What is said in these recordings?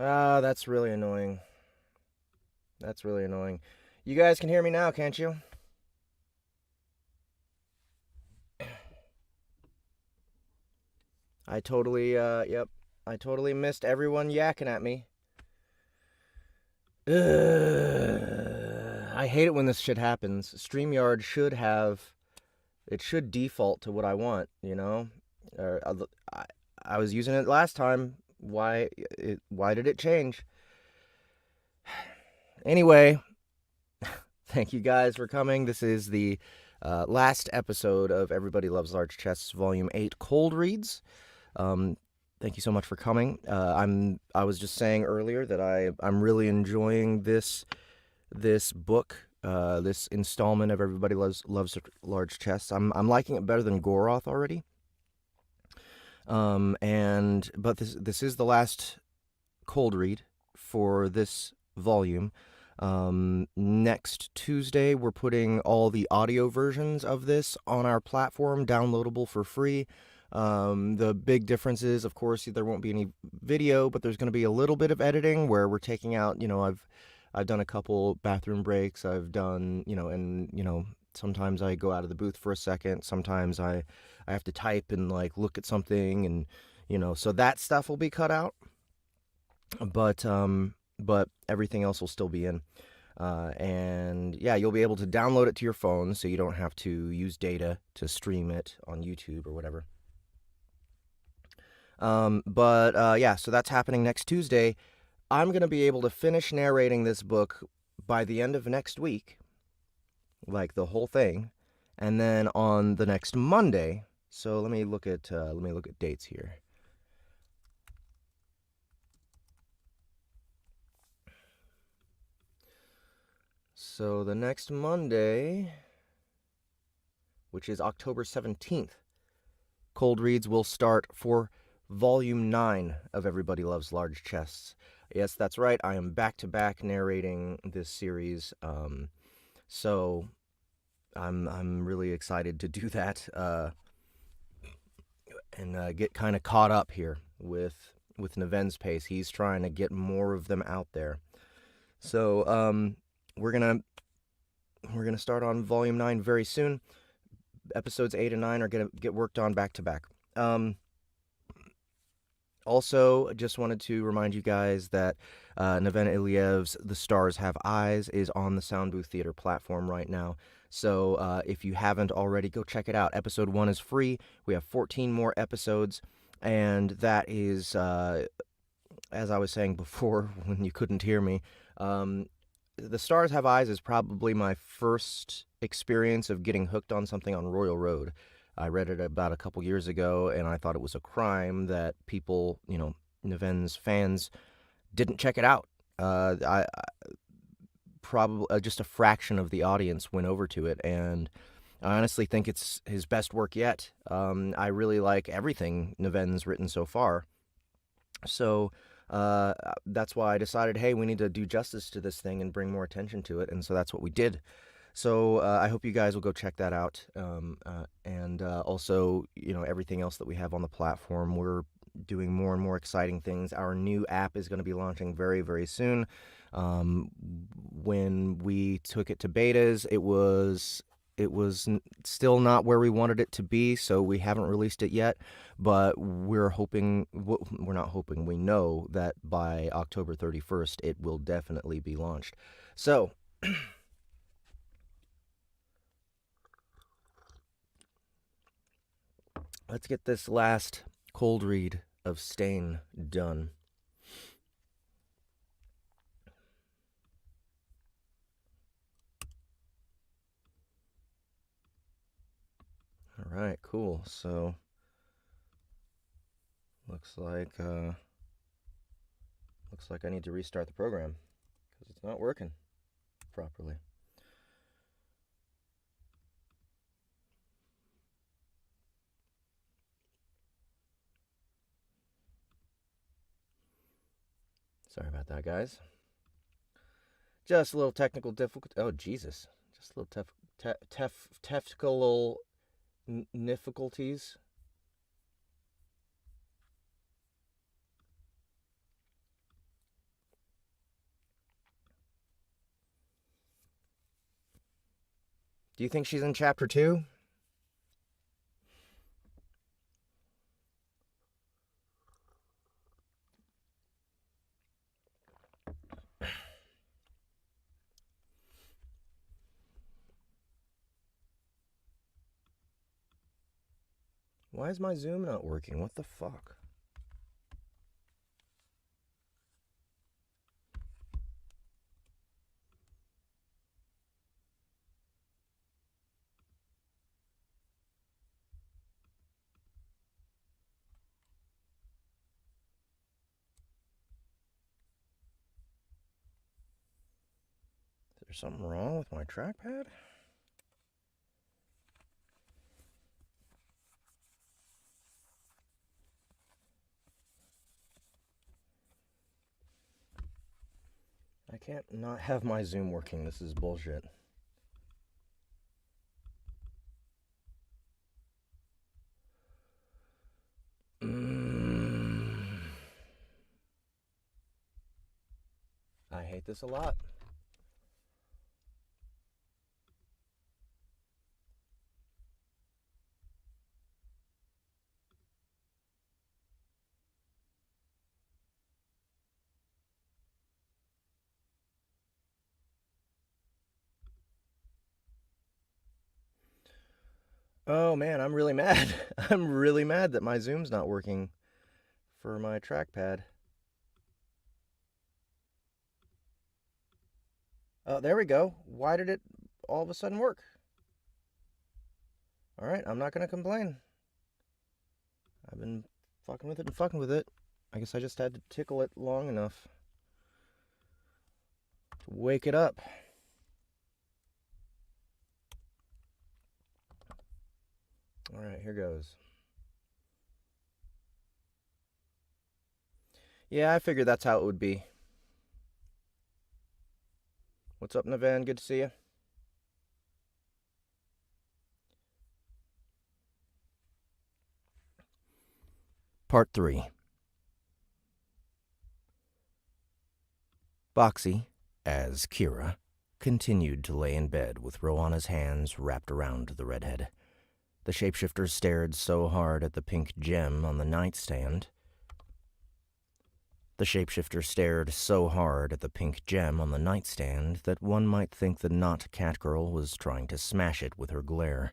Ah, that's really annoying. That's really annoying. You guys can hear me now, can't you? I totally, yep. I totally missed everyone yakking at me. Ugh. I hate it when this shit happens. StreamYard should have... It should default to what I want, you know? I was using it last time. Why did it change? Anyway, thank you guys for coming. This is the last episode of Everybody Loves Large Chests Volume 8 Cold Reads. Thank you so much for coming. I was just saying earlier that I'm really enjoying this book, this installment of Everybody Loves Large Chests. I'm liking it better than Goroth already. But this is the last cold read for this volume. Next Tuesday, we're putting all the audio versions of this on our platform, downloadable for free. The big difference is, of course, there won't be any video, but there's going to be a little bit of editing where we're taking out, I've done a couple bathroom breaks. I've done, sometimes I go out of the booth for a second. Sometimes I have to type and look at something, and so that stuff will be cut out. But everything else will still be in. And yeah, you'll be able to download it to your phone, so you don't have to use data to stream it on YouTube or whatever. Yeah, so that's happening next Tuesday. I'm going to be able to finish narrating this book by the end of next week, the whole thing, and then on the next Monday. So let me look at dates here. So the next Monday, which is October 17th, Cold Reads will start for Volume 9 of Everybody Loves Large Chests. Yes, that's right. I am back-to-back narrating this series. So I'm really excited to do that and get kind of caught up here with Neven's pace. He's trying to get more of them out there. So we're gonna start on Volume 9 very soon. Episodes 8 and 9 are gonna get worked on back-to-back. Also, just wanted to remind you guys that Neven Iliev's The Stars Have Eyes is on the Sound Booth Theater platform right now. So if you haven't already, go check it out. Episode 1 is free. We have 14 more episodes, and that is, as I was saying before when you couldn't hear me, The Stars Have Eyes is probably my first experience of getting hooked on something on Royal Road. I read it about a couple years ago, and I thought it was a crime that people, Neven's fans, didn't check it out. I probably just a fraction of the audience went over to it, and I honestly think it's his best work yet. I really like everything Neven's written so far. So that's why I decided, hey, we need to do justice to this thing and bring more attention to it, and so that's what we did. So I hope you guys will go check that out. And also, everything else that we have on the platform, we're doing more and more exciting things. Our new app is going to be launching very, very soon. When we took it to betas, it was still not where we wanted it to be, so we haven't released it yet. But we're not hoping, we know that by October 31st, it will definitely be launched. So let's get this last cold read of Stain done. All right, cool. So looks like I need to restart the program because it's not working properly. Sorry about that, guys. Just a little technical difficulty. Oh, Jesus. Just a little technical difficulties. Do you think she's in Chapter 2? Why is my Zoom not working? What the fuck? There's something wrong with my trackpad? I can't not have my Zoom working. This is bullshit. I hate this a lot. Oh man, I'm really mad. I'm really mad that my Zoom's not working for my trackpad. There we go. Why did it all of a sudden work? Alright, I'm not gonna complain. I've been fucking with it and fucking with it. I guess I just had to tickle it long enough to wake it up. Alright, here goes. Yeah, I figured that's how it would be. What's up, Neven? Good to see you. Part 3. Boxy, as Keira, continued to lay in bed with Roanna's hands wrapped around the redhead. The shapeshifter stared so hard at the pink gem on the nightstand. That one might think the not-catgirl was trying to smash it with her glare.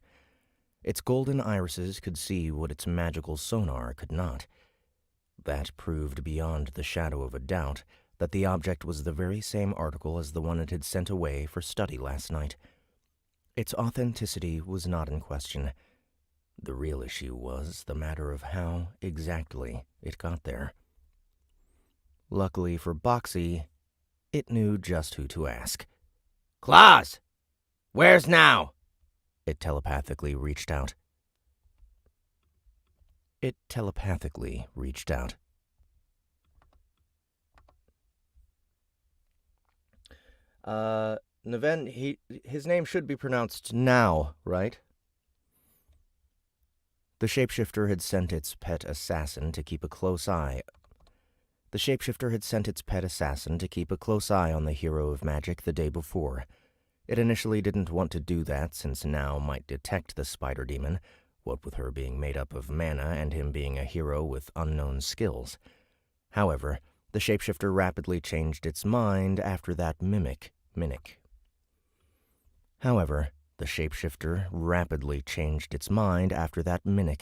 Its golden irises could see what its magical sonar could not. That proved beyond the shadow of a doubt that the object was the very same article as the one it had sent away for study last night. Its authenticity was not in question. The real issue was the matter of how, exactly, it got there. Luckily for Boxy, it knew just who to ask. "Claus! Where's now?" It telepathically reached out. Neven, his name should be pronounced now, right? The shapeshifter had sent its pet assassin to keep a close eye on the hero of magic the day before. It initially didn't want to do that, since Now might detect the spider demon, what with her being made up of mana and him being a hero with unknown skills. However, the shapeshifter rapidly changed its mind after that mimic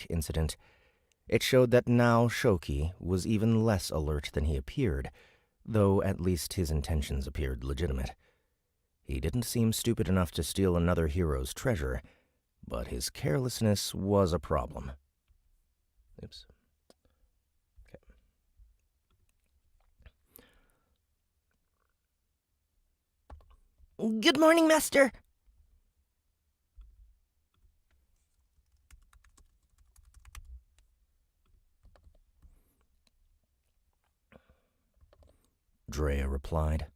incident. It showed that now Shoki was even less alert than he appeared, though at least his intentions appeared legitimate. He didn't seem stupid enough to steal another hero's treasure, but his carelessness was a problem. Oops. Okay. Good morning, Master. Drea replied.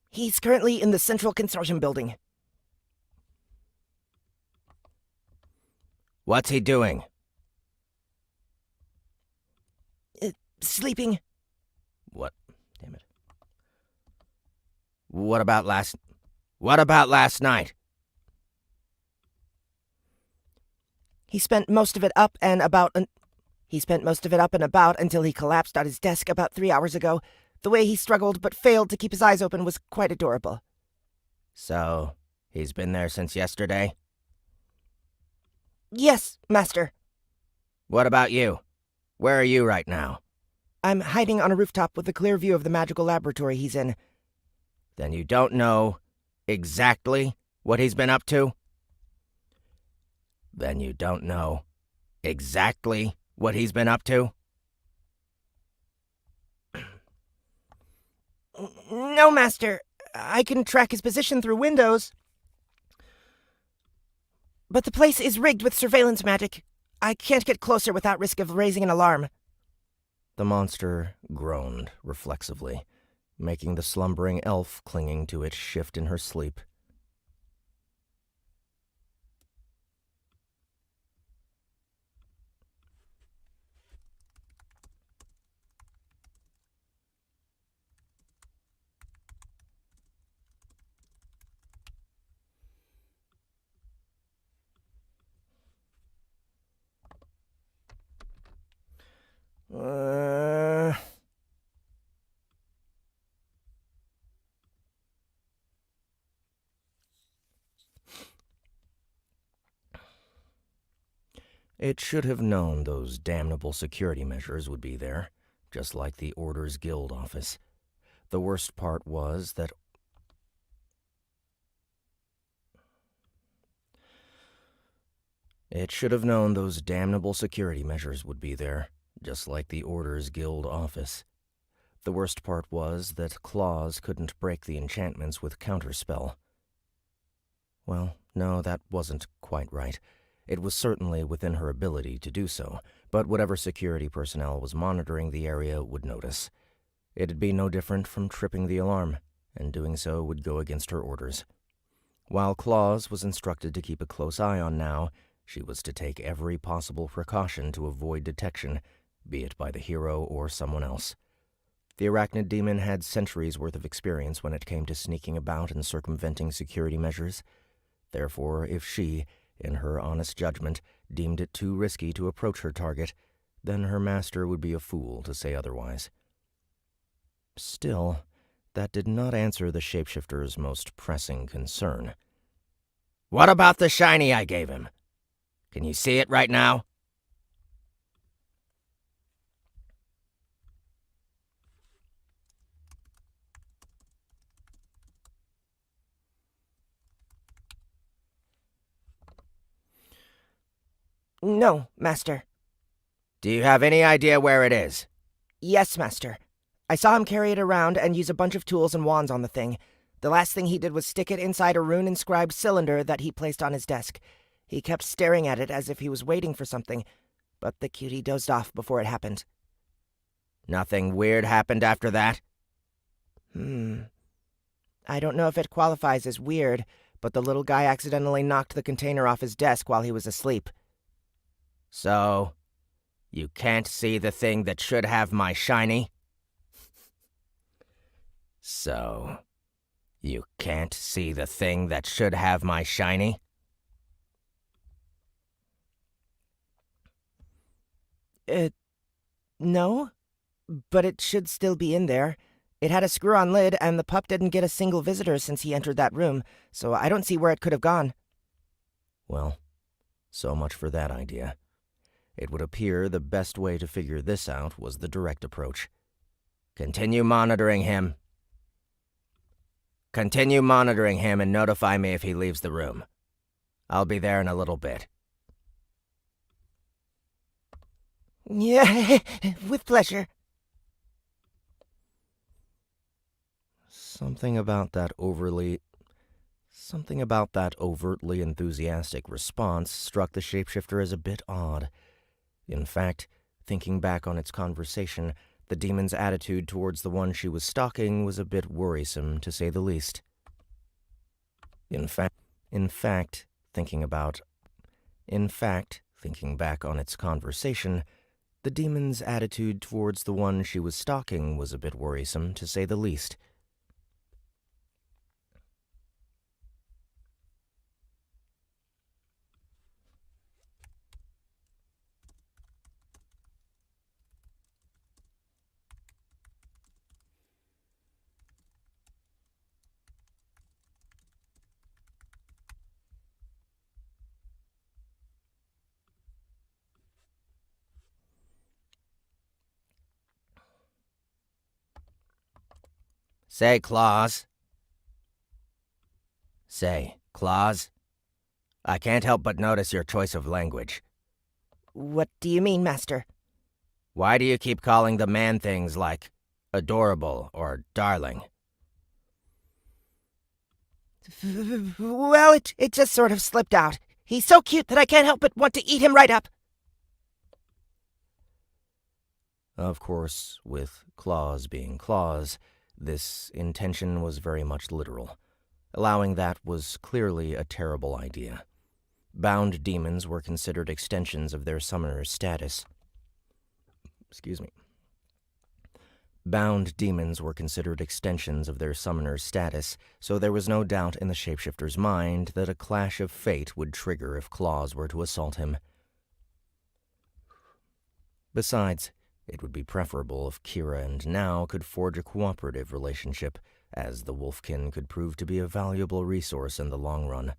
He's currently in the Central Consortium building. What's he doing? Sleeping. What? Damn it. What about last night? He spent most of it up and about until he collapsed at his desk about 3 hours ago. The way he struggled but failed to keep his eyes open was quite adorable. So, he's been there since yesterday? Yes, Master. What about you? Where are you right now? I'm hiding on a rooftop with a clear view of the magical laboratory he's in. Then you don't know exactly what he's been up to? No, Master. I can track his position through windows. But the place is rigged with surveillance magic. I can't get closer without risk of raising an alarm. The monster groaned reflexively, making the slumbering elf clinging to it shift in her sleep. It should have known those damnable security measures would be there, just like the Orders Guild office. The worst part was that It should have known those damnable security measures would be there, just like the Orders Guild office. The worst part was that Claws couldn't break the enchantments with counterspell. Well, no, that wasn't quite right. It was certainly within her ability to do so, but whatever security personnel was monitoring the area would notice. It'd be no different from tripping the alarm, and doing so would go against her orders. While Claws was instructed to keep a close eye on Now, she was to take every possible precaution to avoid detection, be it by the hero or someone else. The arachnid demon had centuries' worth of experience when it came to sneaking about and circumventing security measures. Therefore, if she, in her honest judgment, deemed it too risky to approach her target, then her master would be a fool to say otherwise. Still, that did not answer the shapeshifter's most pressing concern. "What about the shiny I gave him? Can you see it right now?" No, Master. "Do you have any idea where it is?" Yes, Master. I saw him carry it around and use a bunch of tools and wands on the thing. The last thing he did was stick it inside a rune-inscribed cylinder that he placed on his desk. He kept staring at it as if he was waiting for something, but the cutie dozed off before it happened. Nothing weird happened after that? I don't know if it qualifies as weird, but the little guy accidentally knocked the container off his desk while he was asleep. So, you can't see the thing that should have my shiny? So, you can't see the thing that should have my shiny? No, but it should still be in there. It had a screw-on lid, and the pup didn't get a single visitor since he entered that room, so I don't see where it could have gone. Well, so much for that idea. It would appear the best way to figure this out was the direct approach. Continue monitoring him. Continue monitoring him and notify me if he leaves the room. I'll be there in a little bit. Yeah, with pleasure. Something about that overtly enthusiastic response struck the shapeshifter as a bit odd. In fact, thinking back on its conversation, the demon's attitude towards the one she was stalking was a bit worrisome, to say the least. In fact, thinking back on its conversation, the demon's attitude towards the one she was stalking was a bit worrisome, to say the least. Say, Claws. Say, Claws. I can't help but notice your choice of language. What do you mean, Master? Why do you keep calling the man things like adorable or darling? Well, it just sort of slipped out. He's so cute that I can't help but want to eat him right up. Of course, with claws being claws, this intention was very much literal. Allowing that was clearly a terrible idea. Bound demons were considered extensions of their summoner's status. Excuse me. Bound demons were considered extensions of their summoner's status, so there was no doubt in the shapeshifter's mind that a clash of fate would trigger if claws were to assault him. Besides, it would be preferable if Keira and Now could forge a cooperative relationship, as the wolfkin could prove to be a valuable resource in the long run.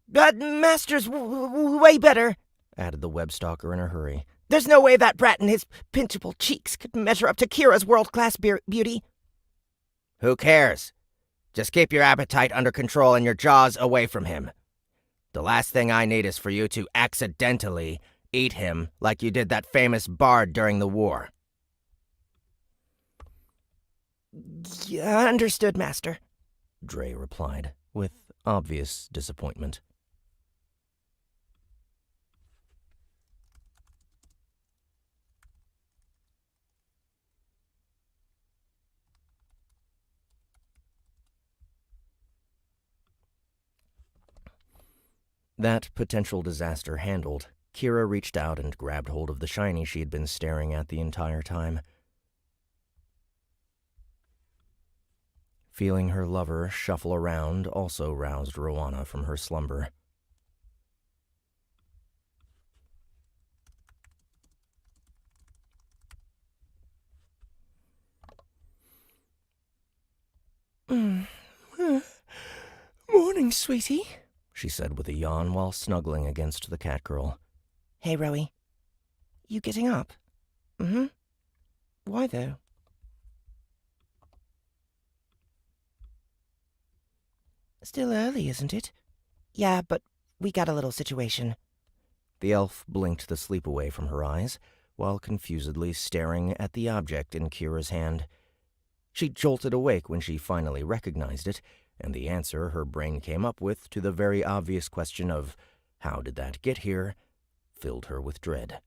But Master's way better, added the web-stalker in a hurry. There's no way that brat and his pinchable cheeks could measure up to Kira's world-class beauty. Who cares? Just keep your appetite under control and your jaws away from him. The last thing I need is for you to accidentally eat him like you did that famous bard during the war. Yeah, understood, Master, Dre replied, with obvious disappointment. That potential disaster handled, Keira reached out and grabbed hold of the shiny she had been staring at the entire time. Feeling her lover shuffle around also roused Rowana from her slumber. Morning, sweetie, she said with a yawn while snuggling against the cat girl. Hey, Rowie. You getting up? Mm-hmm. Why, though? Still early, isn't it? Yeah, but we got a little situation. The elf blinked the sleep away from her eyes, while confusedly staring at the object in Keira's hand. She jolted awake when she finally recognized it, and the answer her brain came up with to the very obvious question of, how did that get here, filled her with dread.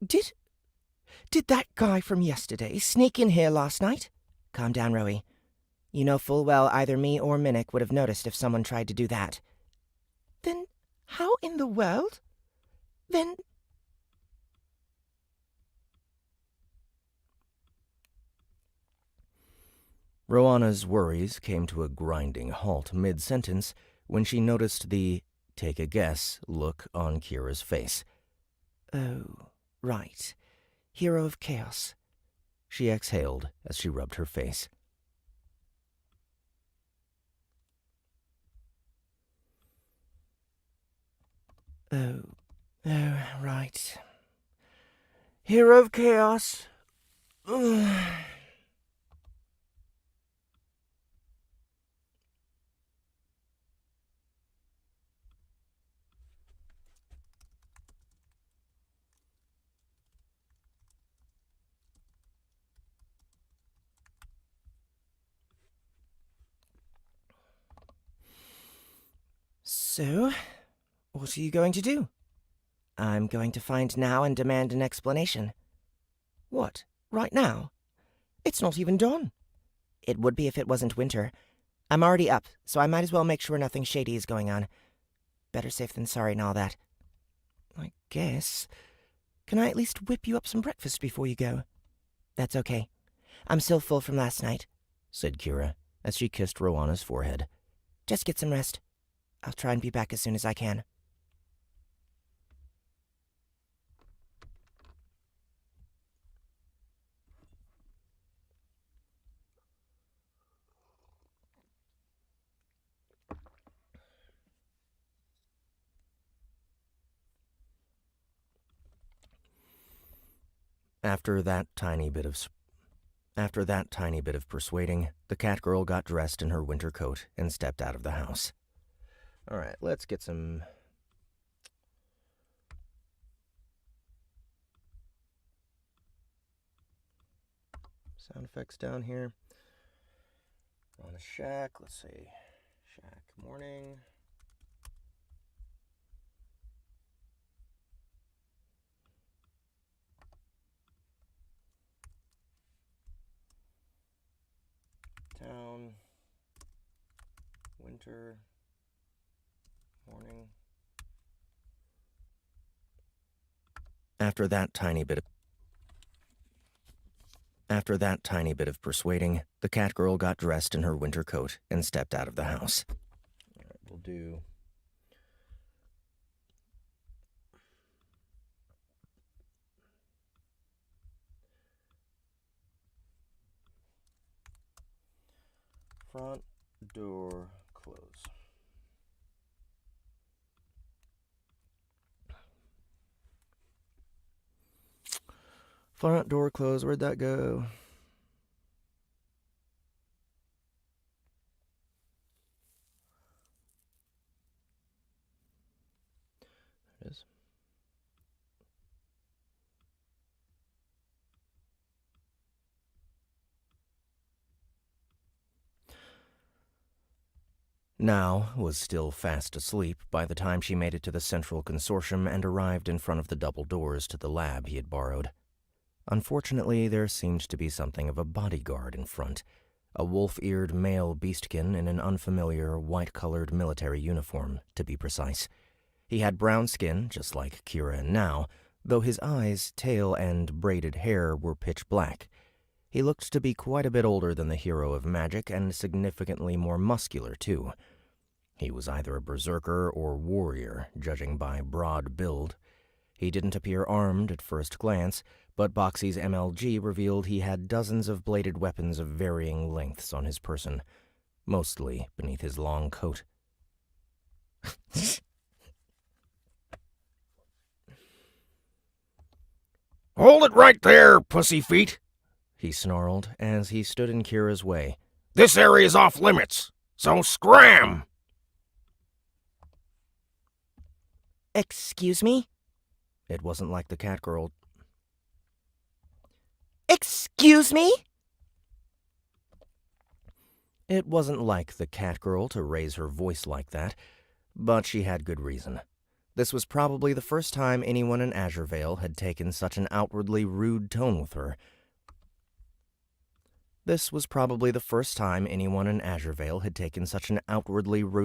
Did that guy from yesterday sneak in here last night? Calm down, Rowie. You know full well either me or Minnick would have noticed if someone tried to do that. Then how in the world? Then... Rowana's worries came to a grinding halt mid-sentence when she noticed the take a guess look on Keira's face. Oh, right. Hero of Chaos. She exhaled as she rubbed her face. Oh, right. Hero of Chaos. So, what are you going to do? I'm going to find Now and demand an explanation. What, right now? It's not even dawn. It would be if it wasn't winter. I'm already up, so I might as well make sure nothing shady is going on. Better safe than sorry and all that. I guess. Can I at least whip you up some breakfast before you go? That's okay. I'm still full from last night, said Keira, as she kissed Rowana's forehead. Just get some rest. I'll try and be back as soon as I can. After that tiny bit of persuading, the cat girl got dressed in her winter coat and stepped out of the house. All right, let's get some sound effects down here. On the shack, let's see. Shack morning. Town. Winter. Morning. After that tiny bit of persuading, the cat girl got dressed in her winter coat and stepped out of the house. All right, we'll do front door close. Front door close. Where'd that go? There it is. Now was still fast asleep by the time she made it to the central consortium and arrived in front of the double doors to the lab he had borrowed. Unfortunately, there seemed to be something of a bodyguard in front, a wolf-eared male beastkin in an unfamiliar, white-colored military uniform, to be precise. He had brown skin, just like Keira now, though his eyes, tail, and braided hair were pitch black. He looked to be quite a bit older than the hero of magic and significantly more muscular, too. He was either a berserker or warrior, judging by broad build. He didn't appear armed at first glance, but Boxy's MLG revealed he had dozens of bladed weapons of varying lengths on his person, mostly beneath his long coat. "Hold it right there, pussy feet," he snarled as he stood in Kira's way. "This area's off limits, so scram!" Excuse me? It wasn't like the cat girl. Excuse me? It wasn't like the cat girl to raise her voice like that, but she had good reason. This was probably the first time anyone in Azure Vale had taken such an outwardly rude tone with her. This was probably the first time anyone in Azure Vale had taken such an outwardly rude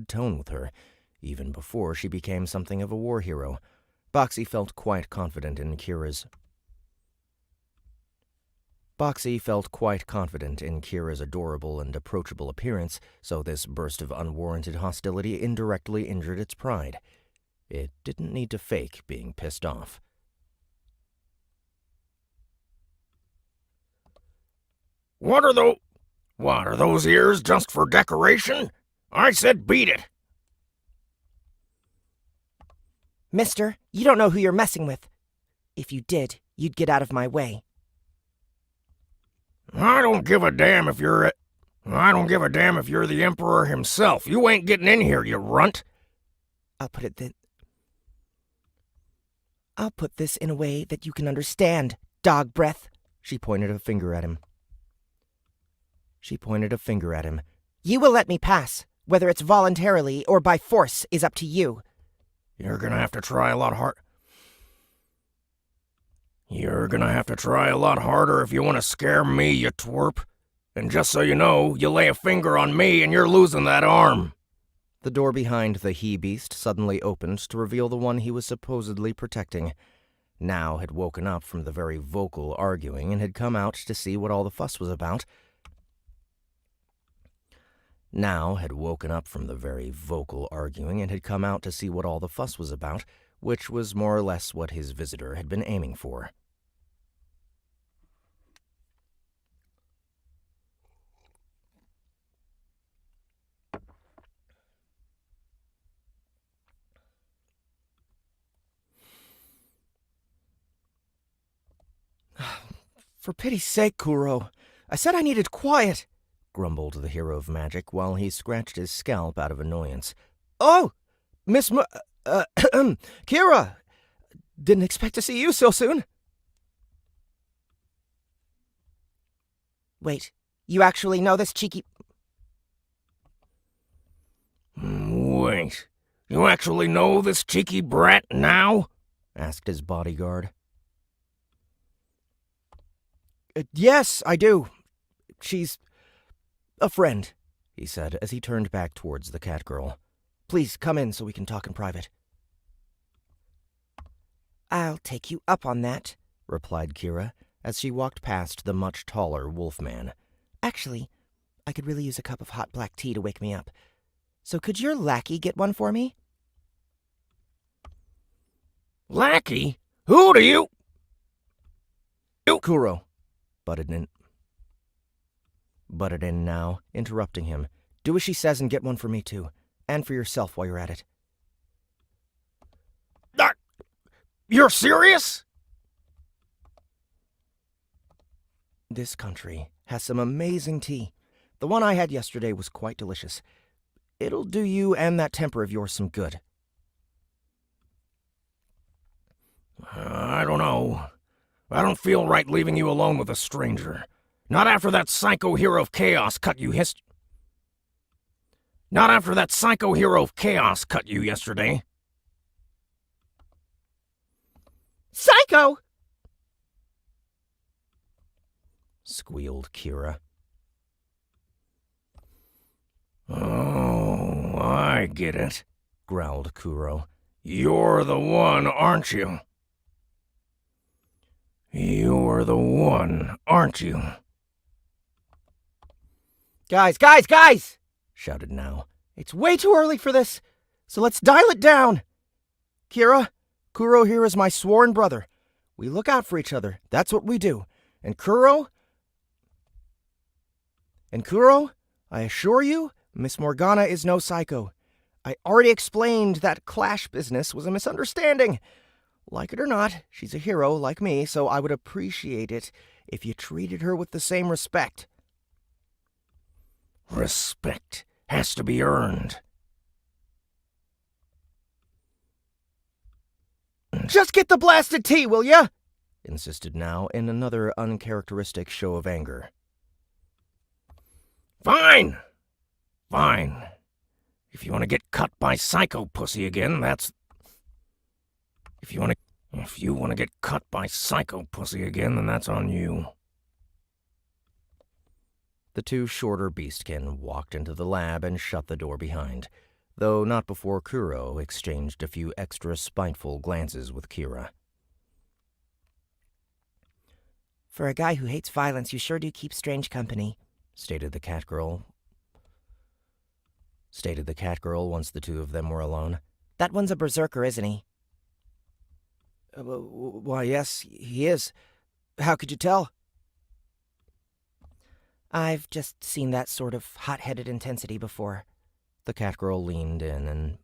tone with her, even before she became something of a war hero. Boxy felt quite confident in Keira's adorable and approachable appearance, so this burst of unwarranted hostility indirectly injured its pride. It didn't need to fake being pissed off. What are those ears just for decoration? I said beat it. Mister, you don't know who you're messing with. If you did, you'd get out of my way. I don't give a damn if you're the Emperor himself. You ain't getting in here, you runt. I'll put this in a way that you can understand, dog breath. She pointed a finger at him. You will let me pass. Whether it's voluntarily or by force is up to you. You're gonna have to try a lot harder if you want to scare me, you twerp. And just so you know, you lay a finger on me and you're losing that arm. The door behind the he-beast suddenly opened to reveal the one he was supposedly protecting. Now had woken up from the very vocal arguing and had come out to see what all the fuss was about. Which was more or less what his visitor had been aiming for. For pity's sake, Kuro. I said I needed quiet, grumbled the hero of magic while he scratched his scalp out of annoyance. Oh! Keira! Didn't expect to see you so soon. Wait, you actually know this cheeky... Wait, you actually know this cheeky brat now? Asked his bodyguard. Yes, I do. She's a friend, he said as he turned back towards the cat girl. Please come in so we can talk in private. I'll take you up on that, replied Keira as she walked past the much taller wolfman. Actually, I could really use a cup of hot black tea to wake me up. So could your lackey get one for me? Lackey? Who do you... Kuro butted in now, interrupting him. Do as she says and get one for me too, and for yourself while you're at it. You're serious? This country has some amazing tea. The one I had yesterday was quite delicious. It'll do you and that temper of yours some good. I don't know. I don't feel right leaving you alone with a stranger. Not after that psycho hero of chaos cut you Not after that psycho hero of chaos cut you yesterday. Psycho! Squealed Keira. Oh, I get it, growled Kuro. You're the one, aren't you? You're the one, aren't you? Guys! Shouted Now. It's way too early for this, so let's dial it down. Keira, Kuro here is my sworn brother. We look out for each other. That's what we do. And Kuro, I assure you, Miss Morgana is no psycho. I already explained that clash business was a misunderstanding. Like it or not, she's a hero like me, so I would appreciate it if you treated her with the same respect. Respect has to be earned. Just get the blasted tea, will ya? Insisted Now in another uncharacteristic show of anger. Fine. If you want to get cut by psycho pussy again, that's... If you want to get cut by psycho pussy again, then that's on you. The two shorter beastkin walked into the lab and shut the door behind, though not before Kuro exchanged a few extra spiteful glances with Keira. For a guy who hates violence, you sure do keep strange company, stated the cat girl once the two of them were alone. That one's a berserker, isn't he? Why, yes, he is. How could you tell? I've just seen that sort of hot-headed intensity before. The cat girl leaned in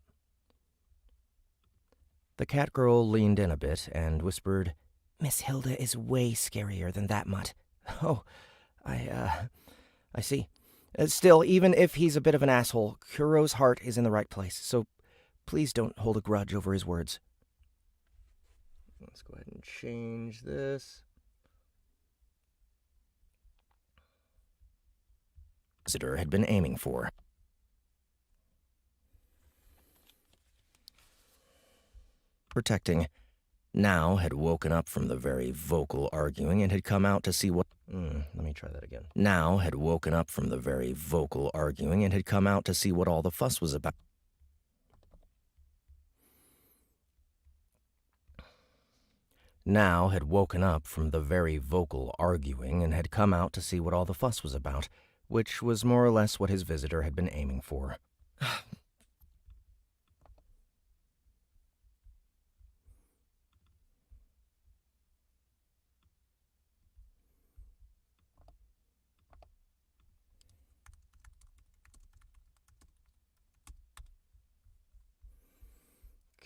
a bit and whispered, Miss Hilda is way scarier than that mutt. Oh, I see. Still, even if he's a bit of an asshole, Kuro's heart is in the right place, so please don't hold a grudge over his words. Let's go ahead and change this. Visitor had been aiming for. Protecting. Now had woken up from the very vocal arguing and had come out to see what... let me try that again. Now had woken up from the very vocal arguing and had come out to see what all the fuss was about. Now had woken up from the very vocal arguing and had come out to see what all the fuss was about, which was more or less what his visitor had been aiming for.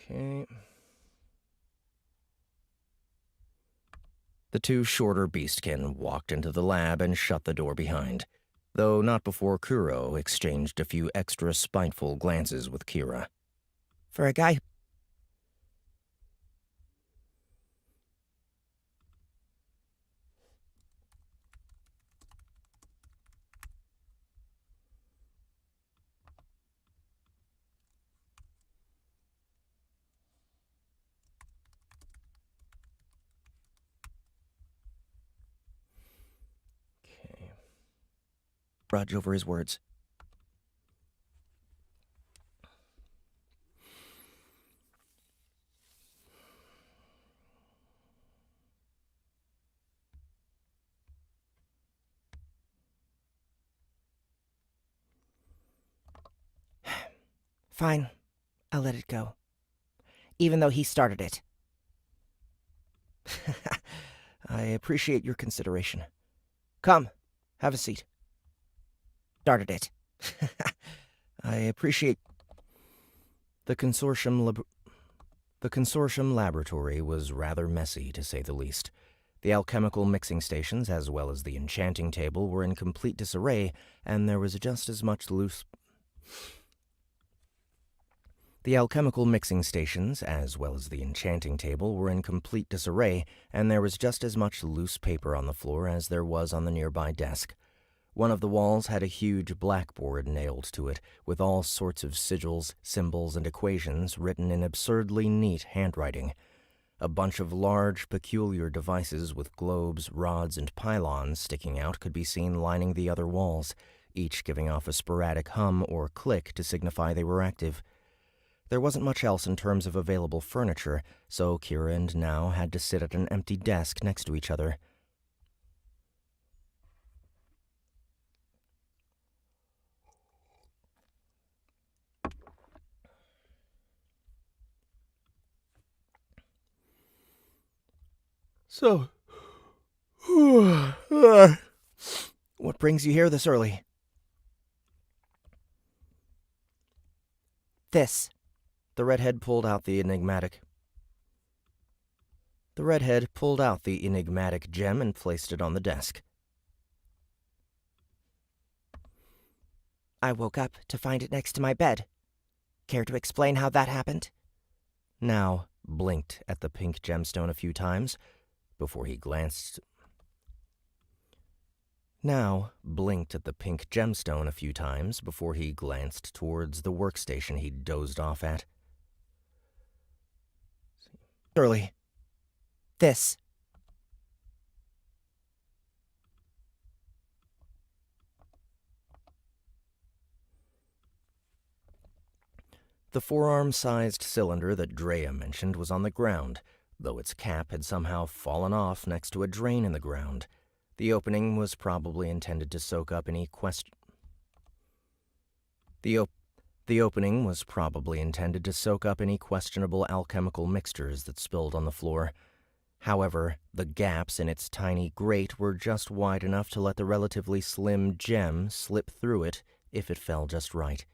Okay. The two shorter beastkin walked into the lab and shut the door behind, though not before Kuro exchanged a few extra spiteful glances with Keira. For a guy... Grudge over his words. Fine. I'll let it go. Even though he started it. I appreciate your consideration. Come, have a seat. Started it. I appreciate... The consortium laboratory was rather messy, to say the least. The alchemical mixing stations, as well as the enchanting table, were in complete disarray, and there was just as much loose... The alchemical mixing stations, as well as the enchanting table, were in complete disarray, and there was just as much loose paper on the floor as there was on the nearby desk. One of the walls had a huge blackboard nailed to it, with all sorts of sigils, symbols, and equations written in absurdly neat handwriting. A bunch of large, peculiar devices with globes, rods, and pylons sticking out could be seen lining the other walls, each giving off a sporadic hum or click to signify they were active. There wasn't much else in terms of available furniture, so Keira and Now had to sit at an empty desk next to each other. So, what brings you here this early? This. The redhead pulled out the enigmatic gem and placed it on the desk. I woke up to find it next to my bed. Care to explain how that happened? Now blinked at the pink gemstone a few times before he glanced towards the workstation he'd dozed off at. Early. This. The forearm-sized cylinder that Drea mentioned was on the ground, though its cap had somehow fallen off next to a drain in the ground. The opening was probably intended to soak up any questionable alchemical mixtures that spilled on the floor. However, the gaps in its tiny grate were just wide enough to let the relatively slim gem slip through it if it fell just right.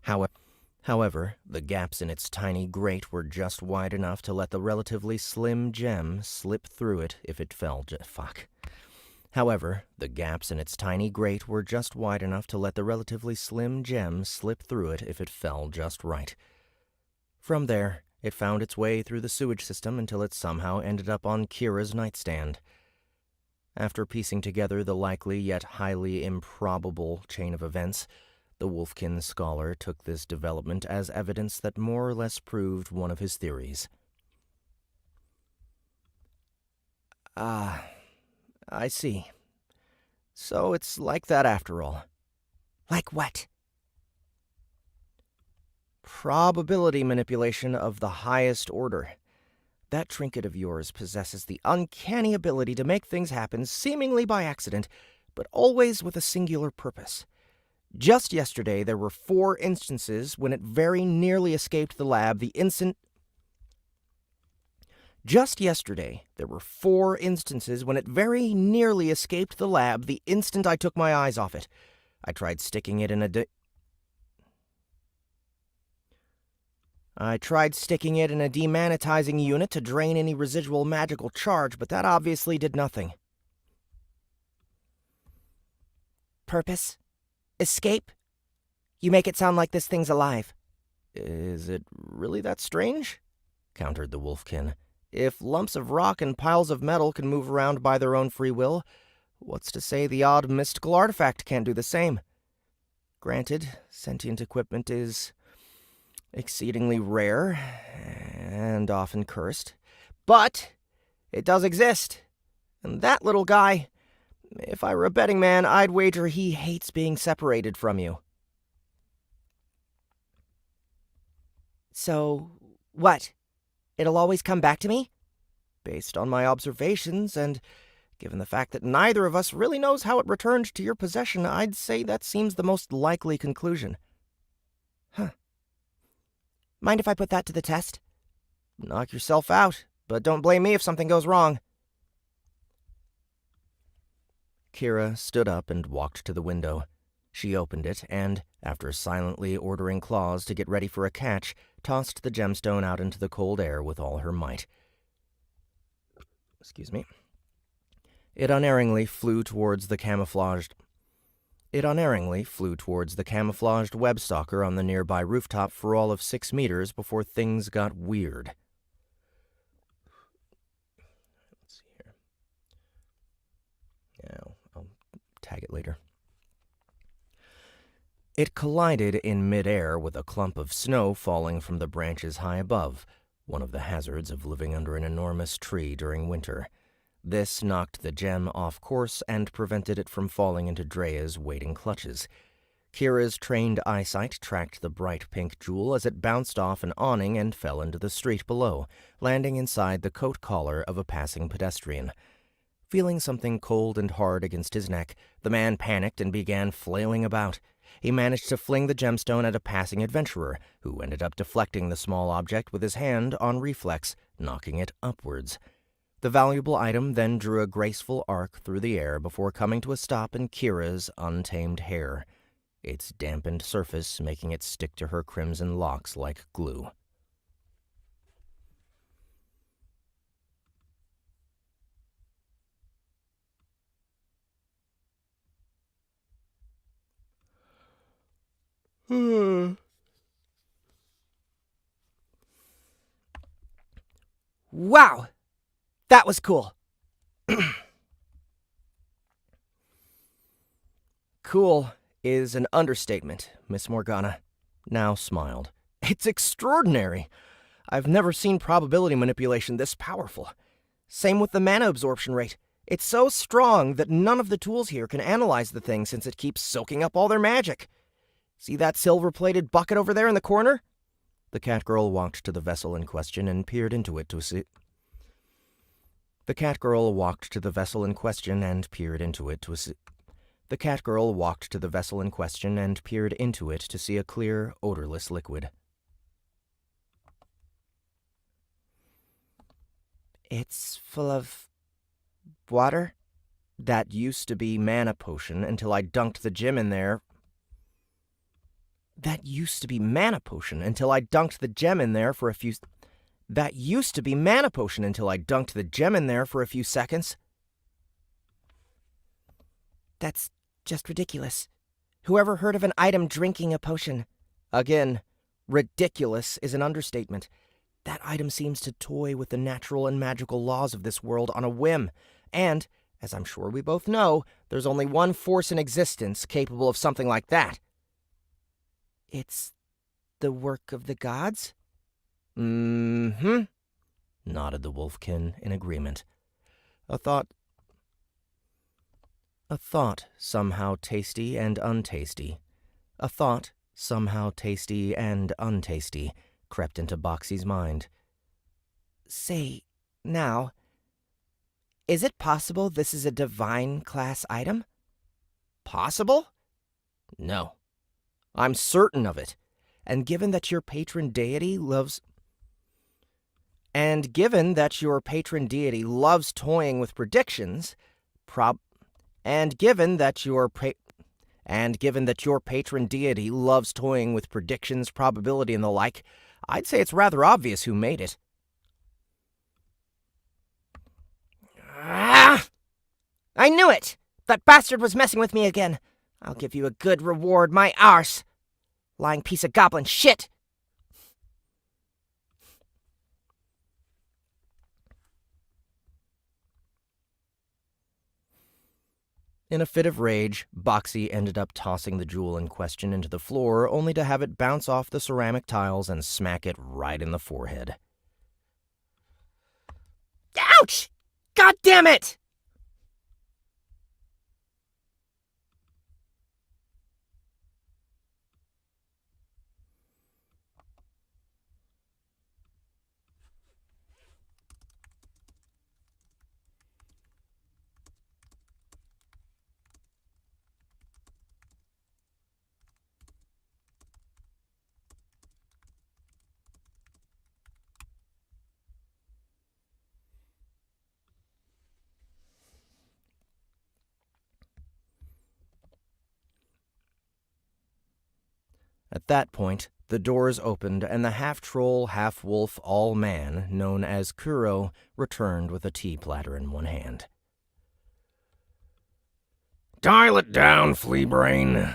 However, the gaps in its tiny grate were just wide enough to let the relatively slim gem slip through it if it fell just right. From there, it found its way through the sewage system until it somehow ended up on Keira's nightstand. After piecing together the likely yet highly improbable chain of events, the wolfkin scholar took this development as evidence that more or less proved one of his theories. I see. So it's like that after all. Like what? Probability manipulation of the highest order. That trinket of yours possesses the uncanny ability to make things happen seemingly by accident, but always with a singular purpose. Just yesterday, there were 4 instances when it very nearly escaped the lab the instant I took my eyes off it. I tried sticking it in a demanitizing unit to drain any residual magical charge, but that obviously did nothing. Purpose? Escape? You make it sound like this thing's alive. Is it really that strange? Countered the wolfkin. If lumps of rock and piles of metal can move around by their own free will, what's to say the odd mystical artifact can't do the same? Granted, sentient equipment is exceedingly rare and often cursed, but it does exist. And that little guy, If I were a betting man, I'd wager he hates being separated from you. So, what? It'll always come back to me? Based on my observations, and given the fact that neither of us really knows how it returned to your possession, I'd say that seems the most likely conclusion. Huh. Mind if I put that to the test? Knock yourself out, but don't blame me if something goes wrong. Keira stood up and walked to the window. She opened it and, after silently ordering Claws to get ready for a catch, tossed the gemstone out into the cold air with all her might. Excuse me. It unerringly flew towards the camouflaged web stalker on the nearby rooftop for all of 6 meters before things got weird. Let's see here. Yeah, I'll tag it later. It collided in midair with a clump of snow falling from the branches high above, one of the hazards of living under an enormous tree during winter. This knocked the gem off course and prevented it from falling into Drea's waiting clutches. Keira's trained eyesight tracked the bright pink jewel as it bounced off an awning and fell into the street below, landing inside the coat collar of a passing pedestrian. Feeling something cold and hard against his neck, the man panicked and began flailing about. He managed to fling the gemstone at a passing adventurer, who ended up deflecting the small object with his hand on reflex, knocking it upwards. The valuable item then drew a graceful arc through the air before coming to a stop in Keira's untamed hair, its dampened surface making it stick to her crimson locks like glue. Wow! That was cool. Cool is an understatement, Miss Morgana now smiled. It's extraordinary. I've never seen probability manipulation this powerful. Same with the mana absorption rate. It's so strong that none of the tools here can analyze the thing since it keeps soaking up all their magic. See that silver-plated bucket over there in the corner? The Catgirl walked to the vessel in question and peered into it to see... The Catgirl walked to the vessel in question and peered into it to see... The Catgirl walked to the vessel in question and peered into it to see a clear, odorless liquid. It's full of water? That used to be mana potion until I dunked the gem in there. That used to be mana potion until I dunked the gem in there for a few... That used to be mana potion until I dunked the gem in there for a few seconds. That's just ridiculous. Whoever heard of an item drinking a potion? Again, ridiculous is an understatement. That item seems to toy with the natural and magical laws of this world on a whim. And, as I'm sure we both know, there's only one force in existence capable of something like that. It's the work of the gods? Mm-hmm, nodded the wolfkin in agreement. A thought somehow tasty and untasty. A thought somehow tasty and untasty crept into Boxy's mind. Say, now, is it possible this is a divine class item? Possible? No. I'm certain of it. And given that your patron deity loves toying with predictions, and given that your patron deity loves toying with predictions, probability, and the like, I'd say it's rather obvious who made it. Ah! I knew it! That bastard was messing with me again. I'll give you a good reward, my arse. Lying piece of goblin shit! In a fit of rage, Boxy ended up tossing the jewel in question into the floor, only to have it bounce off the ceramic tiles and smack it right in the forehead. Ouch! God damn it! At that point, the doors opened and the half-troll, half-wolf, all-man known as Kuro returned with a tea platter in one hand. Dial it down, flea brain,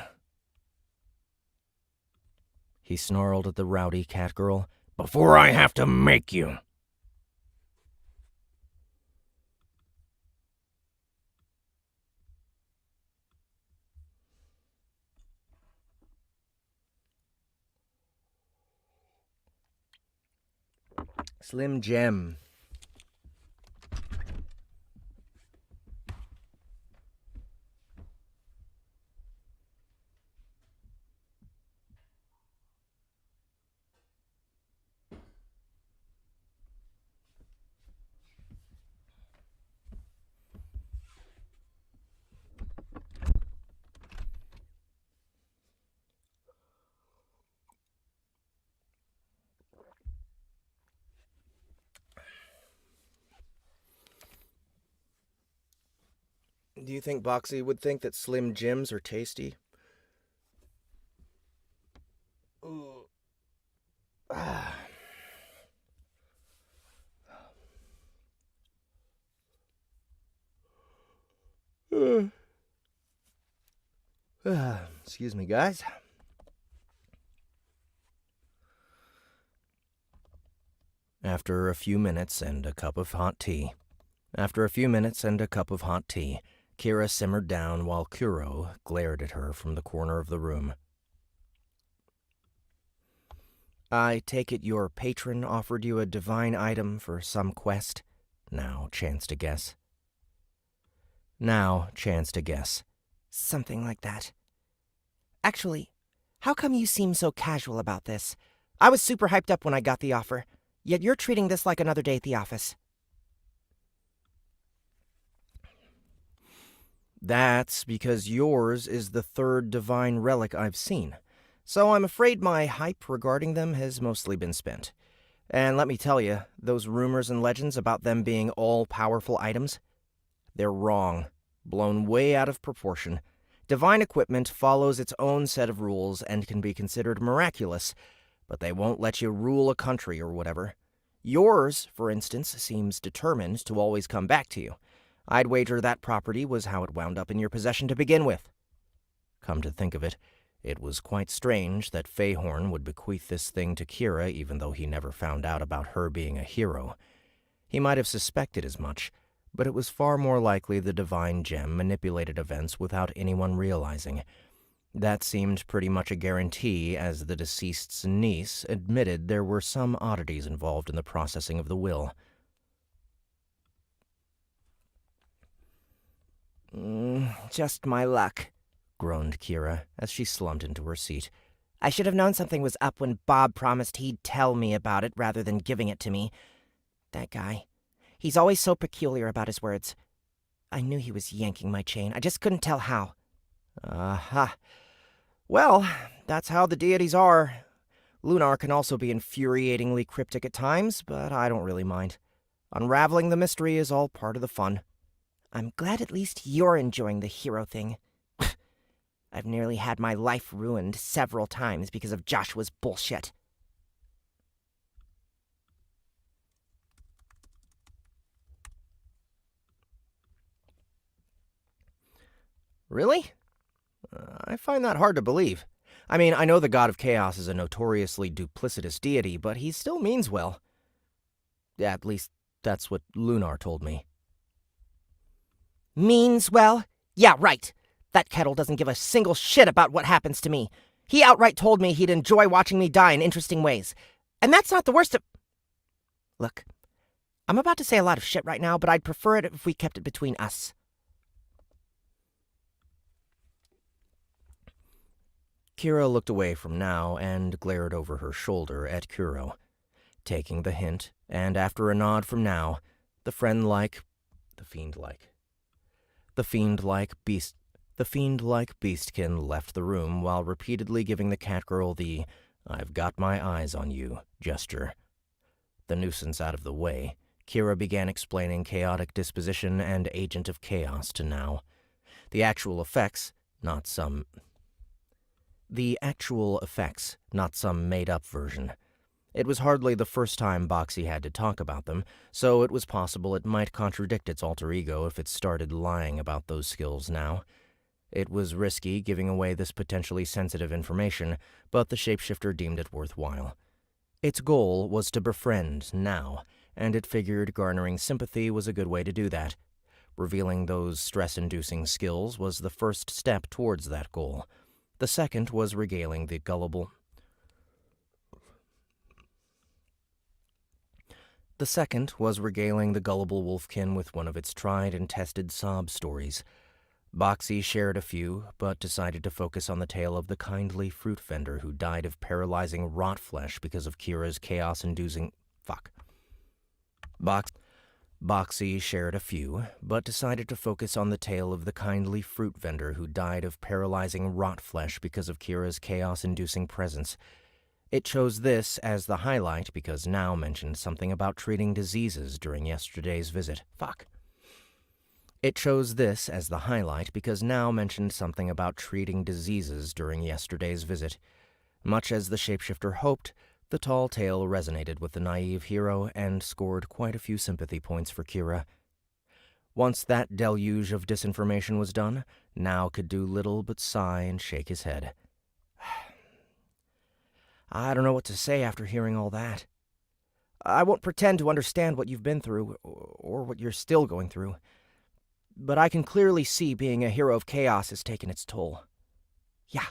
He snarled at the rowdy cat girl. before I have to make you. Slim Jim. Do you think Boxy would think that Slim Jims are tasty? Ooh. Ah. Excuse me, guys. After a few minutes and a cup of hot tea, Keira simmered down while Kuro glared at her from the corner of the room. I take it your patron offered you a divine item for some quest? Now chanced to guess. Something like that. Actually, how come you seem so casual about this? I was super hyped up when I got the offer, yet you're treating this like another day at the office. That's because yours is the third divine relic I've seen, so I'm afraid my hype regarding them has mostly been spent. And let me tell you, those rumors and legends about them being all-powerful items, they're wrong, blown way out of proportion. Divine equipment follows its own set of rules and can be considered miraculous, but they won't let you rule a country or whatever. Yours, for instance, seems determined to always come back to you. I'd wager that property was how it wound up in your possession to begin with. Come to think of it, it was quite strange that Fayhorn would bequeath this thing to Keira even though he never found out about her being a hero. He might have suspected as much, but it was far more likely the divine gem manipulated events without anyone realizing. That seemed pretty much a guarantee, as the deceased's niece admitted there were some oddities involved in the processing of the will. Just my luck, groaned Keira as she slumped into her seat. I should have known something was up when Bob promised he'd tell me about it rather than giving it to me. That guy. He's always so peculiar about his words. I knew he was yanking my chain. I just couldn't tell how. Aha. Well, that's how the deities are. Lunar can also be infuriatingly cryptic at times, but I don't really mind. Unraveling the mystery is all part of the fun. I'm glad at least you're enjoying the hero thing. I've nearly had my life ruined several times because of Joshua's bullshit. Really? I find that hard to believe. I mean, I know the god of chaos is a notoriously duplicitous deity, but he still means well. At least, that's what Lunar told me. Means well? Yeah, right. That kettle doesn't give a single shit about what happens to me. He outright told me he'd enjoy watching me die in interesting ways. And that's not the worst of... Look, I'm about to say a lot of shit right now, but I'd prefer it if we kept it between us. Keira looked away from Now and glared over her shoulder at Kuro. Taking the hint, and after a nod from Now, the fiend-like beastkin left the room while repeatedly giving the catgirl the "I've got my eyes on you" gesture. The nuisance out of the way, Keira began explaining chaotic disposition and agent of chaos to Now. The actual effects, not some The actual effects, not some made-up version. It was hardly the first time Boxy had to talk about them, so it was possible it might contradict its alter ego if it started lying about those skills now. It was risky giving away this potentially sensitive information, but the shapeshifter deemed it worthwhile. Its goal was to befriend now, and it figured garnering sympathy was a good way to do that. Revealing those stress-inducing skills was the first step towards that goal. The second was regaling the gullible wolfkin with one of its tried and tested sob stories. Boxy shared a few, but decided to focus on the tale of the kindly fruit vendor who died of paralyzing rot flesh because of Keira's chaos-inducing... Boxy shared a few, but decided to focus on the tale of the kindly fruit vendor who died of paralyzing rot flesh because of Keira's chaos-inducing presence. It chose this as the highlight because Now mentioned something about treating diseases during yesterday's visit. It chose this as the highlight because Now mentioned something about treating diseases during yesterday's visit. Much as the shapeshifter hoped, the tall tale resonated with the naive hero and scored quite a few sympathy points for Keira. Once that deluge of disinformation was done, Now could do little but sigh and shake his head. I don't know what to say after hearing all that. I won't pretend to understand what you've been through, or what you're still going through. But I can clearly see being a hero of chaos has taken its toll. Yeah.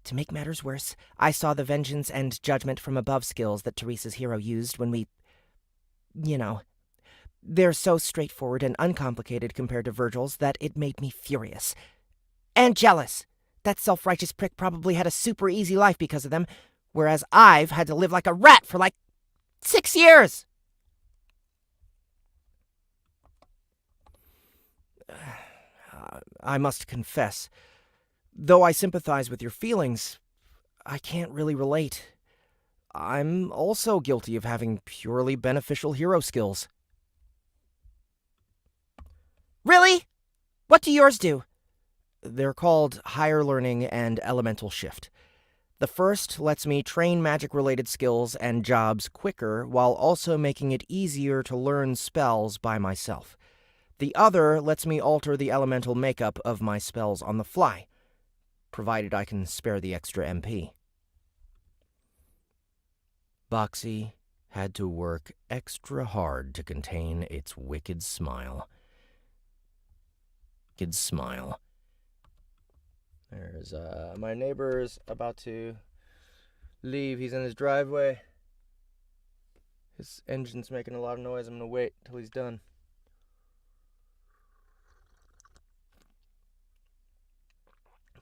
To make matters worse, I saw the vengeance and judgment from above skills that Teresa's hero used when we... They're so straightforward and uncomplicated compared to Virgil's that it made me furious. And jealous. That self-righteous prick probably had a super easy life because of them, whereas I've had to live like a rat for 6 years! I must confess, though I sympathize with your feelings, I can't really relate. I'm also guilty of having purely beneficial hero skills. Really? What do yours do? They're called Higher Learning and Elemental Shift. The first lets me train magic-related skills and jobs quicker while also making it easier to learn spells by myself. The other lets me alter the elemental makeup of my spells on the fly, provided I can spare the extra MP. Boxy had to work extra hard to contain its wicked smile. There's, my neighbor's about to leave. He's in his driveway. His engine's making a lot of noise. I'm gonna wait till he's done.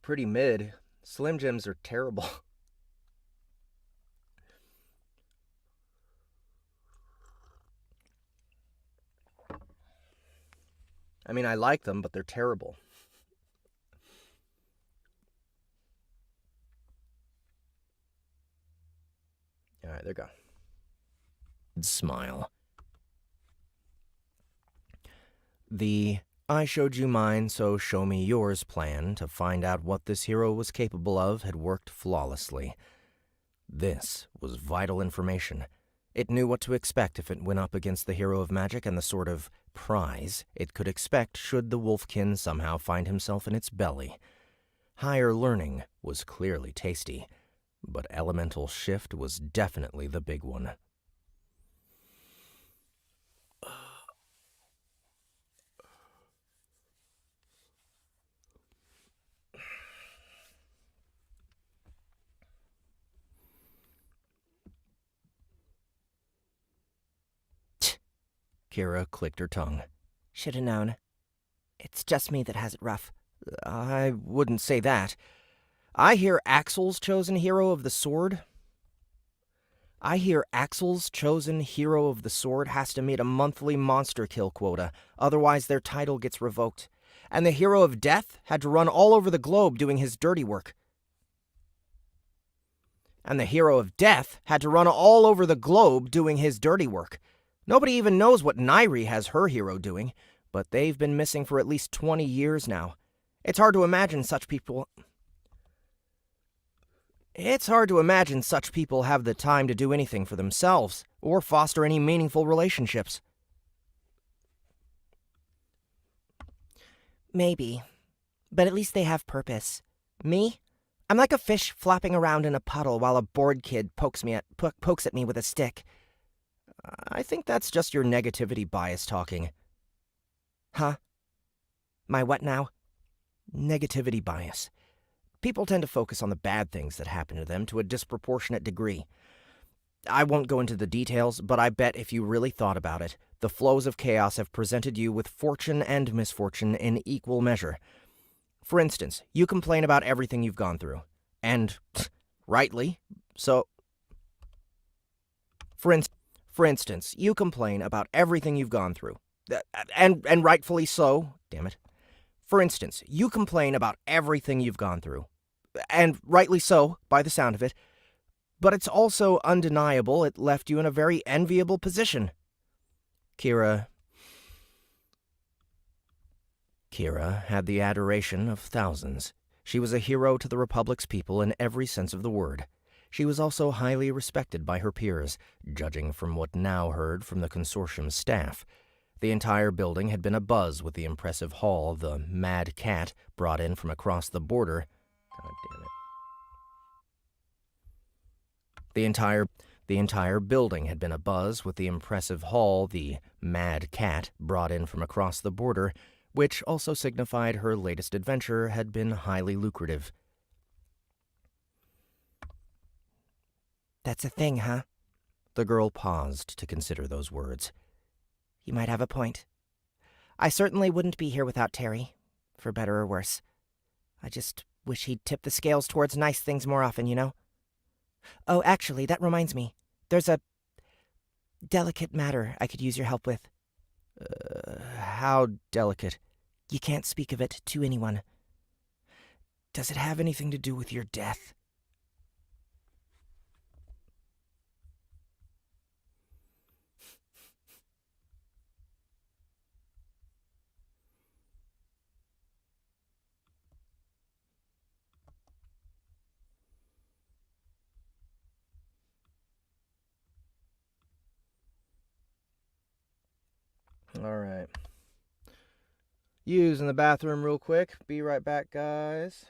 Pretty mid. Slim Jims are terrible. I mean, I like them, but they're terrible. All right, they're gone. Smile. The I showed you mine, so show me yours plan to find out what this hero was capable of had worked flawlessly. This was vital information. It knew what to expect if it went up against the hero of magic and the sort of prize it could expect should the wolfkin somehow find himself in its belly. Higher learning was clearly tasty, but elemental shift was definitely the big one. Keira clicked her tongue. Should have known. It's just me that has it rough. I wouldn't say that. I hear Axel's chosen hero of the sword has to meet a monthly monster kill quota, otherwise their title gets revoked. And the hero of death had to run all over the globe doing his dirty work. Nobody even knows what Nairi has her hero doing, but they've been missing for at least 20 years now. It's hard to imagine such people... It's hard to imagine such people have the time to do anything for themselves, or foster any meaningful relationships. Maybe. But at least they have purpose. Me? I'm like a fish flopping around in a puddle while a bored kid pokes at me with a stick. I think that's just your negativity bias talking. Huh? My what now? Negativity bias. People tend to focus on the bad things that happen to them to a disproportionate degree. I won't go into the details, but I bet if you really thought about it, the flows of chaos have presented you with fortune and misfortune in equal measure. For instance, you complain about everything you've gone through. And, rightly, so... For instance, you complain about everything you've gone through. And rightfully so, damn it. For instance, you complain about everything you've gone through. And rightly so, by the sound of it. But it's also undeniable it left you in a very enviable position. Keira had the adoration of thousands. She was a hero to the Republic's people in every sense of the word. She was also highly respected by her peers, judging from what now heard from the consortium's staff. The entire building had been abuzz with the impressive haul the Mad Cat brought in from across the border. God damn it. The entire building had been abuzz with the impressive haul the Mad Cat brought in from across the border, which also signified her latest adventure had been highly lucrative. That's a thing, huh? The girl paused to consider those words. You might have a point. I certainly wouldn't be here without Terry, for better or worse. I just wish he'd tip the scales towards nice things more often, you know? Oh, actually, that reminds me. There's a delicate matter I could use your help with. How delicate? You can't speak of it to anyone. Does it have anything to do with your death? All right. Using the bathroom real quick. Be right back, guys.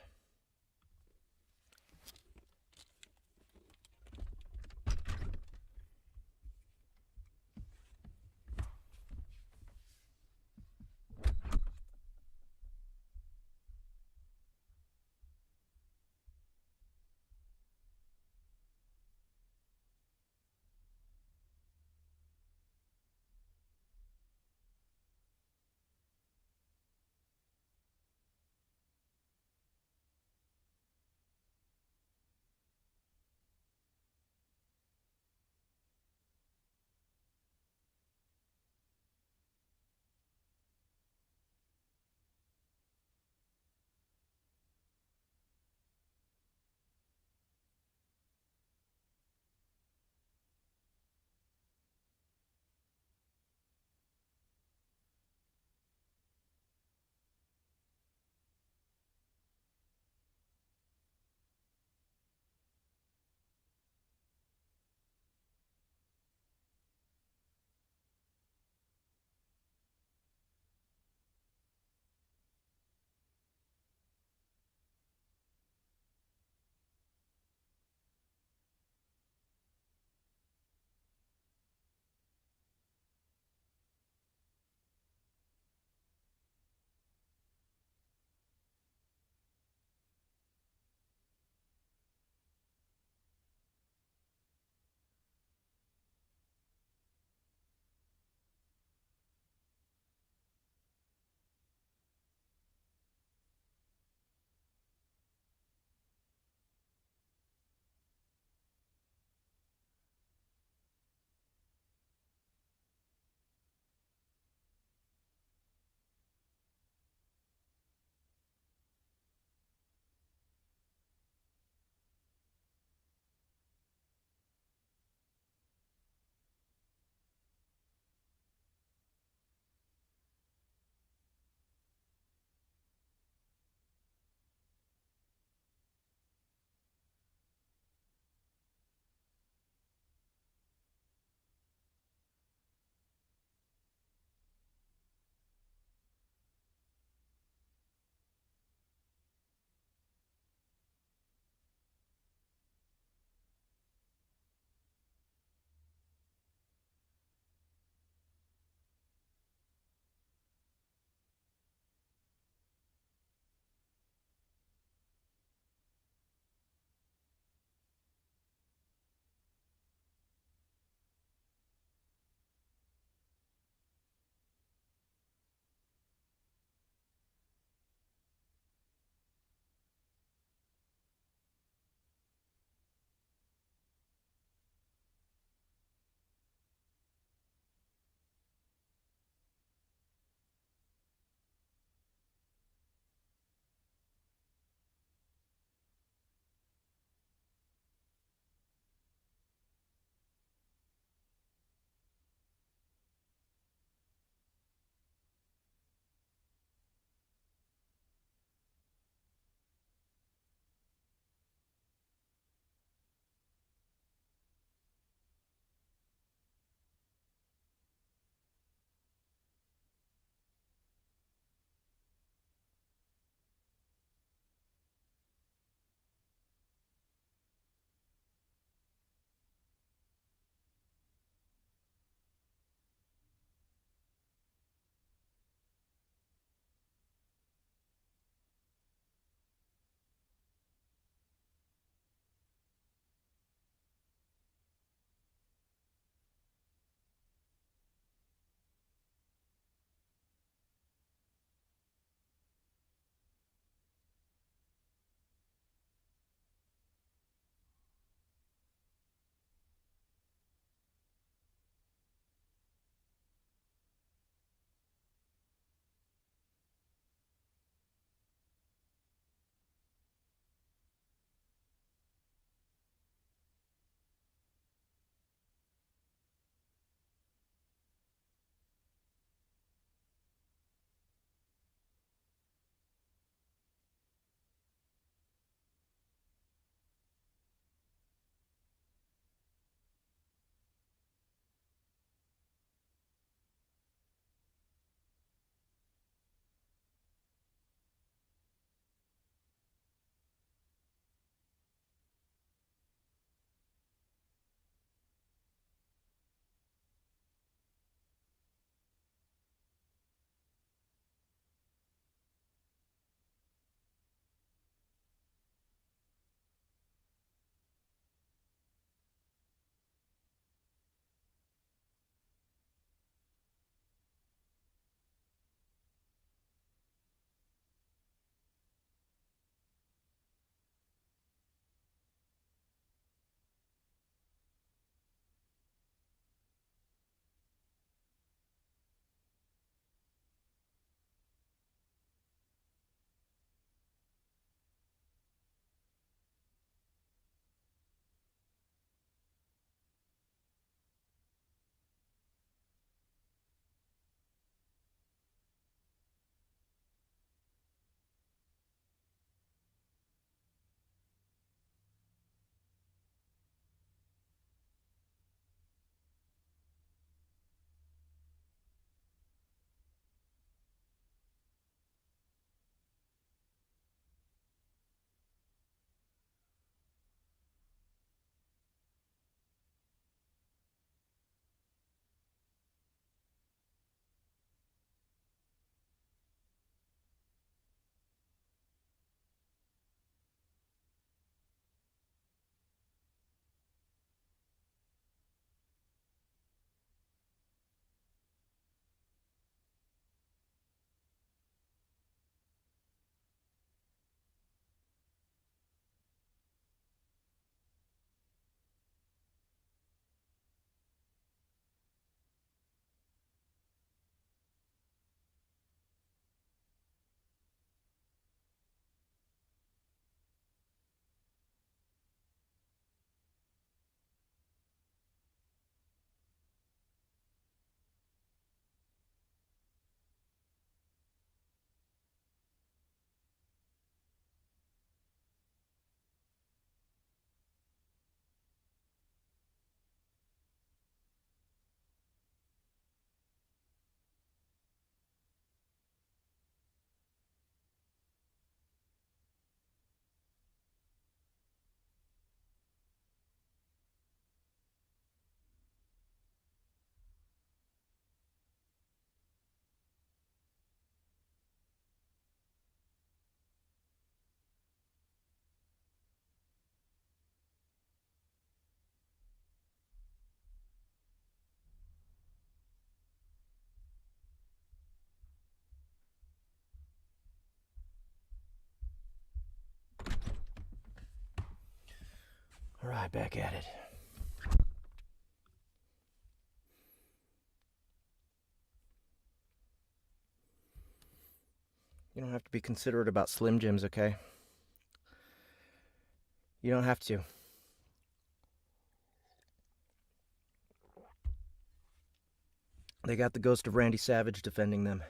Alright, back at it. You don't have to be considerate about Slim Jims, okay? You don't have to. They got the ghost of Randy Savage defending them.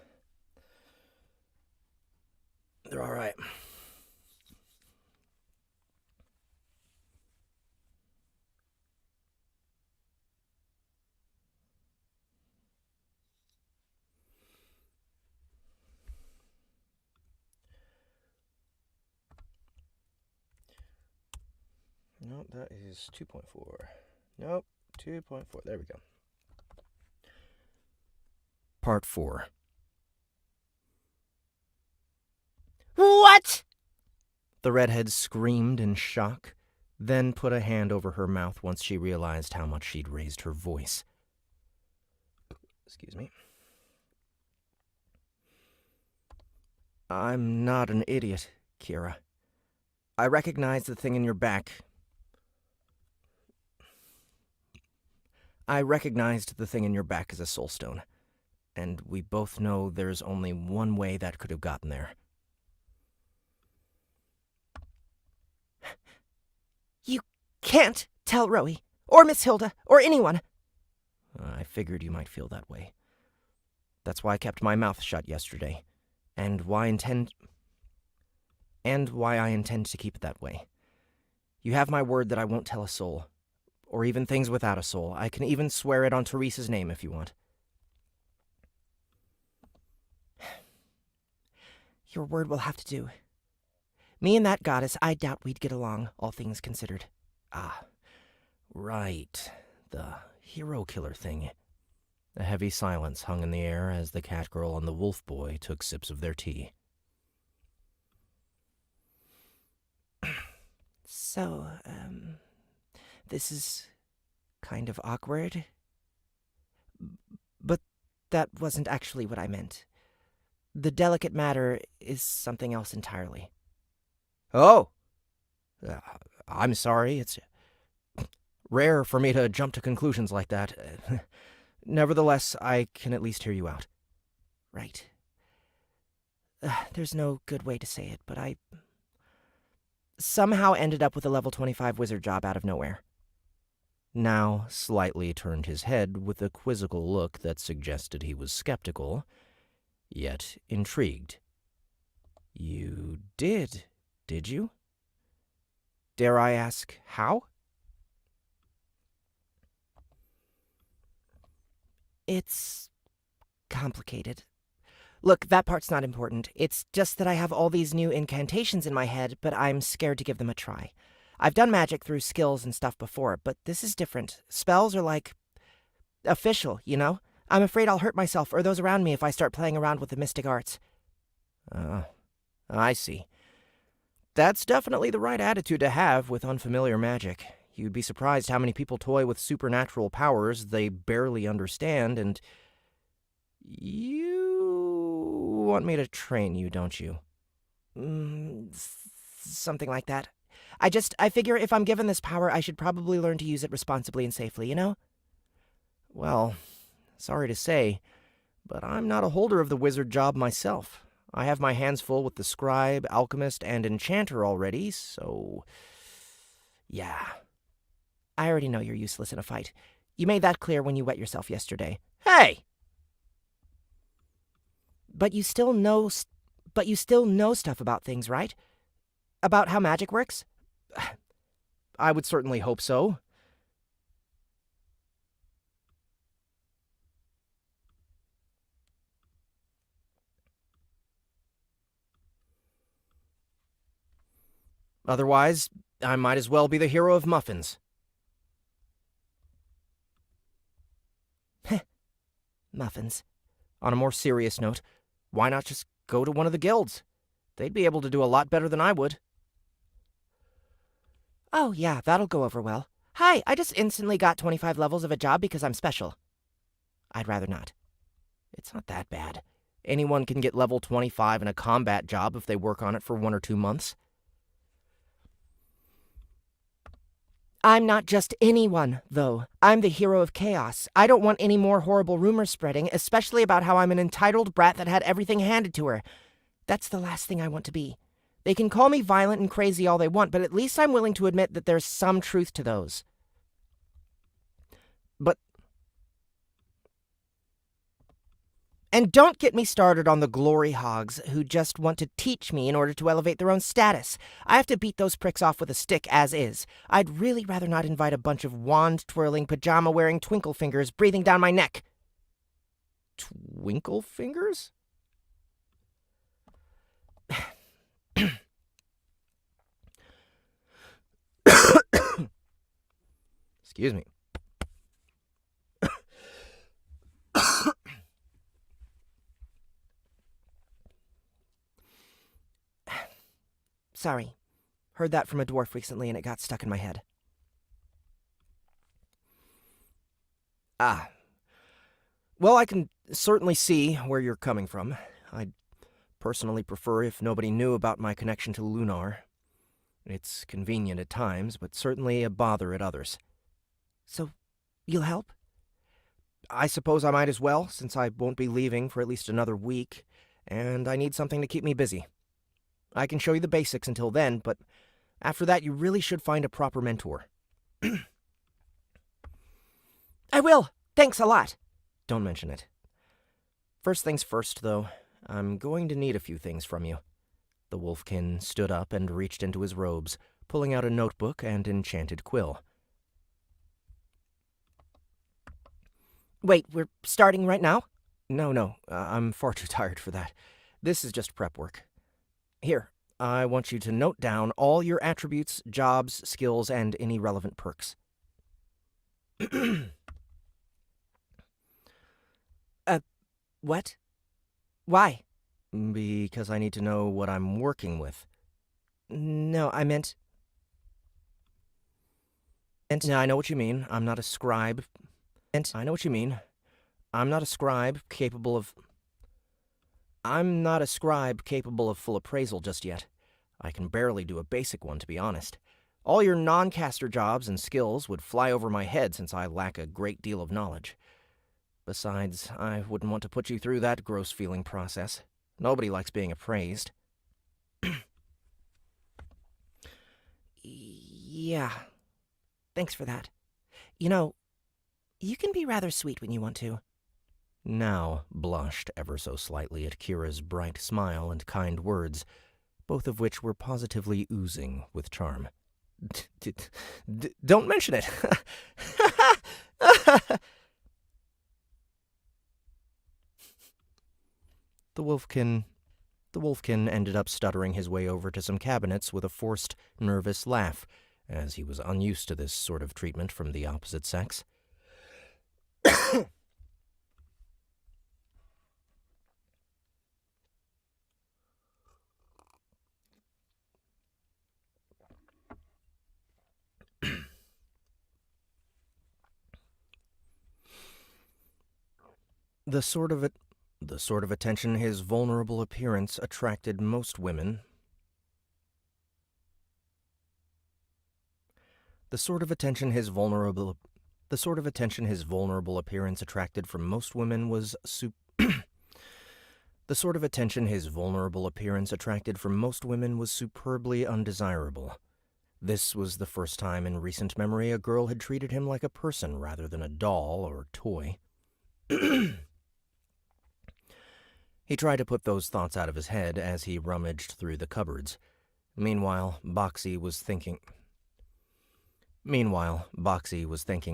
They're alright. Nope, that is 2.4. Nope, 2.4. There we go. Part 4. What? The redhead screamed in shock, then put a hand over her mouth once she realized how much she'd raised her voice. Excuse me. I'm not an idiot, Keira. I recognize the thing in your back. I recognized the thing in your back as a soulstone, and we both know there's only one way that could have gotten there. You can't tell Rowie, or Miss Hilda, or anyone. I figured you might feel that way. That's why I kept my mouth shut yesterday, and why I intend to keep it that way. You have my word that I won't tell a soul, or even things without a soul. I can even swear it on Teresa's name if you want. Your word will have to do. Me and that goddess, I doubt we'd get along, all things considered. Ah, right. The hero killer thing. A heavy silence hung in the air as the cat girl and the wolf boy took sips of their tea. So, this is kind of awkward. But that wasn't actually what I meant. The delicate matter is something else entirely. Oh! I'm sorry, it's rare for me to jump to conclusions like that. Nevertheless, I can at least hear you out. Right. There's no good way to say it, but I somehow ended up with a level 25 wizard job out of nowhere. Now slightly turned his head with a quizzical look that suggested he was skeptical, yet intrigued. You did you? Dare I ask how? It's complicated. Look, that part's not important. It's just that I have all these new incantations in my head, but I'm scared to give them a try. I've done magic through skills and stuff before, but this is different. Spells are like official, you know? I'm afraid I'll hurt myself or those around me if I start playing around with the mystic arts. I see. That's definitely the right attitude to have with unfamiliar magic. You'd be surprised how many people toy with supernatural powers they barely understand, and you want me to train you, don't you? Something like that. I figure if I'm given this power, I should probably learn to use it responsibly and safely, you know? Well, sorry to say, but I'm not a holder of the wizard job myself. I have my hands full with the scribe, alchemist, and enchanter already, so yeah. I already know you're useless in a fight. You made that clear when you wet yourself yesterday. Hey! But you still know stuff about things, right? About how magic works? I would certainly hope so. Otherwise, I might as well be the hero of muffins. Muffins. On a more serious note, why not just go to one of the guilds? They'd be able to do a lot better than I would. Oh, yeah, that'll go over well. Hi, I just instantly got 25 levels of a job because I'm special. I'd rather not. It's not that bad. Anyone can get level 25 in a combat job if they work on it for 1 or 2 months. I'm not just anyone, though. I'm the hero of chaos. I don't want any more horrible rumors spreading, especially about how I'm an entitled brat that had everything handed to her. That's the last thing I want to be. They can call me violent and crazy all they want, but at least I'm willing to admit that there's some truth to those. But... And don't get me started on the glory hogs who just want to teach me in order to elevate their own status. I have to beat those pricks off with a stick as is. I'd really rather not invite a bunch of wand-twirling, pajama-wearing twinkle fingers breathing down my neck. Twinkle fingers? Excuse me. Sorry. Heard that from a dwarf recently and it got stuck in my head. Well, I can certainly see where you're coming from. I'd personally prefer if nobody knew about my connection to Lunar. It's convenient at times, but certainly a bother at others. So, you'll help? I suppose I might as well, since I won't be leaving for at least another week, and I need something to keep me busy. I can show you the basics until then, but after that you really should find a proper mentor. I will! Thanks a lot! Don't mention it. First things first, though, I'm going to need a few things from you. The wolfkin stood up and reached into his robes, pulling out a notebook and enchanted quill. Wait, we're starting right now? No, I'm far too tired for that. This is just prep work. Here, I want you to note down all your attributes, jobs, skills, and any relevant perks. What? Why? Because I need to know what I'm working with. No, I meant... Yeah, I know what you mean. I'm not a scribe. I know what you mean. I'm not a scribe capable of full appraisal just yet. I can barely do a basic one, to be honest. All your non-caster jobs and skills would fly over my head since I lack a great deal of knowledge. Besides, I wouldn't want to put you through that gross-feeling process. Nobody likes being appraised. Yeah. Thanks for that. You know, you can be rather sweet when you want to. Now blushed ever so slightly at Keira's bright smile and kind words, both of which were positively oozing with charm. Don't mention it! The wolfkin ended up stuttering his way over to some cabinets with a forced, nervous laugh, as he was unused to this sort of treatment from the opposite sex. The sort of attention his vulnerable appearance attracted most women. The sort of attention his vulnerable appearance attracted from most women was The sort of attention his vulnerable appearance attracted from most women was superbly undesirable. This was the first time in recent memory a girl had treated him like a person rather than a doll or toy. He tried to put those thoughts out of his head as he rummaged through the cupboards. Meanwhile, Boxy was thinking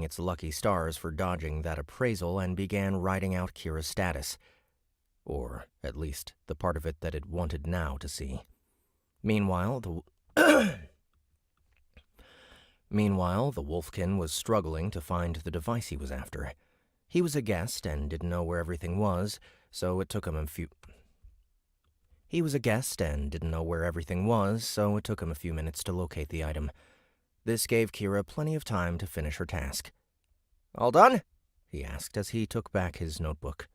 its lucky stars for dodging that appraisal and began writing out Keira's status. Or, at least, the part of it that it wanted now to see. Meanwhile, the wolfkin was struggling to find the device he was after. He was a guest and didn't know where everything was, so it took him a few minutes to locate the item. This gave Keira plenty of time to finish her task. "All done?" he asked as he took back his notebook.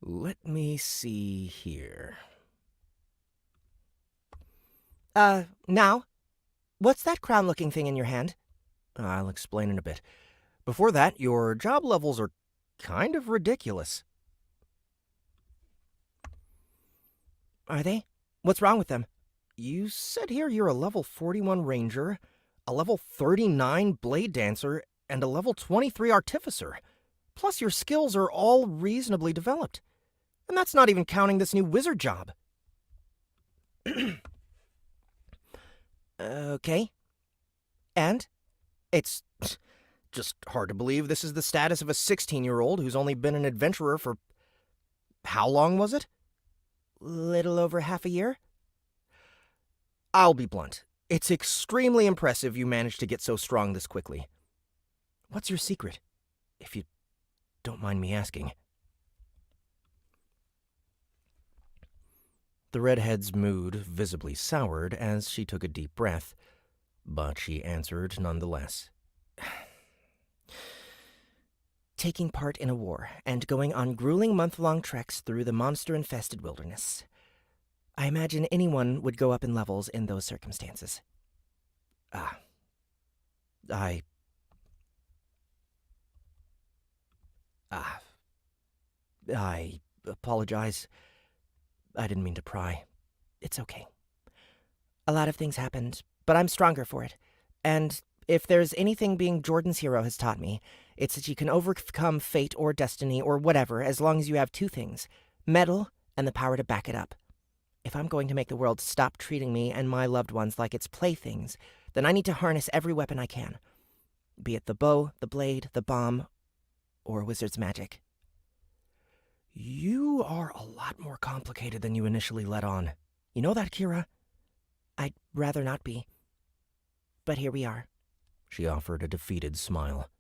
Let me see here. Now? What's that crown-looking thing in your hand? I'll explain in a bit. Before that, your job levels are kind of ridiculous. Are they? What's wrong with them? You said here you're a level 41 ranger, a level 39 blade dancer, and a level 23 artificer. Plus your skills are all reasonably developed. And that's not even counting this new wizard job. Okay. And? It's just hard to believe this is the status of a 16-year-old who's only been an adventurer for... How long was it? Little over half a year? I'll be blunt. It's extremely impressive you managed to get so strong this quickly. What's your secret, if you don't mind me asking? The redhead's mood visibly soured as she took a deep breath, but she answered nonetheless. Taking part in a war and going on grueling month-long treks through the monster-infested wilderness. I imagine anyone would go up in levels in those circumstances. I apologize. I didn't mean to pry. It's okay. A lot of things happened, but I'm stronger for it. And if there's anything being Jordan's hero has taught me, it's that you can overcome fate or destiny or whatever as long as you have two things, mettle and the power to back it up. If I'm going to make the world stop treating me and my loved ones like its playthings, then I need to harness every weapon I can. Be it the bow, the blade, the bomb, or wizard's magic. You are a lot more complicated than you initially let on. You know that, Keira? I'd rather not be. But here we are. She offered a defeated smile.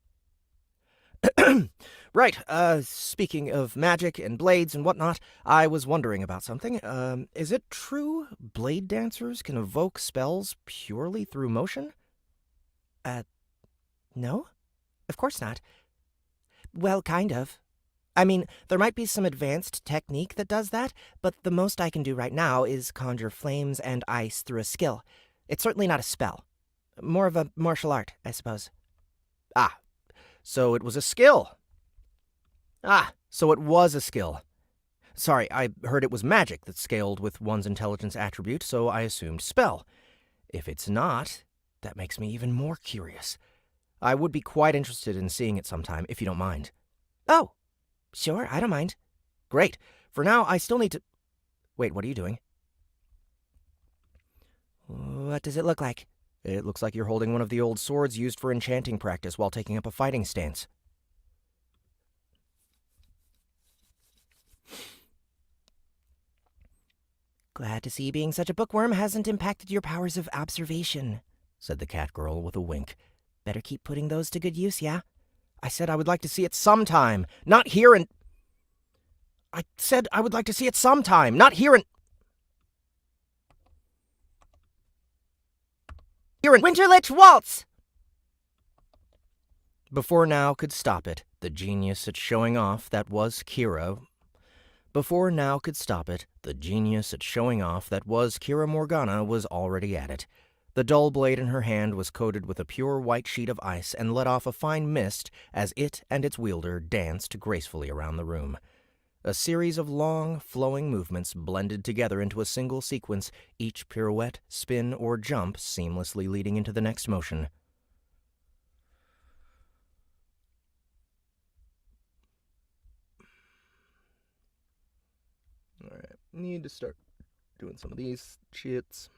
Right, speaking of magic and blades and whatnot, I was wondering about something. Is it true blade dancers can evoke spells purely through motion? No? Of course not. Well, kind of. I mean, there might be some advanced technique that does that, but the most I can do right now is conjure flames and ice through a skill. It's certainly not a spell. More of a martial art, I suppose. So it was a skill. So it was a skill. Sorry, I heard it was magic that scaled with one's intelligence attribute, so I assumed spell. If it's not, that makes me even more curious. I would be quite interested in seeing it sometime, if you don't mind. Oh, sure, I don't mind. Great. For now, I still need to... Wait, what are you doing? What does it look like? It looks like you're holding one of the old swords used for enchanting practice while taking up a fighting stance. Glad to see being such a bookworm hasn't impacted your powers of observation, said the cat girl with a wink. Better keep putting those to good use, yeah? I said I would like to see it sometime, not here and... I said I would like to see it sometime, not here and... Winterlich Waltz! Before now could stop it, the genius at showing off that was Keira. Before now could stop it, the genius at showing off that was Keira Morgana was already at it. The dull blade in her hand was coated with a pure white sheet of ice and let off a fine mist as it and its wielder danced gracefully around the room. A series of long, flowing movements blended together into a single sequence, each pirouette, spin, or jump seamlessly leading into the next motion. Alright, need to start doing some of these shits.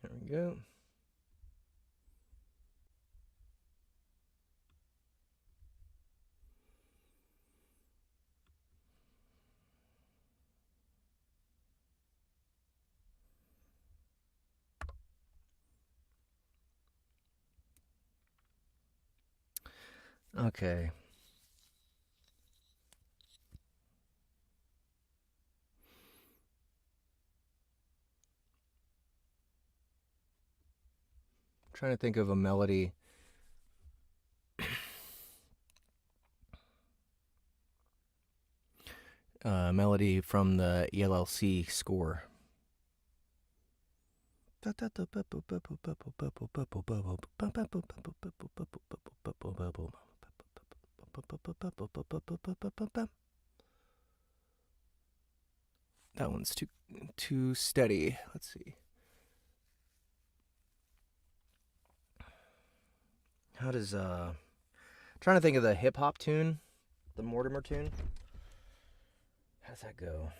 There we go. Okay. trying to think of a melody. Melody from the ELLC score. That one's too steady. Let's see. How does trying to think of the hip hop tune, the Mortimer tune. How does that go?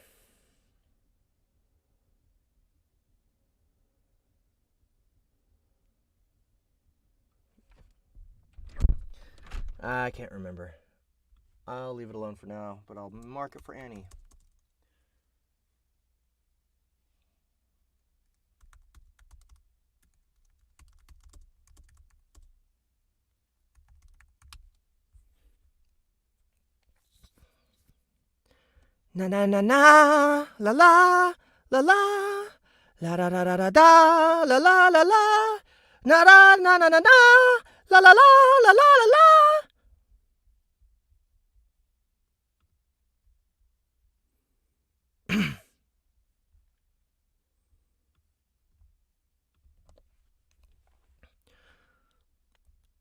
I can't remember. I'll leave it alone for now, but I'll mark it for Annie. Na na na na, la la, la la, la da da da da da, la la la la, na da na na na na, la la la, la la la la.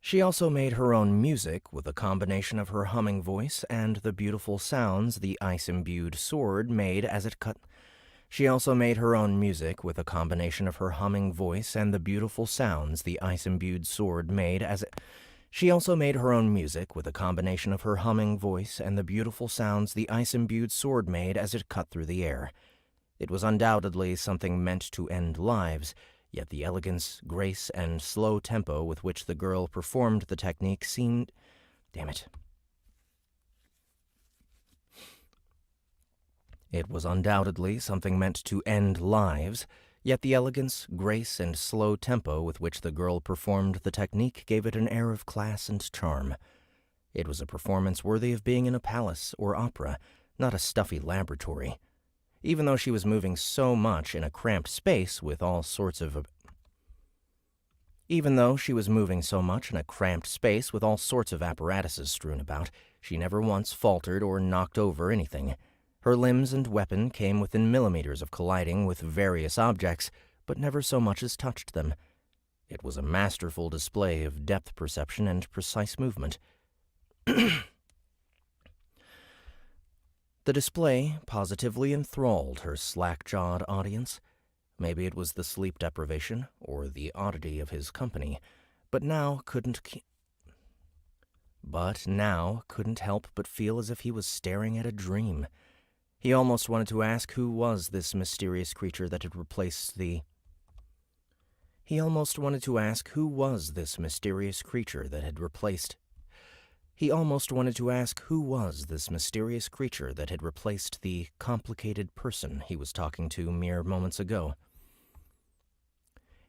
She also made her own music with a combination of her humming voice and the beautiful sounds the ice-imbued sword made as it cut. She also made her own music with a combination of her humming voice and the beautiful sounds the ice-imbued sword made as it. She also made her own music with a combination of her humming voice and the beautiful sounds the ice-imbued sword made as it cut through the air. It was undoubtedly something meant to end lives, yet the elegance, grace, and slow tempo with which the girl performed the technique seemed... Damn it. It was undoubtedly something meant to end lives, yet the elegance, grace, and slow tempo with which the girl performed the technique gave it an air of class and charm. It was a performance worthy of being in a palace or opera, not a stuffy laboratory. Even though she was moving so much in a cramped space with all sorts of apparatuses strewn about, she never once faltered or knocked over anything. Her limbs and weapon came within millimeters of colliding with various objects, but never so much as touched them. It was a masterful display of depth perception and precise movement. The display positively enthralled her slack-jawed audience. Maybe it was the sleep deprivation or the oddity of his company, but now couldn't help but feel as if he was staring at a dream. He almost wanted to ask who was this mysterious creature that had replaced the... He almost wanted to ask who was this mysterious creature that had replaced the complicated person he was talking to mere moments ago.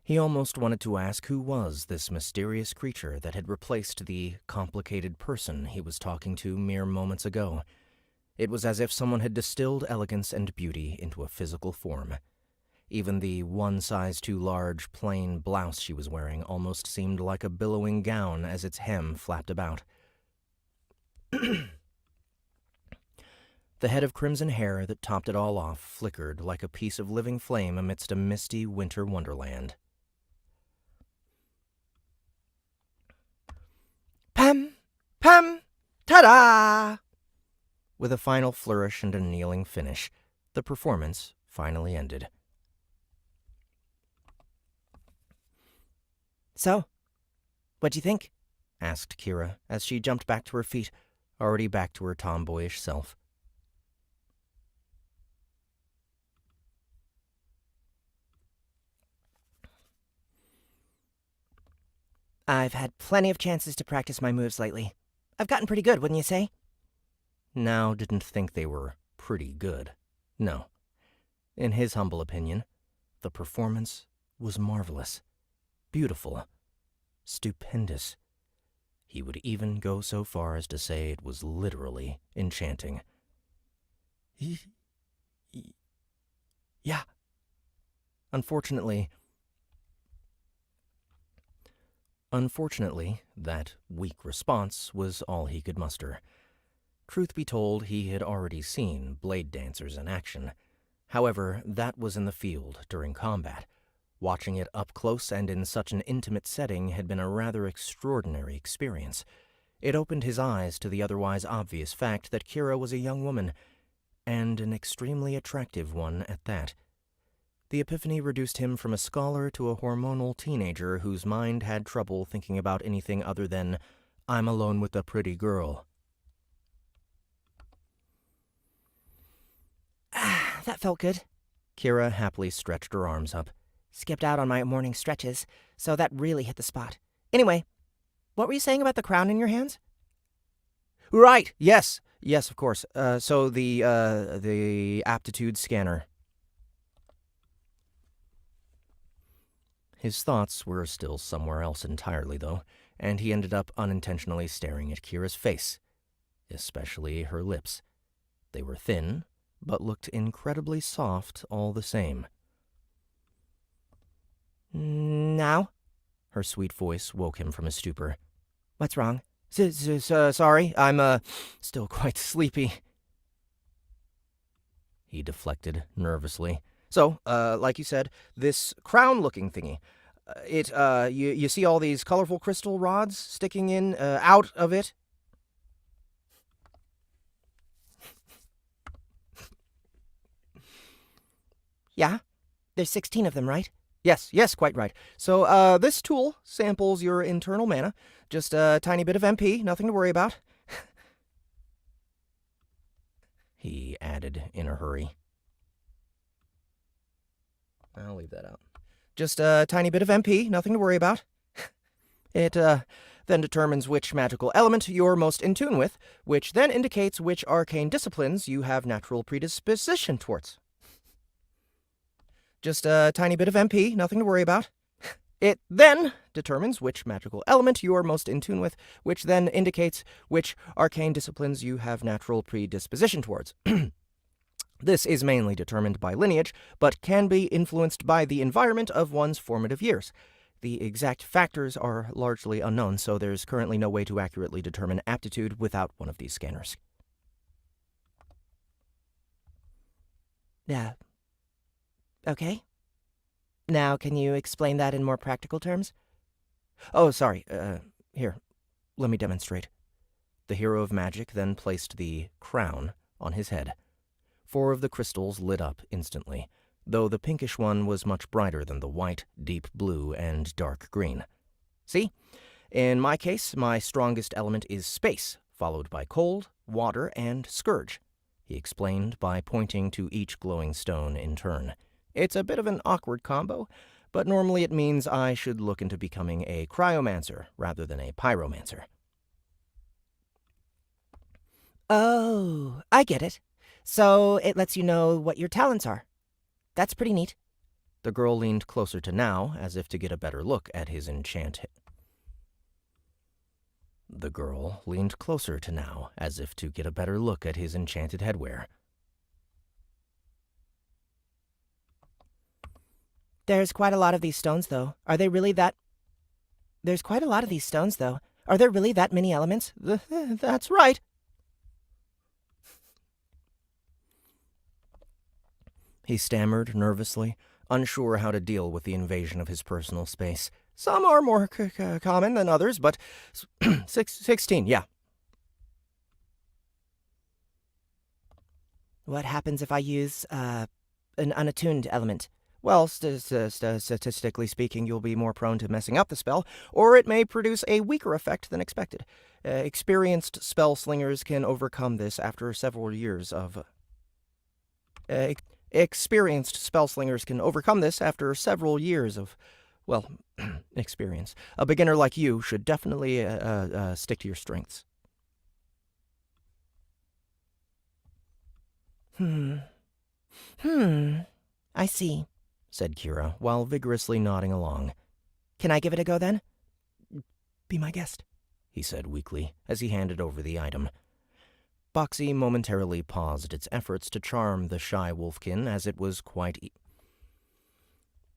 He almost wanted to ask who was this mysterious creature that had replaced the complicated person he was talking to mere moments ago. It was as if someone had distilled elegance and beauty into a physical form. Even the one-size-too-large plain blouse she was wearing almost seemed like a billowing gown as its hem flapped about. The head of crimson hair that topped it all off flickered like a piece of living flame amidst a misty winter wonderland. Pam, pam, ta-da! With a final flourish and a kneeling finish, the performance finally ended. So, what'd you think? Asked Keira as she jumped back to her feet, already back to her tomboyish self. I've had plenty of chances to practice my moves lately. I've gotten pretty good, wouldn't you say? Now didn't think they were pretty good. No. In his humble opinion, the performance was marvelous, beautiful, stupendous. He would even go so far as to say it was literally enchanting. Yeah. Unfortunately, Unfortunately, that weak response was all he could muster. Truth be told, he had already seen blade dancers in action. However, that was in the field during combat. Watching it up close and in such an intimate setting had been a rather extraordinary experience. It opened his eyes to the otherwise obvious fact that Keira was a young woman, and an extremely attractive one at that. The epiphany reduced him from a scholar to a hormonal teenager whose mind had trouble thinking about anything other than, "I'm alone with a pretty girl." Ah, that felt good. Keira happily stretched her arms up. Skipped out on my morning stretches, so that really hit the spot. Anyway, what were you saying about the crown in your hands? Right, yes, of course. So the Aptitude scanner. His thoughts were still somewhere else entirely, though, and he ended up unintentionally staring at Kira's face, especially her lips. They were thin, but looked incredibly soft all the same. Now? Her sweet voice woke him from his stupor. What's wrong? Sorry, I'm, still quite sleepy. He deflected nervously. So, like you said, this crown-looking thingy, you see all these colorful crystal rods sticking in, out of it? Yeah? There's 16 of them, right? Yes, quite right. So, this tool samples your internal mana. Just a tiny bit of MP, nothing to worry about. He added in a hurry. I'll leave that out. Just a tiny bit of MP, nothing to worry about. It, then determines which magical element you're most in tune with, which then indicates which arcane disciplines you have natural predisposition towards. Just a tiny bit of MP, nothing to worry about. It then determines which magical element you are most in tune with, which then indicates which arcane disciplines you have natural predisposition towards. This is mainly determined by lineage, but can be influenced by the environment of one's formative years. The exact factors are largely unknown, so there's currently no way to accurately determine aptitude without one of these scanners. Yeah. Okay. Now, can you explain that in more practical terms? Oh, sorry. Here, let me demonstrate. The hero of magic then placed the crown on his head. 4 of the crystals lit up instantly, though the pinkish one was much brighter than the white, deep blue, and dark green. See? In my case, my strongest element is space, followed by cold, water, and scourge, he explained by pointing to each glowing stone in turn. It's a bit of an awkward combo, but normally it means I should look into becoming a cryomancer rather than a pyromancer. Oh, I get it. So it lets you know what your talents are. That's pretty neat. The girl leaned closer to Now, as if to get a better look at his enchanted headwear. There's quite a lot of these stones, though. Are there really that many elements? That's right. He stammered nervously, unsure how to deal with the invasion of his personal space. Some are more common than others, but 16, yeah. What happens if I use, an unattuned element? Well, statistically speaking, you'll be more prone to messing up the spell, or it may produce a weaker effect than expected. Experienced spell slingers can overcome this after several years of... experience. A beginner like you should definitely stick to your strengths. I see, said Keira, while vigorously nodding along. Can I give it a go, then? Be my guest, he said weakly, as he handed over the item. Boxy momentarily paused its efforts to charm the shy wolfkin, as it was quite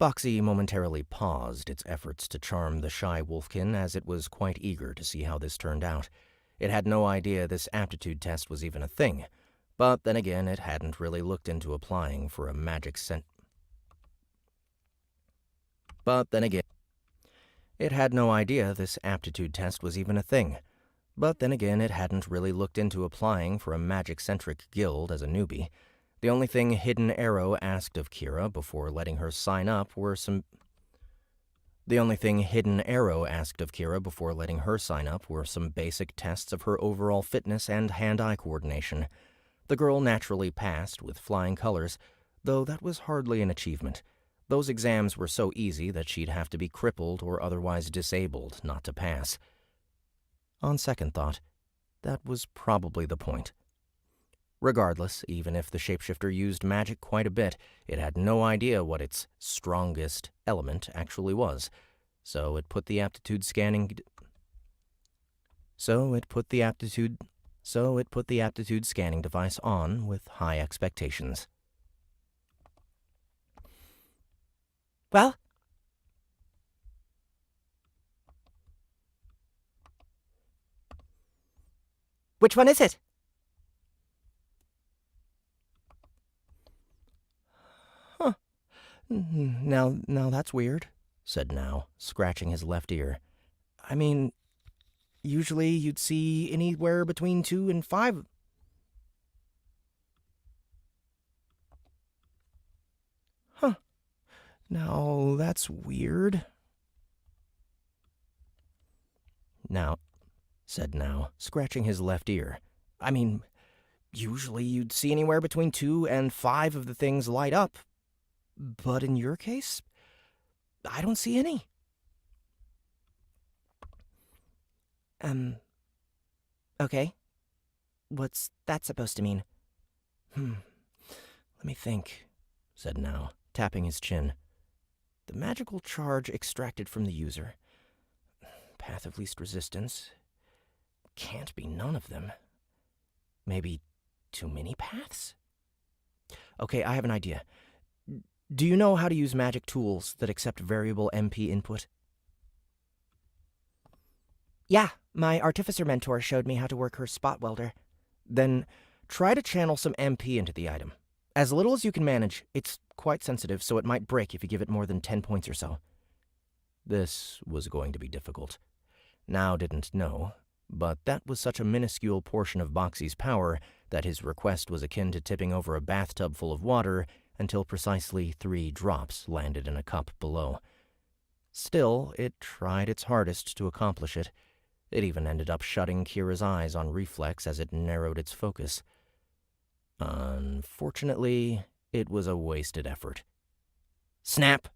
Boxy momentarily paused its efforts to charm the shy wolfkin, as it was quite eager to see how this turned out. It had no idea this aptitude test was even a thing, but then again it hadn't really looked into applying for a magic It had no idea this aptitude test was even a thing. But then again, it hadn't really looked into applying for a magic-centric guild as a newbie. The only thing Hidden Arrow asked of Keira before letting her sign up were some basic tests of her overall fitness and hand-eye coordination. The girl naturally passed with flying colors, though that was hardly an achievement. Those exams were so easy that she'd have to be crippled or otherwise disabled not to pass. On second thought, that was probably the point. Regardless, even if the shapeshifter used magic quite a bit, it had no idea what its strongest element actually was, so it put the aptitude scanning device on with high expectations. Well? Which one is it? Huh. Now that's weird, said Now, scratching his left ear. I mean, usually you'd see anywhere between 2 and 5. Huh. Now that's weird. Now, said Now, scratching his left ear. I mean, usually you'd see anywhere between 2 and 5 of the things light up. But in your case, I don't see any. Okay. What's that supposed to mean? Let me think, said Now, tapping his chin. The magical charge extracted from the user. Path of least resistance. Can't be none of them. Maybe too many paths? Okay, I have an idea. Do you know how to use magic tools that accept variable MP input? Yeah, my artificer mentor showed me how to work her spot welder. Then try to channel some MP into the item. As little as you can manage. It's quite sensitive, so it might break if you give it more than 10 points or so. This was going to be difficult. Now didn't know, but that was such a minuscule portion of Boxy's power that his request was akin to tipping over a bathtub full of water until precisely 3 drops landed in a cup below. Still, it tried its hardest to accomplish it. It even ended up shutting Keira's eyes on reflex as it narrowed its focus. Unfortunately, it was a wasted effort. Snap!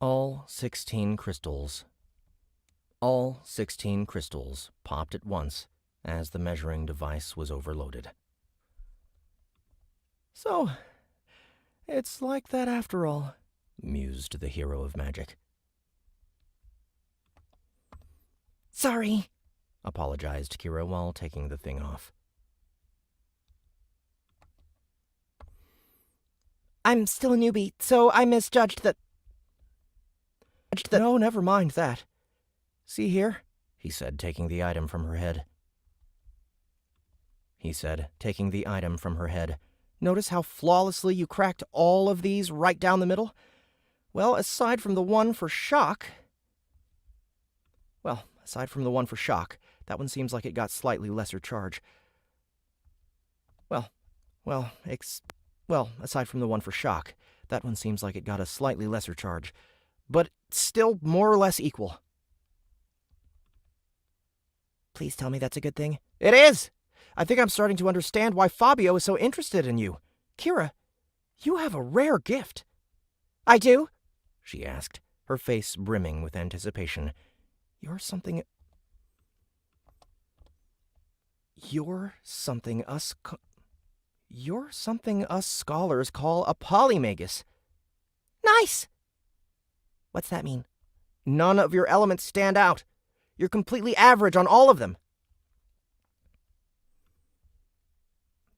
All 16 crystals popped at once as the measuring device was overloaded. So, it's like that after all, mused the hero of magic. Sorry, apologized Keira while taking the thing off. I'm still a newbie, so I misjudged the... No, never mind that. See here, he said, taking the item from her head. Notice how flawlessly you cracked all of these right down the middle? Well, aside from the one for shock, that one seems like it got slightly lesser charge. Well, aside from the one for shock, that one seems like it got a slightly lesser charge, but still more or less equal. Please tell me that's a good thing. It is! I think I'm starting to understand why Fabio is so interested in you. Keira, you have a rare gift. I do? She asked, her face brimming with anticipation. You're something us scholars call a polymagus. Nice! What's that mean? None of your elements stand out. You're completely average on all of them.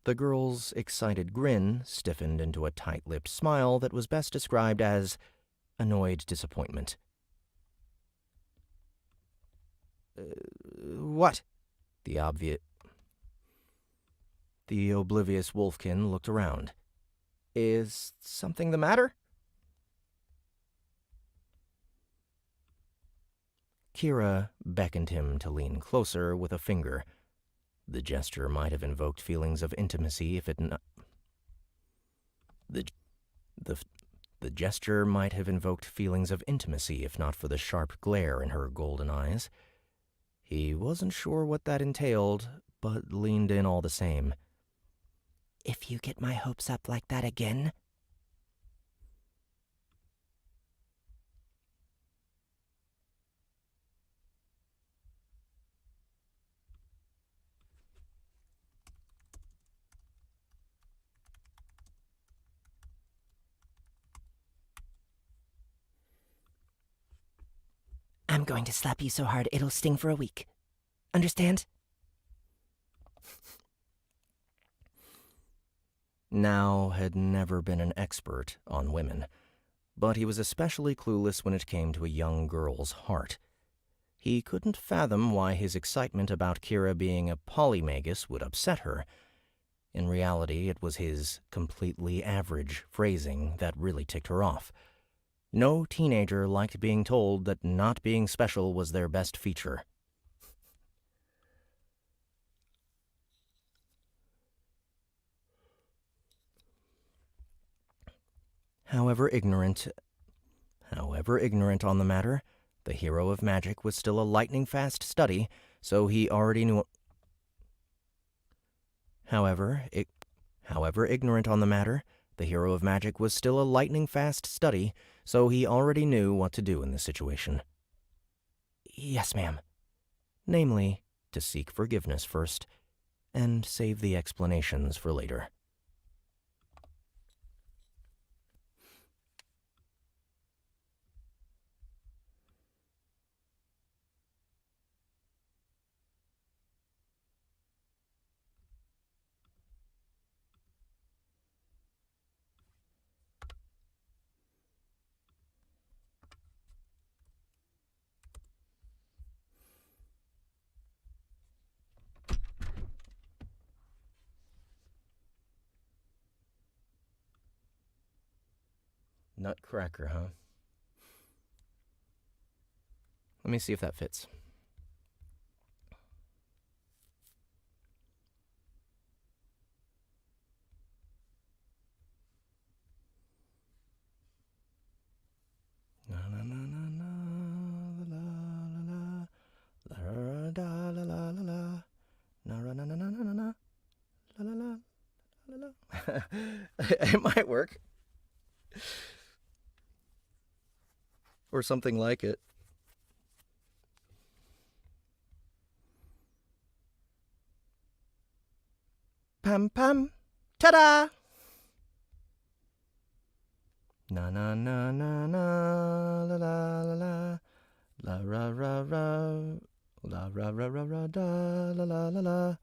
The girl's excited grin stiffened into a tight-lipped smile that was best described as annoyed disappointment. What? The oblivious wolfkin looked around. Is something the matter? Keira beckoned him to lean closer with a finger. The gesture might have invoked feelings of intimacy if it not... The gesture might have invoked feelings of intimacy if not for the sharp glare in her golden eyes. He wasn't sure what that entailed, but leaned in all the same. If you get my hopes up like that again... I'm going to slap you so hard it'll sting for a week. Understand? Now had never been an expert on women, but he was especially clueless when it came to a young girl's heart. He couldn't fathom why his excitement about Keira being a polymagus would upset her. In reality, it was his completely average phrasing that really ticked her off. No teenager liked being told that not being special was their best feature. However ignorant on the matter, the hero of magic was still a lightning-fast study, so he already knew... However ignorant on the matter, the hero of magic was still a lightning-fast study, so he already knew what to do in this situation. Yes, ma'am. Namely, to seek forgiveness first, and save the explanations for later. Nutcracker, huh? Let me see if that fits. Na na na na na la la la la la la la na na na na na na na la la la la. It might work. Or something like it. Pam pam, ta-da! Na na na na na la la la la la ra ra ra la ra ra ra ra da la la la la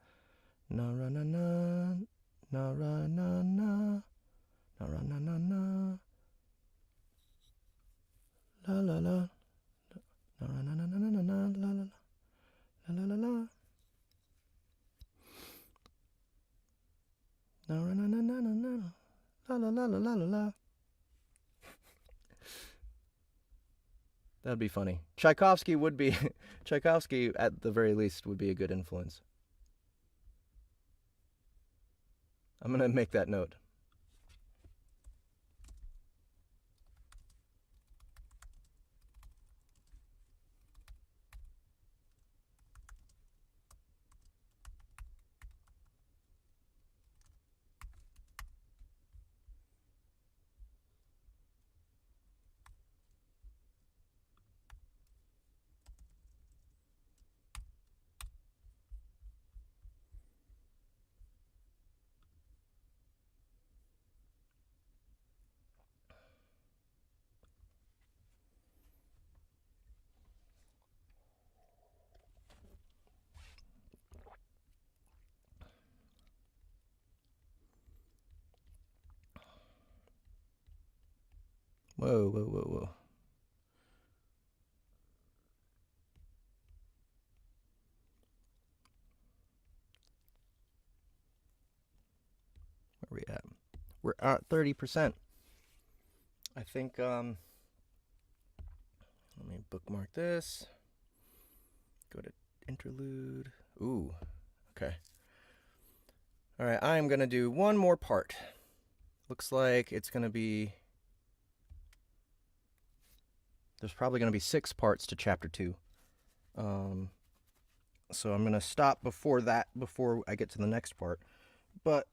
na ra na na na ra na na na ra na na na la la la na ra na na na na na la la la la la la na ra na na na na na la la la la la la. That'd be funny. Tchaikovsky at the very least would be a good influence. I'm gonna make that note. Whoa, whoa, whoa, whoa. Where are we at? We're at 30%. I think, let me bookmark this. Go to interlude. Ooh, okay. All right, I'm going to do one more part. Looks like it's going to be... There's probably going to be 6 parts to Chapter 2. So I'm going to stop before I get to the next part. But,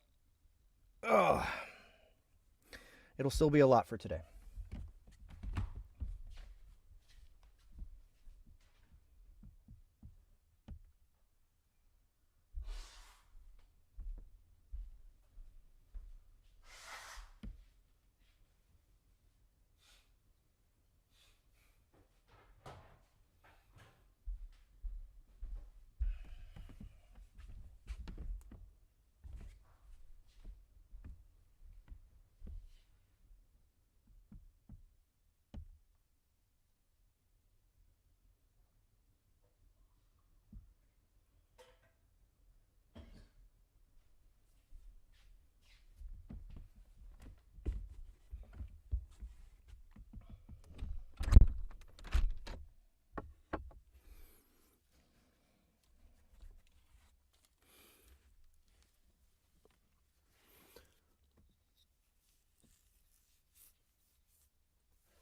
it'll still be a lot for today.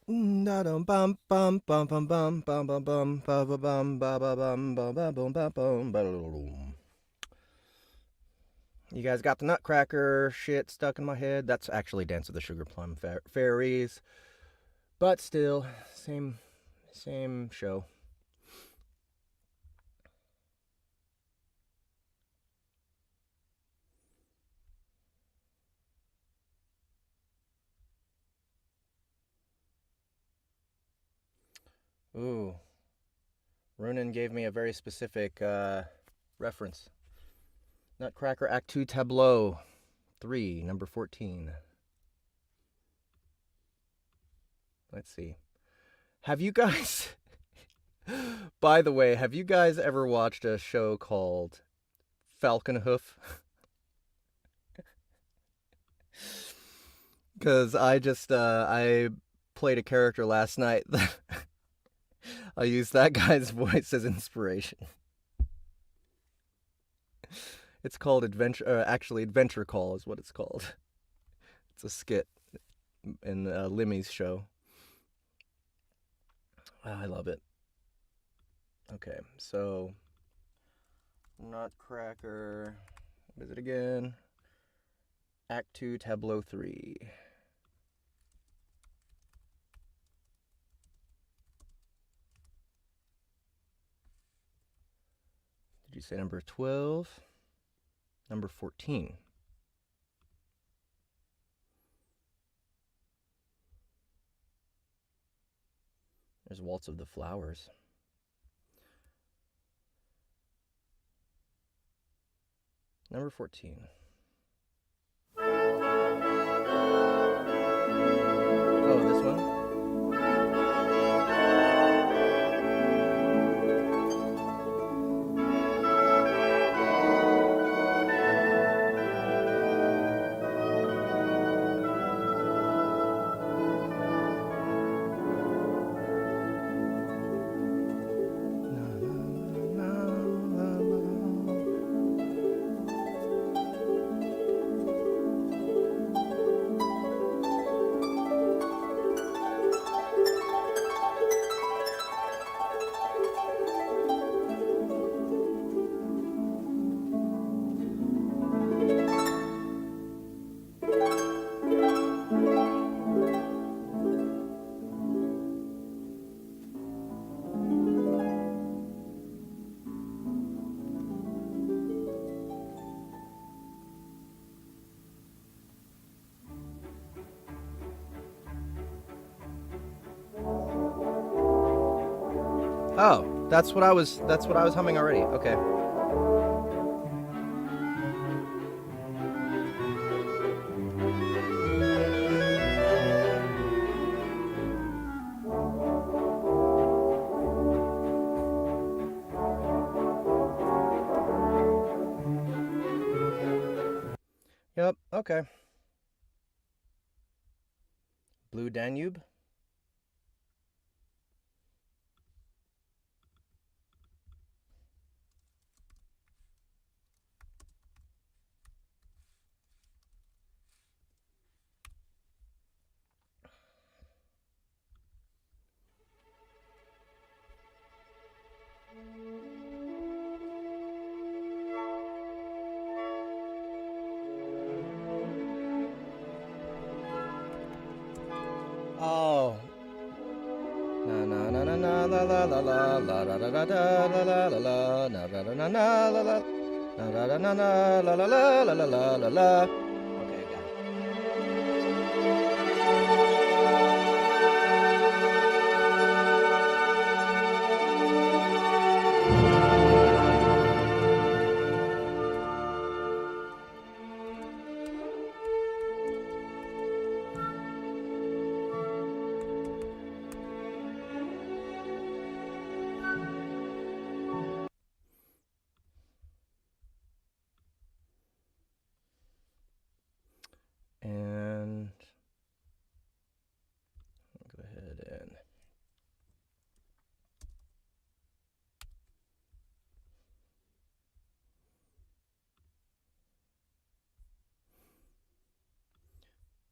You guys got the Nutcracker shit stuck in my head. That's actually Dance of the Sugar Plum Fairies, but still, same show. Ooh. Runin gave me a very specific reference. Nutcracker Act 2 Tableau 3, number 14. Let's see. Have you guys... By the way, have you guys ever watched a show called Falconhoof? Because I played a character last night that I used that guy's voice as inspiration. It's called Adventure Call is what it's called. It's a skit in Limmy's show. I love it. Okay, so Nutcracker, what is it again? Act 2, Tableau 3. Did you say number 12? Number 14. There's Waltz of the Flowers. Number 14. Oh, this one? Oh, that's what I was humming already. Okay. Yep, okay. Blue Danube. Oh. Na na na na na la la la la la da da da da la la la la na da da na na la la na da da na na la la la la la la la. Okay, got it. And I'll go ahead and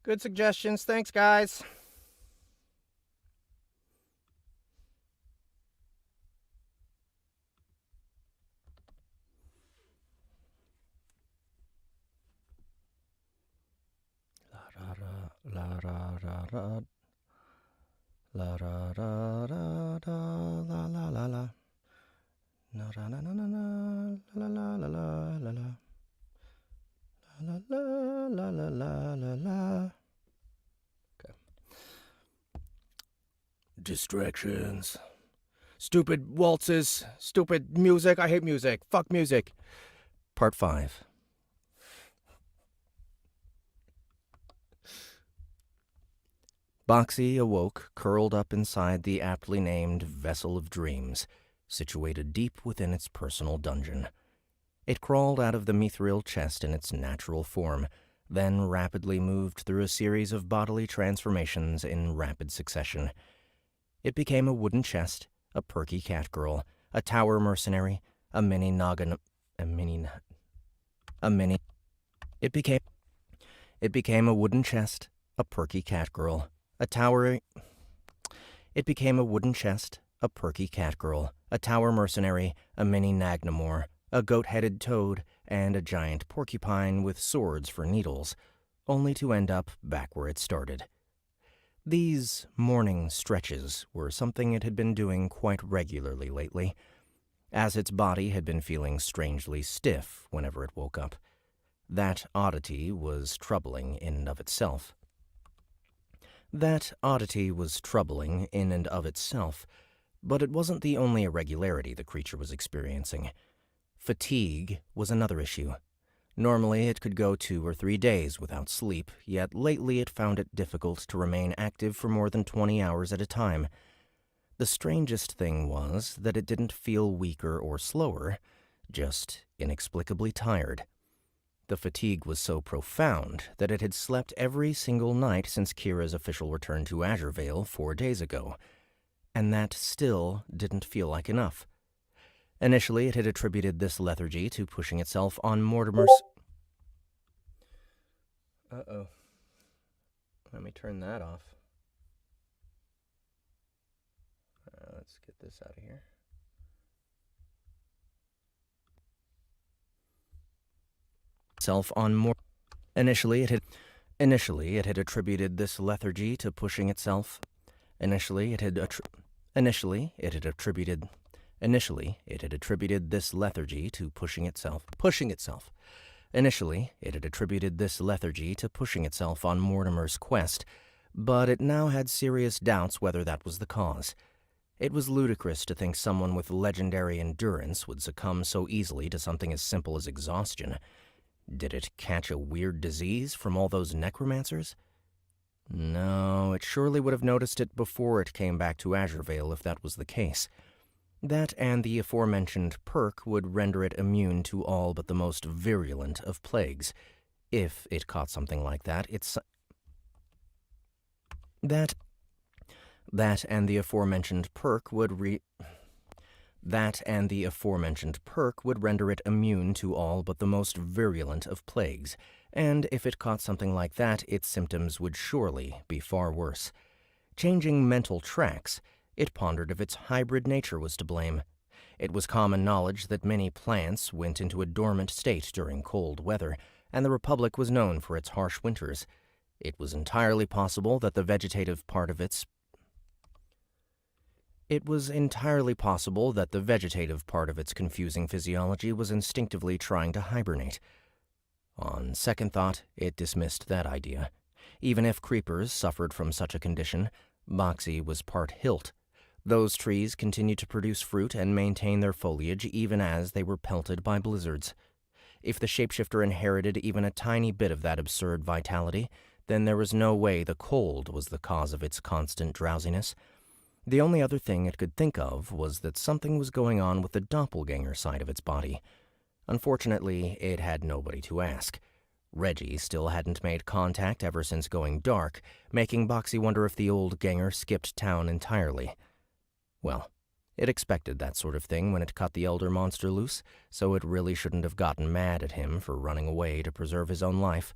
good suggestions. Thanks, guys. La ra ra ra la ra ra ra ra la la la la na ra na na na na la la la la la la la la la la la la la. Okay. Distractions. Stupid waltzes. Stupid music. I hate music. Fuck music. Part 5. Boxy awoke, curled up inside the aptly named Vessel of Dreams, situated deep within its personal dungeon. It crawled out of the mithril chest in its natural form, then rapidly moved through a series of bodily transformations in rapid succession. It became a wooden chest, a perky cat girl, a tower mercenary, a mini noggin, It became a wooden chest, a perky cat girl, a tower. It became a wooden chest, a perky cat girl, a tower mercenary, a mini nagnamore, a goat-headed toad, and a giant porcupine with swords for needles, only to end up back where it started. These morning stretches were something it had been doing quite regularly lately, as its body had been feeling strangely stiff whenever it woke up. That oddity was troubling in and of itself. But it wasn't the only irregularity the creature was experiencing. Fatigue was another issue. Normally it could go 2 or 3 days without sleep, yet lately it found it difficult to remain active for more than 20 hours at a time. The strangest thing was that it didn't feel weaker or slower, just inexplicably tired. The fatigue was so profound that it had slept every single night since Keira's official return to Azure Vale 4 days ago, and that still didn't feel like enough. Initially, it had attributed this lethargy to pushing itself on Mortimer's... Uh-oh. Let me turn that off. Let's get this out of here. Initially, it had attributed this lethargy to pushing itself. Initially, it had attributed this lethargy to pushing itself. Initially, it had attributed this lethargy to pushing itself on Mortimer's quest, but it now had serious doubts whether that was the cause. It was ludicrous to think someone with legendary endurance would succumb so easily to something as simple as exhaustion. Did it catch a weird disease from all those necromancers? No, it surely would have noticed it before it came back to Azurevale if that was the case. That and the aforementioned perk would render it immune to all but the most virulent of plagues. If it caught something like that, That and the aforementioned perk would render it immune to all but the most virulent of plagues, and if it caught something like that, its symptoms would surely be far worse. Changing mental tracks, it pondered if its hybrid nature was to blame. It was common knowledge that many plants went into a dormant state during cold weather, and the Republic was known for its harsh winters. It was entirely possible that the vegetative part of its confusing physiology was instinctively trying to hibernate. On second thought, it dismissed that idea. Even if creepers suffered from such a condition, Boxy was part hilt. Those trees continued to produce fruit and maintain their foliage even as they were pelted by blizzards. If the shapeshifter inherited even a tiny bit of that absurd vitality, then there was no way the cold was the cause of its constant drowsiness. The only other thing it could think of was that something was going on with the doppelganger side of its body. Unfortunately, it had nobody to ask. Reggie still hadn't made contact ever since going dark, making Boxy wonder if the old ganger skipped town entirely. Well, it expected that sort of thing when it cut the elder monster loose, so it really shouldn't have gotten mad at him for running away to preserve his own life.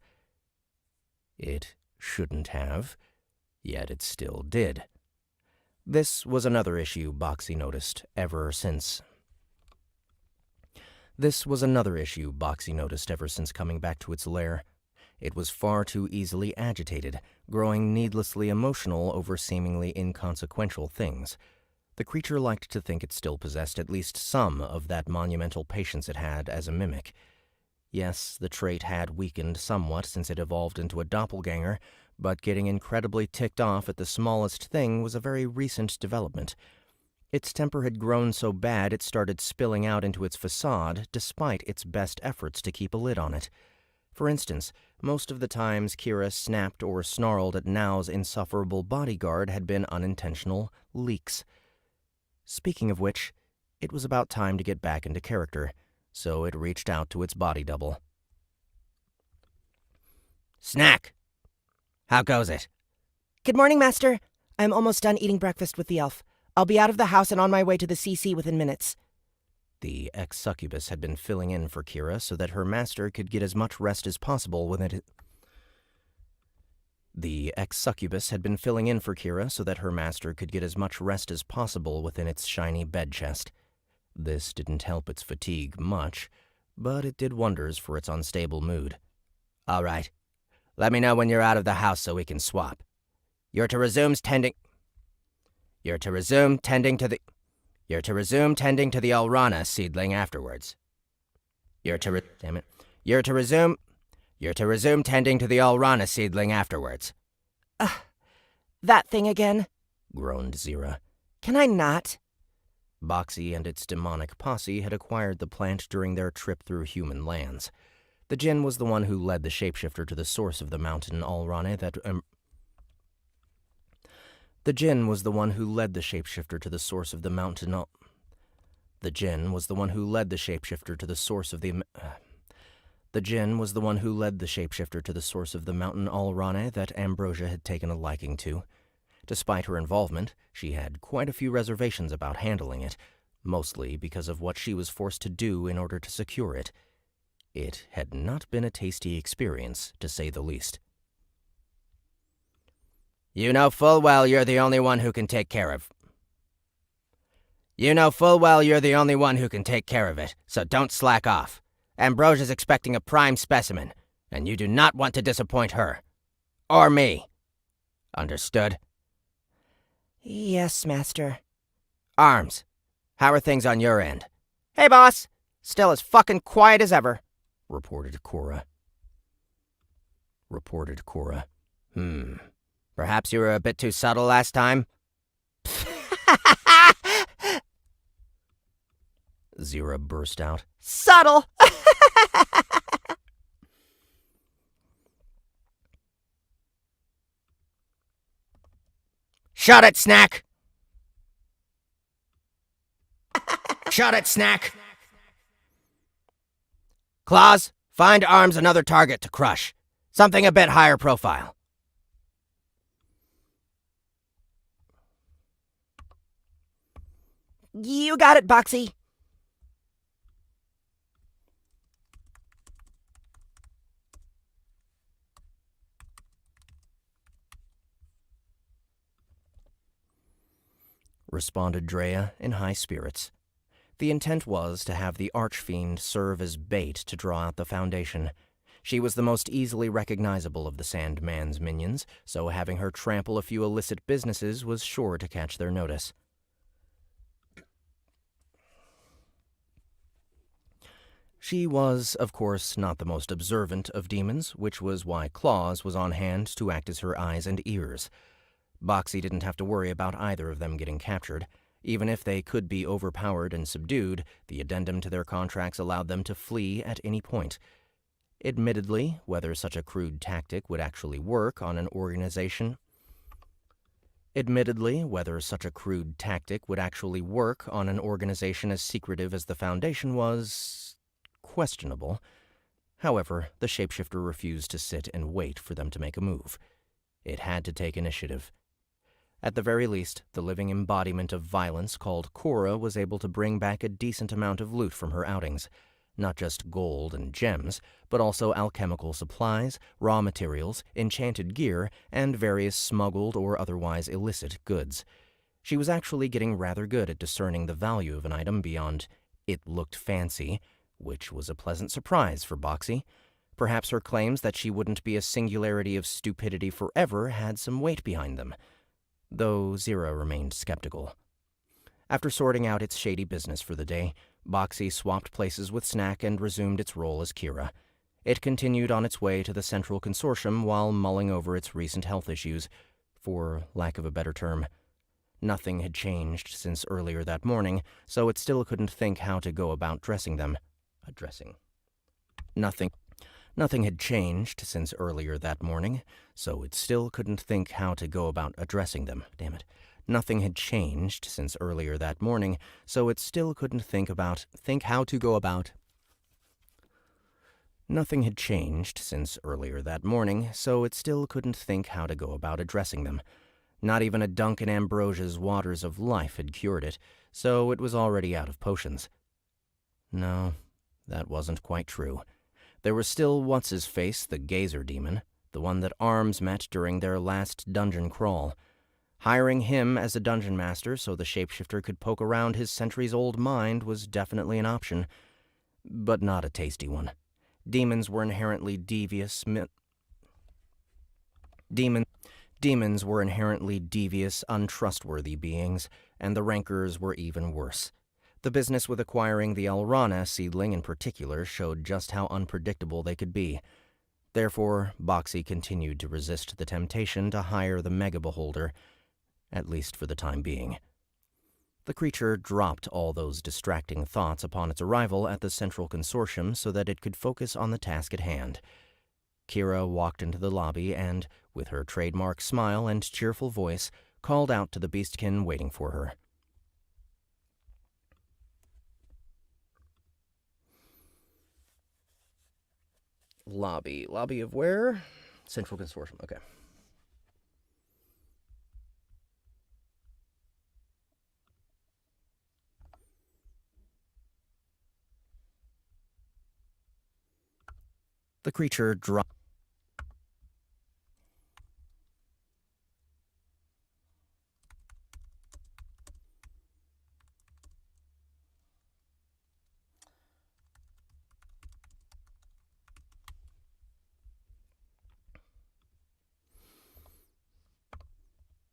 It shouldn't have, yet it still did. This was another issue Boxy noticed ever since coming back to its lair. It was far too easily agitated, growing needlessly emotional over seemingly inconsequential things. The creature liked to think it still possessed at least some of that monumental patience it had as a mimic. Yes, the trait had weakened somewhat since it evolved into a doppelganger, but getting incredibly ticked off at the smallest thing was a very recent development. Its temper had grown so bad it started spilling out into its facade despite its best efforts to keep a lid on it. For instance, most of the times Keira snapped or snarled at Now's insufferable bodyguard had been unintentional leaks. Speaking of which, it was about time to get back into character, so it reached out to its body double. Snack! How goes it? Good morning, Master. I'm almost done eating breakfast with the elf. I'll be out of the house and on my way to the CC within minutes. The ex-succubus had been filling in for Keira so that her master could get as much rest as possible within its shiny bed chest. This didn't help its fatigue much, but it did wonders for its unstable mood. All right. Let me know when you're out of the house so we can swap. You're to resume tending to the Alrana seedling afterwards. You're to resume tending to the Alrana seedling afterwards. That thing again? Groaned Zira. Can I not? Boxy and its demonic posse had acquired the plant during their trip through human lands. The Djinn was the one who led the shapeshifter to the source of the mountain Alrane that Ambrosia had taken a liking to. Despite her involvement, she had quite a few reservations about handling it, mostly because of what she was forced to do in order to secure it. It had not been a tasty experience, to say the least. You know full well you're the only one who can take care of it, so don't slack off. Ambrosia's expecting a prime specimen, and you do not want to disappoint her. Or me. Understood? Yes, Master. Arms, how are things on your end? Hey, boss. Still as fucking quiet as ever, reported Cora. Perhaps you were a bit too subtle last time? Zira burst out. Subtle! Shut it, Snack! Shut it, Snack! Claws, find Arms another target to crush. Something a bit higher profile. You got it, Boxy. Responded Drea in high spirits. The intent was to have the Archfiend serve as bait to draw out the Foundation. She was the most easily recognizable of the Sandman's minions, so having her trample a few illicit businesses was sure to catch their notice. She was, of course, not the most observant of demons, which was why Claws was on hand to act as her eyes and ears. Boxy didn't have to worry about either of them getting captured. Even if they could be overpowered and subdued, the addendum to their contracts allowed them to flee at any point. Admittedly, whether such a crude tactic would actually work on an organization as secretive as the Foundation was questionable. However, the shapeshifter refused to sit and wait for them to make a move. It had to take initiative. At the very least, the living embodiment of violence called Keira was able to bring back a decent amount of loot from her outings. Not just gold and gems, but also alchemical supplies, raw materials, enchanted gear, and various smuggled or otherwise illicit goods. She was actually getting rather good at discerning the value of an item beyond "it looked fancy," which was a pleasant surprise for Boxy. Perhaps her claims that she wouldn't be a singularity of stupidity forever had some weight behind them, though Zira remained skeptical. After sorting out its shady business for the day, Boxy swapped places with Snack and resumed its role as Keira. It continued on its way to the Central Consortium while mulling over its recent health issues, for lack of a better term. Nothing had changed since earlier that morning, so it still couldn't think how to go about addressing them. Nothing had changed since earlier that morning, so it still couldn't think how to go about addressing them. Damn it. Nothing had changed since earlier that morning, so it still couldn't think how to go about. Nothing had changed since earlier that morning, so it still couldn't think how to go about addressing them. Not even a dunk in Ambrosia's waters of life had cured it, so it was already out of potions. No, that wasn't quite true. There was still What's-His-Face, the Gazer Demon, the one that Arms met during their last dungeon crawl. Hiring him as a dungeon master so the shapeshifter could poke around his centuries-old mind was definitely an option, but not a tasty one. Demons were inherently devious, untrustworthy beings, and the rankers were even worse. The business with acquiring the Alrana seedling in particular showed just how unpredictable they could be. Therefore, Boxy continued to resist the temptation to hire the Mega Beholder, at least for the time being. The creature dropped all those distracting thoughts upon its arrival at the Central Consortium so that it could focus on the task at hand. Keira walked into the lobby and, with her trademark smile and cheerful voice, called out to the beastkin waiting for her. Lobby of where? Central Consortium, okay. The creature dropped.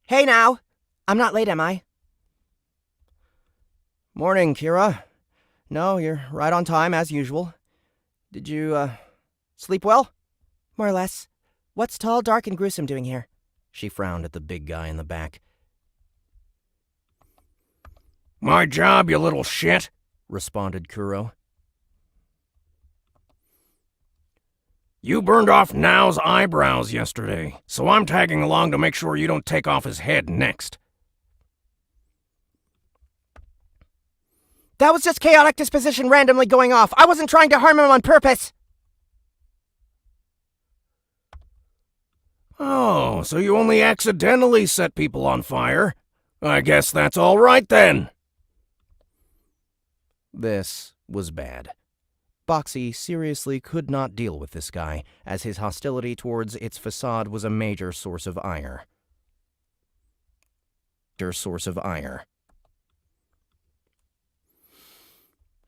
Hey now! I'm not late, am I? Morning, Keira. No, you're right on time, as usual. Did you, sleep well? More or less. What's tall, dark, and gruesome doing here? She frowned at the big guy in the back. My job, you little shit. responded Kuro. You burned off Now's eyebrows yesterday, so I'm tagging along to make sure you don't take off his head next. That was just chaotic disposition randomly going off. I wasn't trying to harm him on purpose. Oh, so you only accidentally set people on fire? I guess that's all right then. This was bad. Boxy seriously could not deal with this guy, as his hostility towards its facade was a major source of ire.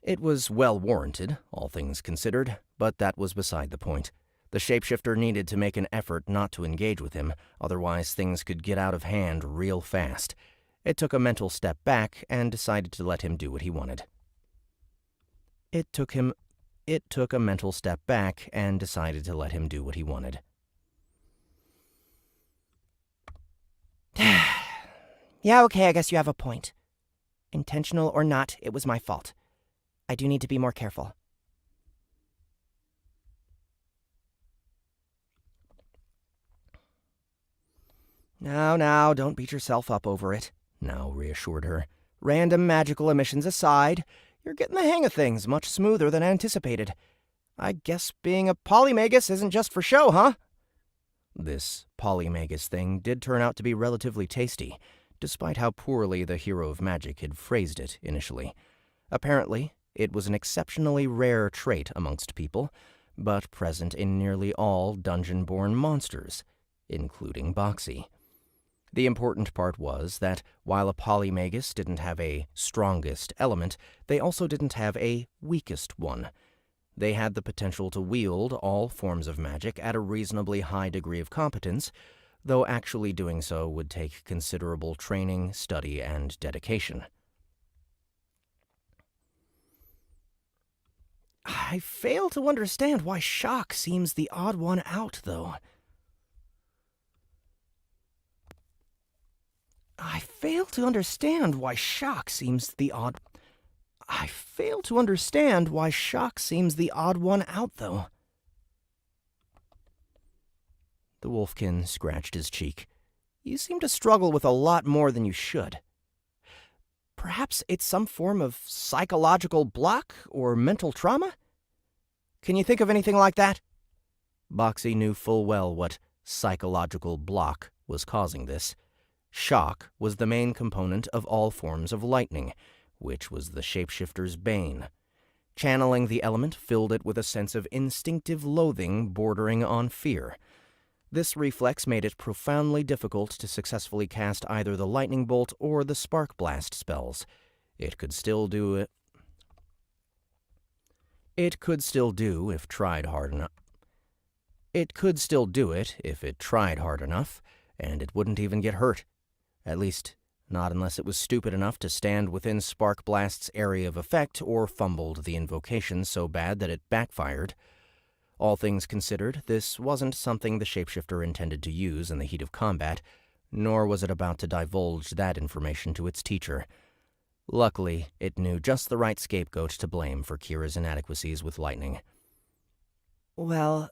It was well warranted, all things considered, but that was beside the point. The shapeshifter needed to make an effort not to engage with him, otherwise things could get out of hand real fast. It took a mental step back and decided to let him do what he wanted. It took a mental step back and decided to let him do what he wanted. Yeah, okay, I guess you have a point. Intentional or not, it was my fault. I do need to be more careful. Now, don't beat yourself up over it, Now reassured her. Random magical emissions aside, you're getting the hang of things much smoother than anticipated. I guess being a polymagus isn't just for show, huh? This polymagus thing did turn out to be relatively tasty, despite how poorly the hero of magic had phrased it initially. Apparently, it was an exceptionally rare trait amongst people, but present in nearly all dungeon-born monsters, including Boxy. The important part was that while a polymagus didn't have a strongest element, they also didn't have a weakest one. They had the potential to wield all forms of magic at a reasonably high degree of competence, though actually doing so would take considerable training, study, and dedication. I fail to understand why shock seems the odd one out, though. I fail to understand why shock seems the odd one out, though. The wolfkin scratched his cheek. You seem to struggle with a lot more than you should. Perhaps it's some form of psychological block or mental trauma? Can you think of anything like that? Boxy knew full well what psychological block was causing this. Shock was the main component of all forms of lightning, which was the shapeshifter's bane. Channeling the element filled it with a sense of instinctive loathing bordering on fear. This reflex made it profoundly difficult to successfully cast either the lightning bolt or the spark blast spells. It could still do it if tried hard enough. It could still do it if it tried hard enough, and it wouldn't even get hurt. At least, not unless it was stupid enough to stand within Spark Blast's area of effect or fumbled the invocation so bad that it backfired. All things considered, this wasn't something the shapeshifter intended to use in the heat of combat, nor was it about to divulge that information to its teacher. Luckily, it knew just the right scapegoat to blame for Keira's inadequacies with lightning. Well,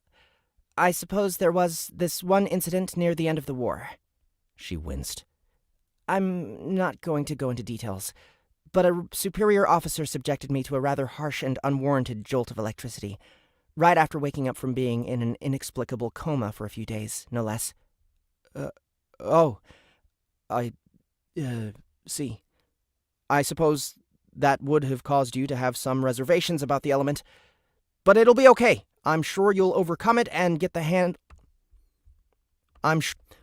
I suppose there was this one incident near the end of the war. She winced. I'm not going to go into details, but a superior officer subjected me to a rather harsh and unwarranted jolt of electricity, right after waking up from being in an inexplicable coma for a few days, no less. See. I suppose that would have caused you to have some reservations about the element, but it'll be okay. I'm sure you'll overcome it and get the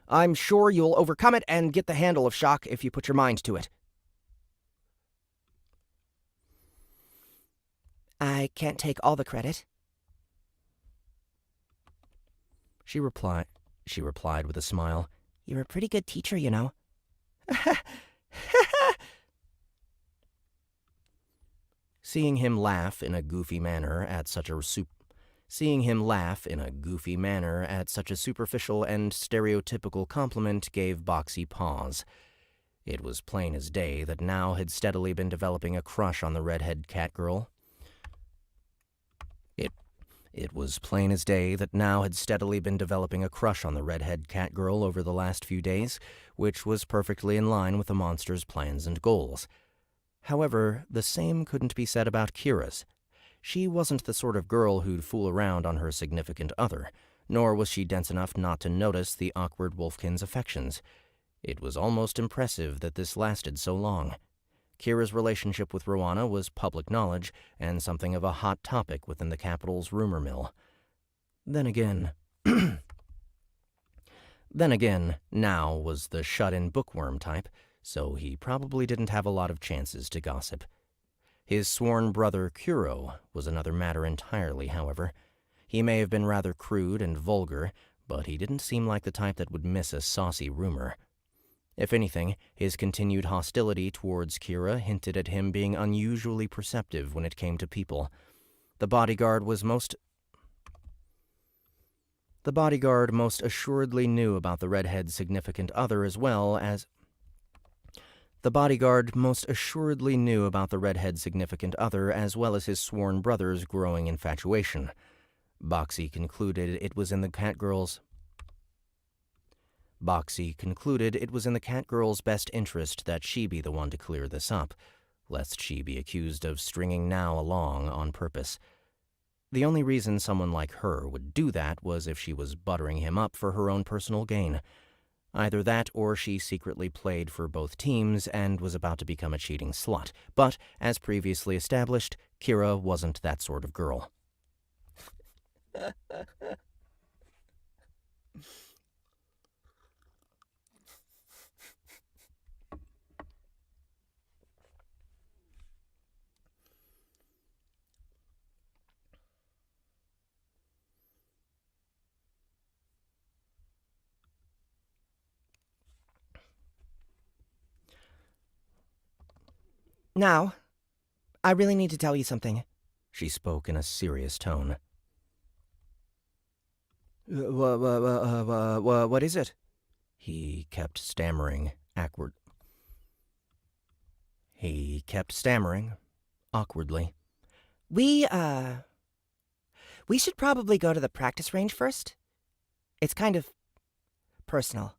I'm sure you'll overcome it and get the handle of shock if you put your mind to it. I can't take all the credit. She replied with a smile. You're a pretty good teacher, you know. Seeing him laugh in a goofy manner at such a superficial and stereotypical compliment gave Boxy pause. It was plain as day that Now had steadily been developing a crush on the redhead cat girl. It was plain as day that Now had steadily been developing a crush on the redhead cat girl over the last few days, which was perfectly in line with the monster's plans and goals. However, the same couldn't be said about Keira's. She wasn't the sort of girl who'd fool around on her significant other, nor was she dense enough not to notice the awkward wolfkin's affections. It was almost impressive that this lasted so long. Keira's relationship with Rowana was public knowledge and something of a hot topic within the capital's rumor mill. Then again, Now was the shut-in bookworm type, so he probably didn't have a lot of chances to gossip. His sworn brother Kuro was another matter entirely, however. He may have been rather crude and vulgar, but he didn't seem like the type that would miss a saucy rumor. If anything, his continued hostility towards Keira hinted at him being unusually perceptive when it came to people. The bodyguard most assuredly knew about the redhead's significant other as well as his sworn brother's growing infatuation. Boxy concluded it was in the cat girl's best interest that she be the one to clear this up, lest she be accused of stringing Now along on purpose. The only reason someone like her would do that was if she was buttering him up for her own personal gain. Either that or she secretly played for both teams and was about to become a cheating slut. But, as previously established, Keira wasn't that sort of girl. Now, I really need to tell you something. She spoke in a serious tone. What is it? He kept stammering awkwardly. We should probably go to the practice range first. It's kind of personal.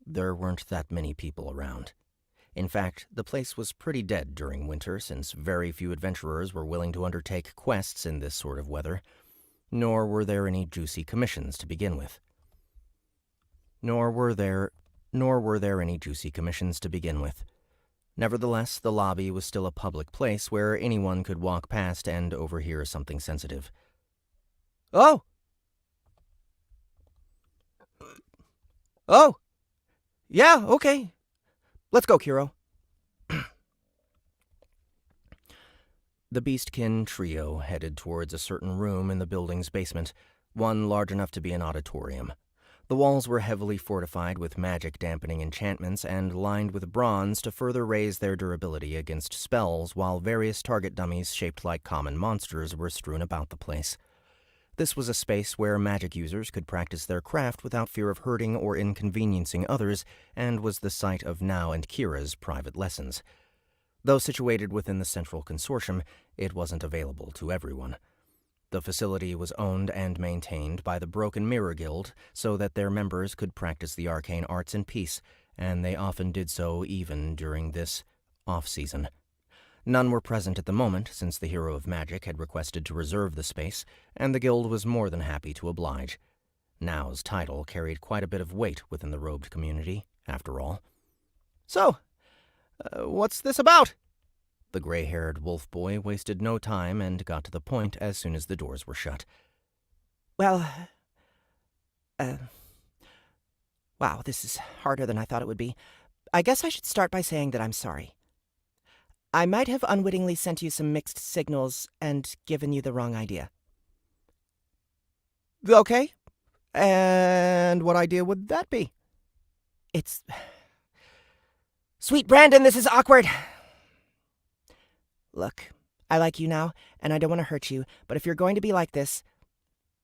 There weren't that many people around. In fact, the place was pretty dead during winter, since very few adventurers were willing to undertake quests in this sort of weather, nor were there any juicy commissions to begin with. Nevertheless, the lobby was still a public place where anyone could walk past and overhear something sensitive. Oh! Yeah, okay. Let's go, Kuro. The Beastkin trio headed towards a certain room in the building's basement, one large enough to be an auditorium. The walls were heavily fortified with magic-dampening enchantments and lined with bronze to further raise their durability against spells, while various target dummies shaped like common monsters were strewn about the place. This was a space where magic users could practice their craft without fear of hurting or inconveniencing others, and was the site of Now and Keira's private lessons. Though situated within the central consortium, it wasn't available to everyone. The facility was owned and maintained by the Broken Mirror Guild so that their members could practice the arcane arts in peace, and they often did so even during this off-season. None were present at the moment, since the hero of magic had requested to reserve the space, and the guild was more than happy to oblige. Now's title carried quite a bit of weight within the robed community, after all. So, what's this about? The gray-haired wolf boy wasted no time and got to the point as soon as the doors were shut. Well, wow, this is harder than I thought it would be. I guess I should start by saying that I'm sorry. I might have unwittingly sent you some mixed signals and given you the wrong idea. Okay. And what idea would that be? It's... Sweet Brandon, this is awkward. Look, I like you now, and I don't want to hurt you, but if you're going to be like this,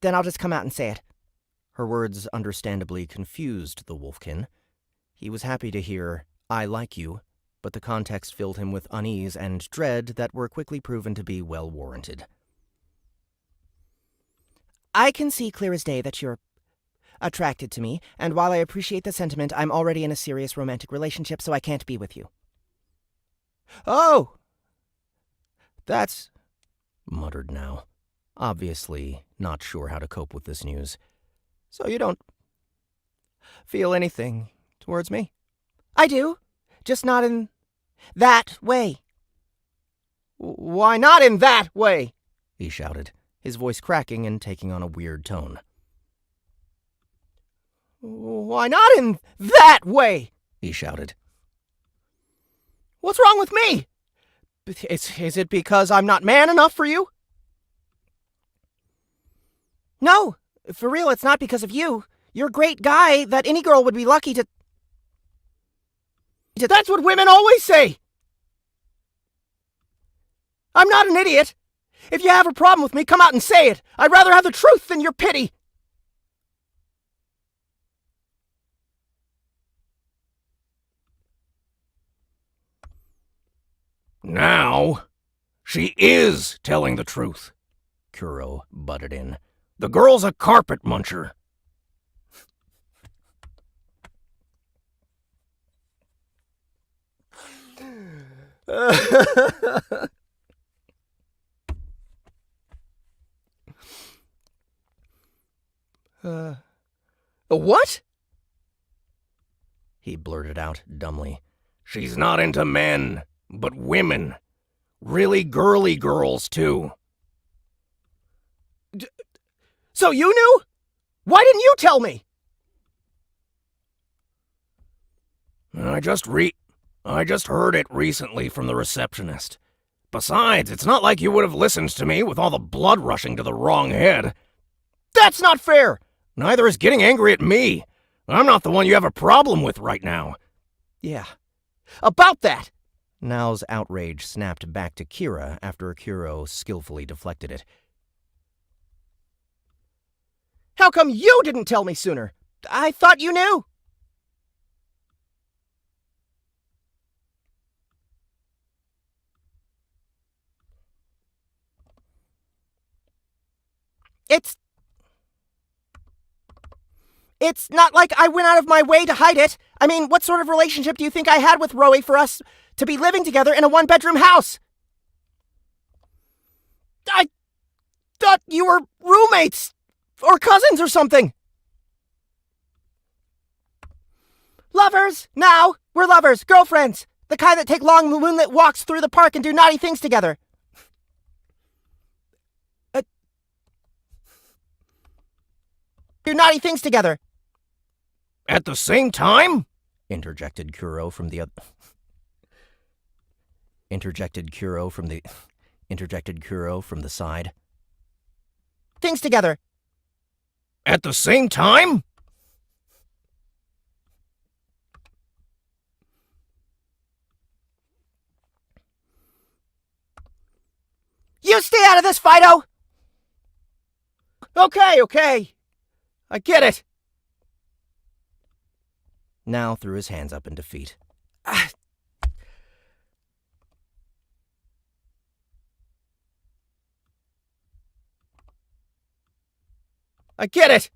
then I'll just come out and say it. Her words understandably confused the wolfkin. He was happy to hear, I like you, but the context filled him with unease and dread that were quickly proven to be well warranted. I can see clear as day that you're attracted to me, and while I appreciate the sentiment, I'm already in a serious romantic relationship, so I can't be with you. Oh! That's... muttered Now, obviously not sure how to cope with this news. So you don't feel anything towards me? I do, just not in that way. Why not in that way? He shouted, his voice cracking and taking on a weird tone. Why not in that way? He shouted. What's wrong with me? Is it because I'm not man enough for you? No, for real, it's not because of you. You're a great guy that any girl would be lucky to... That's what women always say! I'm not an idiot. If you have a problem with me, come out and say it. I'd rather have the truth than your pity. Now, she is telling the truth, Kuro butted in. The girl's a carpet muncher. What? He blurted out dumbly. She's not into men, but women. Really girly girls, too. So you knew? Why didn't you tell me? I just heard it recently from the receptionist. Besides, it's not like you would have listened to me with all the blood rushing to the wrong head. That's not fair! Neither is getting angry at me. I'm not the one you have a problem with right now. Yeah. About that! Now's outrage snapped back to Keira after Kuro skillfully deflected it. How come you didn't tell me sooner? I thought you knew! It's not like I went out of my way to hide it. I mean, what sort of relationship do you think I had with Roe for us to be living together in a one-bedroom house? I thought you were roommates or cousins or something. Lovers, now. We're lovers, girlfriends. The kind that take long moonlit walks through the park and do naughty things together. Do naughty things together. At the same time? Interjected Kuro from the side. Things together. At the same time? You stay out of this, Fido! Okay. I get it. Now threw his hands up in defeat. I get it.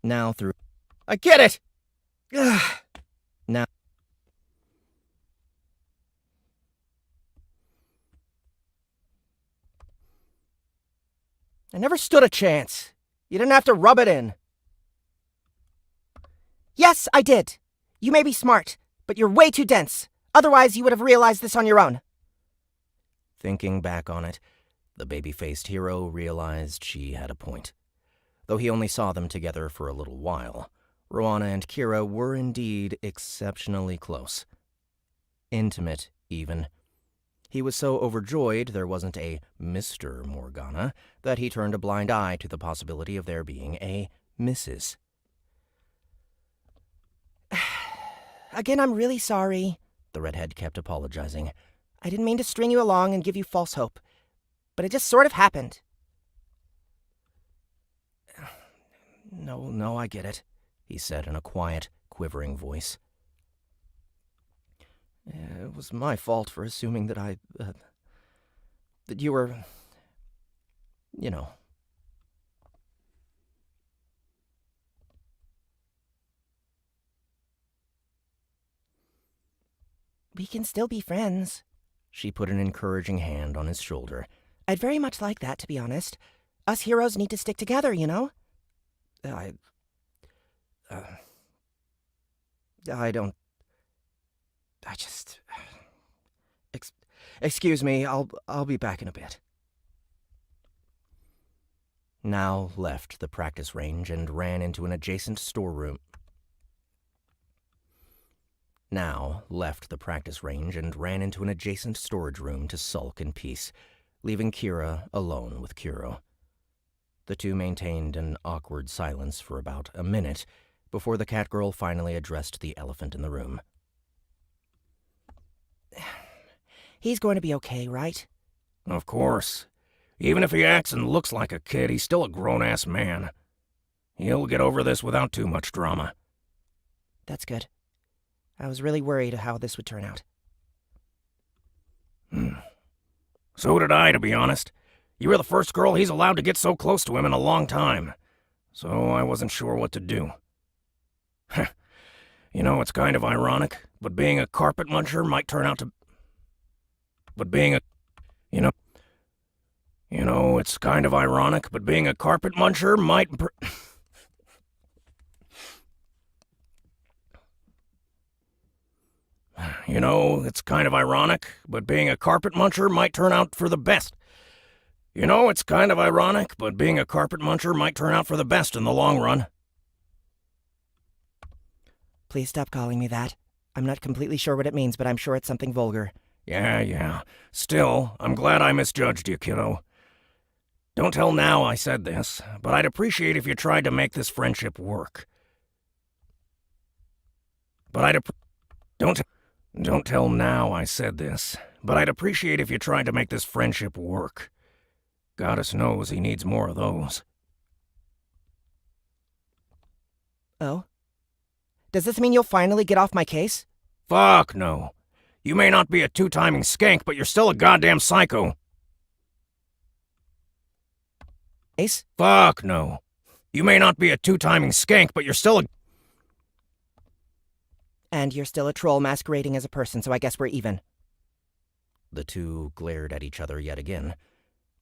Now threw... I get it. Now... I never stood a chance. You didn't have to rub it in. Yes, I did. You may be smart, but you're way too dense. Otherwise, you would have realized this on your own. Thinking back on it, the baby-faced hero realized she had a point. Though he only saw them together for a little while, Roanna and Keira were indeed exceptionally close. Intimate, even. He was so overjoyed there wasn't a Mr. Morgana that he turned a blind eye to the possibility of there being a Mrs. Again, I'm really sorry, the redhead kept apologizing. I didn't mean to string you along and give you false hope, but it just sort of happened. No, I get it, he said in a quiet, quivering voice. It was my fault for assuming that that you were, you know. We can still be friends. She put an encouraging hand on his shoulder. I'd very much like that, to be honest. Us heroes need to stick together, you know? I don't... I just... Excuse me, I'll be back in a bit. Now left the practice range and ran into an adjacent storeroom. Now left the practice range and ran into an adjacent storage room to sulk in peace, leaving Keira alone with Kuro. The two maintained an awkward silence for about a minute before the catgirl finally addressed the elephant in the room. He's going to be okay, right? Of course. Even if he acts and looks like a kid, he's still a grown-ass man. He'll get over this without too much drama. That's good. I was really worried how this would turn out. So did I, to be honest. You were the first girl he's allowed to get so close to him in a long time. So I wasn't sure what to do. You know, it's kind of ironic, but being a carpet muncher might turn out to... But being a... You know, it's kind of ironic, but being a carpet muncher might... You know, it's kind of ironic, but being a carpet muncher might turn out for the best. You know, it's kind of ironic, but being a carpet muncher might turn out for the best in the long run. Please stop calling me that. I'm not completely sure what it means, but I'm sure it's something vulgar. Yeah. Still, I'm glad I misjudged you, kiddo. Don't tell now I said this, but I'd appreciate if you tried to make this friendship work. Don't tell now I said this, but I'd appreciate if you tried to make this friendship work. Goddess knows he needs more of those. Oh? Does this mean you'll finally get off my case? Fuck no. You may not be a two-timing skank, but you're still a goddamn psycho. Ace? Fuck no. You may not be a two-timing skank, but you're still a... And you're still a troll masquerading as a person, so I guess we're even. The two glared at each other yet again,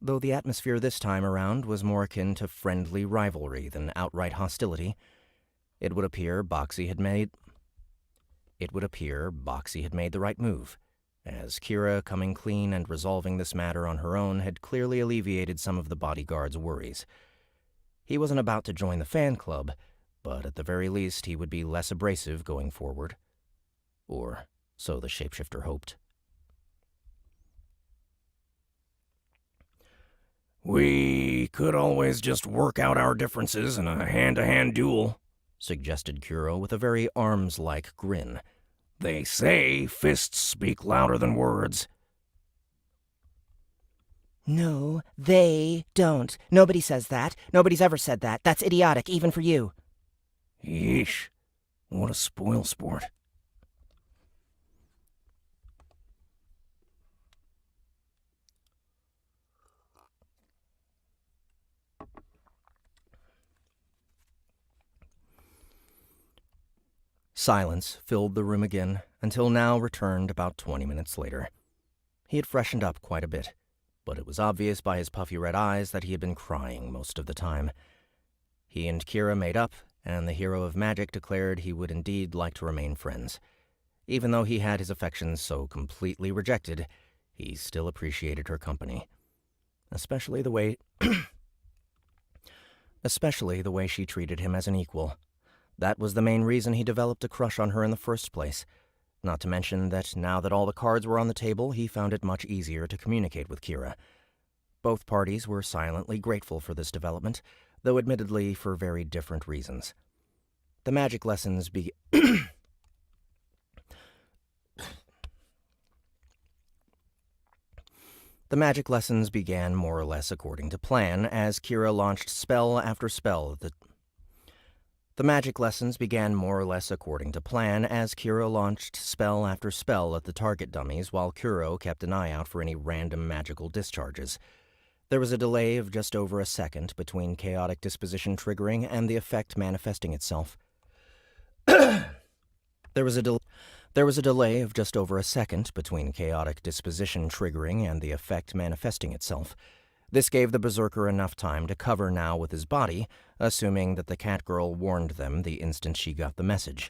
though the atmosphere this time around was more akin to friendly rivalry than outright hostility. It would appear Boxy had made the right move, as Keira, coming clean and resolving this matter on her own, had clearly alleviated some of the bodyguard's worries. He wasn't about to join the fan club, but at the very least he would be less abrasive going forward. Or so the shapeshifter hoped. We could always just work out our differences in a hand-to-hand duel, suggested Kuro with a very arms-like grin. They say fists speak louder than words. No, they don't. Nobody says that. Nobody's ever said that. That's idiotic, even for you. Yeesh. What a spoil sport. Silence filled the room again, until now returned about 20 minutes later. He had freshened up quite a bit, but it was obvious by his puffy red eyes that he had been crying most of the time. He and Keira made up, and the hero of magic declared he would indeed like to remain friends. Even though he had his affections so completely rejected, he still appreciated her company. Especially the way she treated him as an equal. That was the main reason he developed a crush on her in the first place. Not to mention that now that all the cards were on the table, he found it much easier to communicate with Keira. Both parties were silently grateful for this development, though admittedly for very different reasons. The magic lessons began more or less according to plan as Keira launched spell after spell. The magic lessons began more or less according to plan as Keira launched spell after spell at the target dummies while Kuro kept an eye out for any random magical discharges. There was a delay of just over a second between chaotic disposition triggering and the effect manifesting itself. There was a delay of just over a second between chaotic disposition triggering and the effect manifesting itself. This gave the berserker enough time to cover now with his body, assuming that the catgirl warned them the instant she got the message.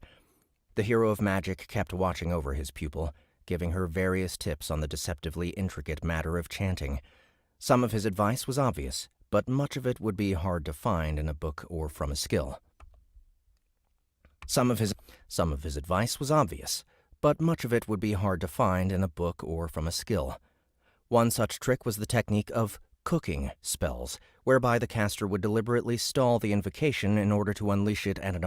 The hero of magic kept watching over his pupil, giving her various tips on the deceptively intricate matter of chanting. Some of his advice was obvious, but much of it would be hard to find in a book or from a skill. Some of his advice was obvious, but much of it would be hard to find in a book or from a skill. One such trick was the technique of cooking spells, whereby the caster would deliberately stall the invocation in order to unleash it at an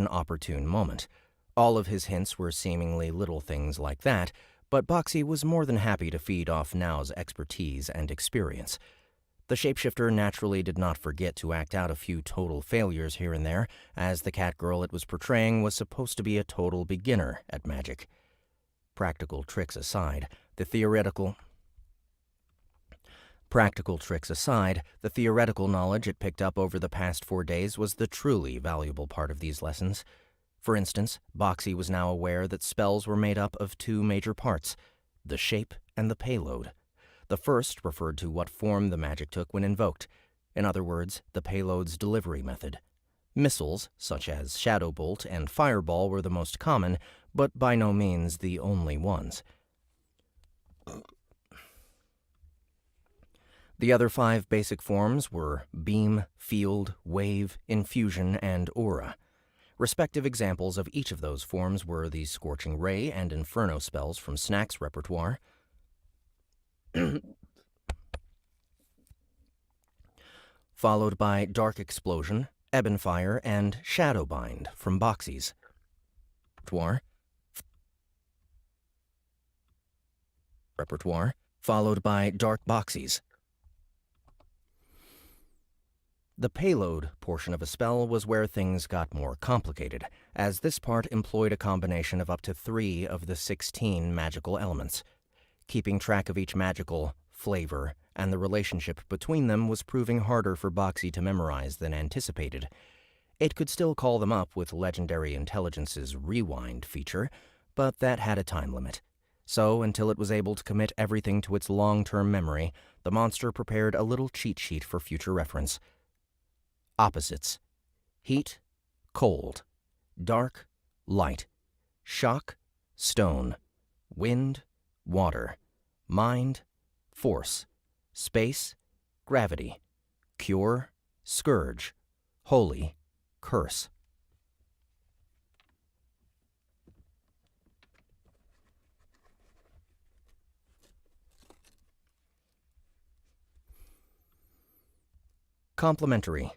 opportune moment. All of his hints were seemingly little things like that, but Boxy was more than happy to feed off Now's expertise and experience. The shapeshifter naturally did not forget to act out a few total failures here and there, as the catgirl it was portraying was supposed to be a total beginner at magic. Practical tricks aside, the theoretical knowledge it picked up over the past 4 days was the truly valuable part of these lessons. For instance, Boxy was now aware that spells were made up of 2 major parts, the shape and the payload. The first referred to what form the magic took when invoked, in other words, the payload's delivery method. Missiles, such as Shadow Bolt and Fireball, were the most common, but by no means the only ones. The other 5 basic forms were Beam, Field, Wave, Infusion, and Aura. Respective examples of each of those forms were the Scorching Ray and Inferno spells from Snack's repertoire, followed by Dark Explosion, Ebonfire, and Shadowbind from Boxy's repertoire, followed by Dark Boxy's. The payload portion of a spell was where things got more complicated, as this part employed a combination of up to 3 of the 16 magical elements. Keeping track of each magical flavor and the relationship between them was proving harder for Boxy to memorize than anticipated. It could still call them up with Legendary Intelligence's Rewind feature, but that had a time limit. So, until it was able to commit everything to its long-term memory, the monster prepared a little cheat sheet for future reference. Opposites: heat, cold; dark, light; shock, stone; wind, water; mind, force; space, gravity; cure, scourge; holy, curse. Complementary: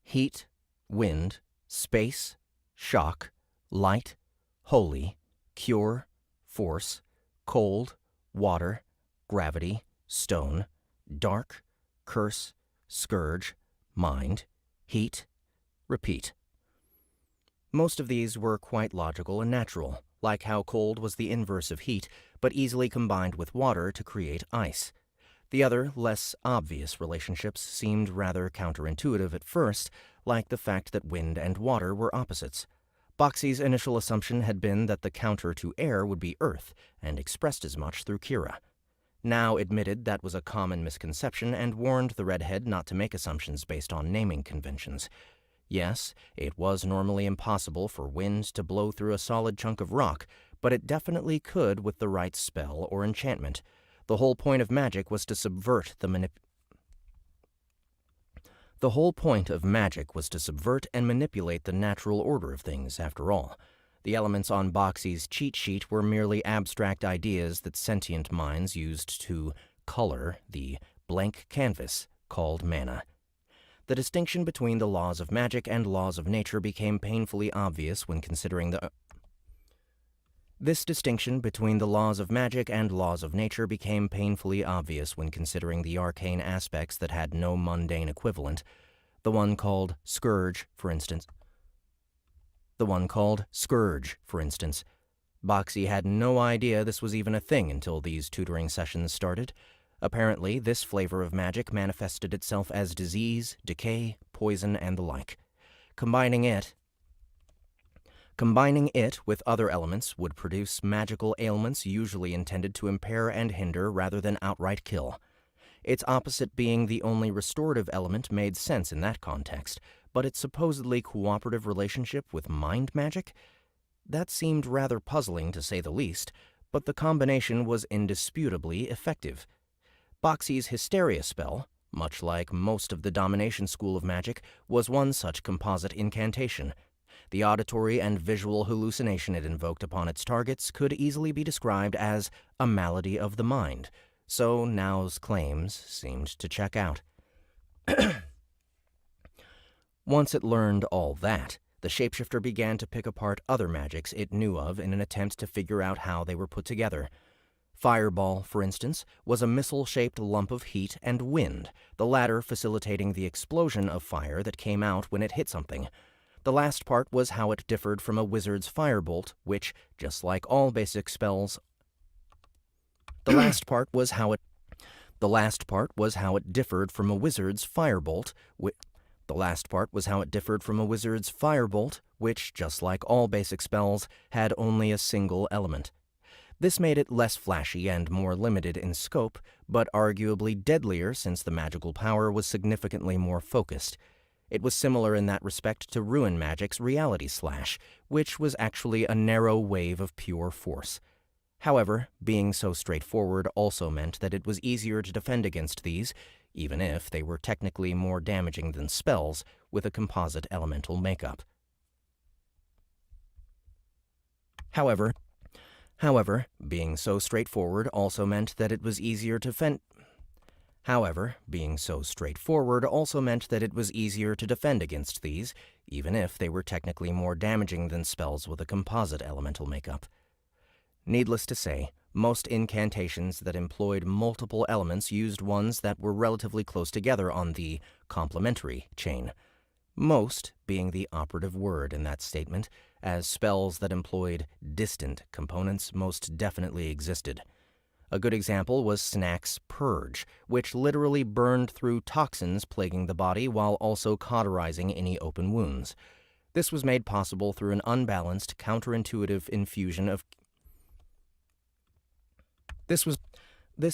heat, wind, space, shock, light, holy, cure, force, cold, water, gravity, stone, dark, curse, scourge, mind, heat, repeat. Most of these were quite logical and natural, like how cold was the inverse of heat, but easily combined with water to create ice. The other, less obvious relationships seemed rather counterintuitive at first, like the fact that wind and water were opposites. Boxy's initial assumption had been that the counter to air would be earth, and expressed as much through Keira. Now admitted that was a common misconception and warned the redhead not to make assumptions based on naming conventions. Yes, it was normally impossible for wind to blow through a solid chunk of rock, but it definitely could with the right spell or enchantment. The whole point of magic was to subvert and manipulate the natural order of things, after all. The elements on Boxy's cheat sheet were merely abstract ideas that sentient minds used to color the blank canvas called mana. The distinction between the laws of magic and laws of nature became painfully obvious when considering the This distinction between the laws of magic and laws of nature became painfully obvious when considering the arcane aspects that had no mundane equivalent. The one called Scourge, for instance. Boxy had no idea this was even a thing until these tutoring sessions started. Apparently, this flavor of magic manifested itself as disease, decay, poison, and the like. Combining it with other elements would produce magical ailments usually intended to impair and hinder rather than outright kill. Its opposite being the only restorative element made sense in that context, but its supposedly cooperative relationship with mind magic? That seemed rather puzzling to say the least, but the combination was indisputably effective. Boxy's Hysteria spell, much like most of the Domination School of Magic, was one such composite incantation. The auditory and visual hallucination it invoked upon its targets could easily be described as a malady of the mind, so Now's claims seemed to check out. Once it learned all that, the shapeshifter began to pick apart other magics it knew of in an attempt to figure out how they were put together. Fireball, for instance, was a missile-shaped lump of heat and wind, the latter facilitating the explosion of fire that came out when it hit something. The last part was how it differed from a wizard's firebolt, which, just like all basic spells, The last part was how it differed from a wizard's firebolt, which, just like all basic spells, had only a single element. This made it less flashy and more limited in scope, but arguably deadlier since the magical power was significantly more focused. It was similar in that respect to Ruin Magic's Reality Slash, which was actually a narrow wave of pure force. However, being so straightforward also meant that it was easier to defend against these, even if they were technically more damaging than spells with a composite elemental makeup. However, being so straightforward also meant that it was easier to defend against these, even if they were technically more damaging than spells with a composite elemental makeup. Needless to say, most incantations that employed multiple elements used ones that were relatively close together on the complementary chain. Most being the operative word in that statement, as spells that employed distant components most definitely existed. A good example was Snack's Purge, which literally burned through toxins plaguing the body while also cauterizing any open wounds. This was made possible through an unbalanced, counterintuitive infusion of This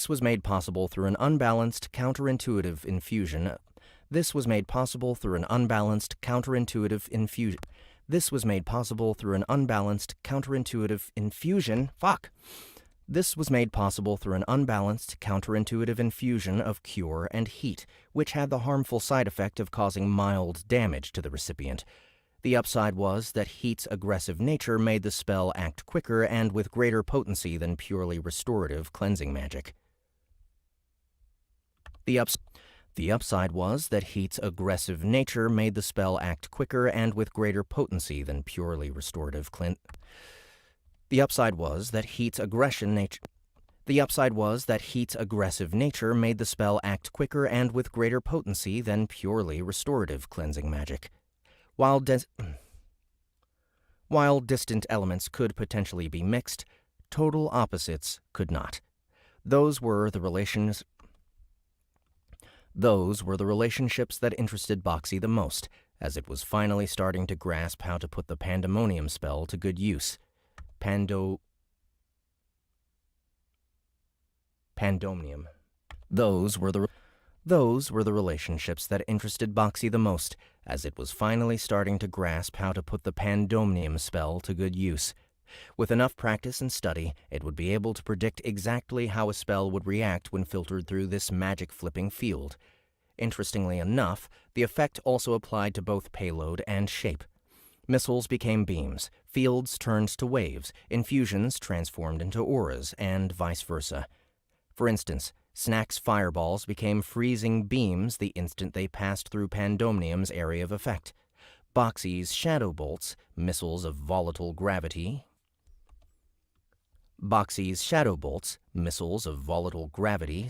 was made possible through an unbalanced, counterintuitive infusion. This was made possible through an unbalanced, counterintuitive infusion. This was made possible through an unbalanced, counterintuitive infusion. This was made possible through an unbalanced, counterintuitive infusion of cure and heat, which had the harmful side effect of causing mild damage to the recipient. The upside was that heat's aggressive nature made the spell act quicker and with greater potency than purely restorative cleansing magic. The upside was that heat's aggressive nature made the spell act quicker and with greater potency than purely restorative The upside was that heat's aggressive nature made the spell act quicker and with greater potency than purely restorative cleansing magic. While distant elements could potentially be mixed, total opposites could not. Those were the relationships that interested Boxy the most, as it was finally starting to grasp how to put the Pandemonium spell to good use. Pandomnium. Those were the relationships that interested Boxy the most, as it was finally starting to grasp how to put the Pandomnium spell to good use. With enough practice and study, it would be able to predict exactly how a spell would react when filtered through this magic-flipping field. Interestingly enough, the effect also applied to both payload and shape. Missiles became beams, fields turned to waves, infusions transformed into auras, and vice versa. For instance, Snack's fireballs became freezing beams the instant they passed through Pandomnium's area of effect. Boxy's shadow bolts, missiles of volatile gravity,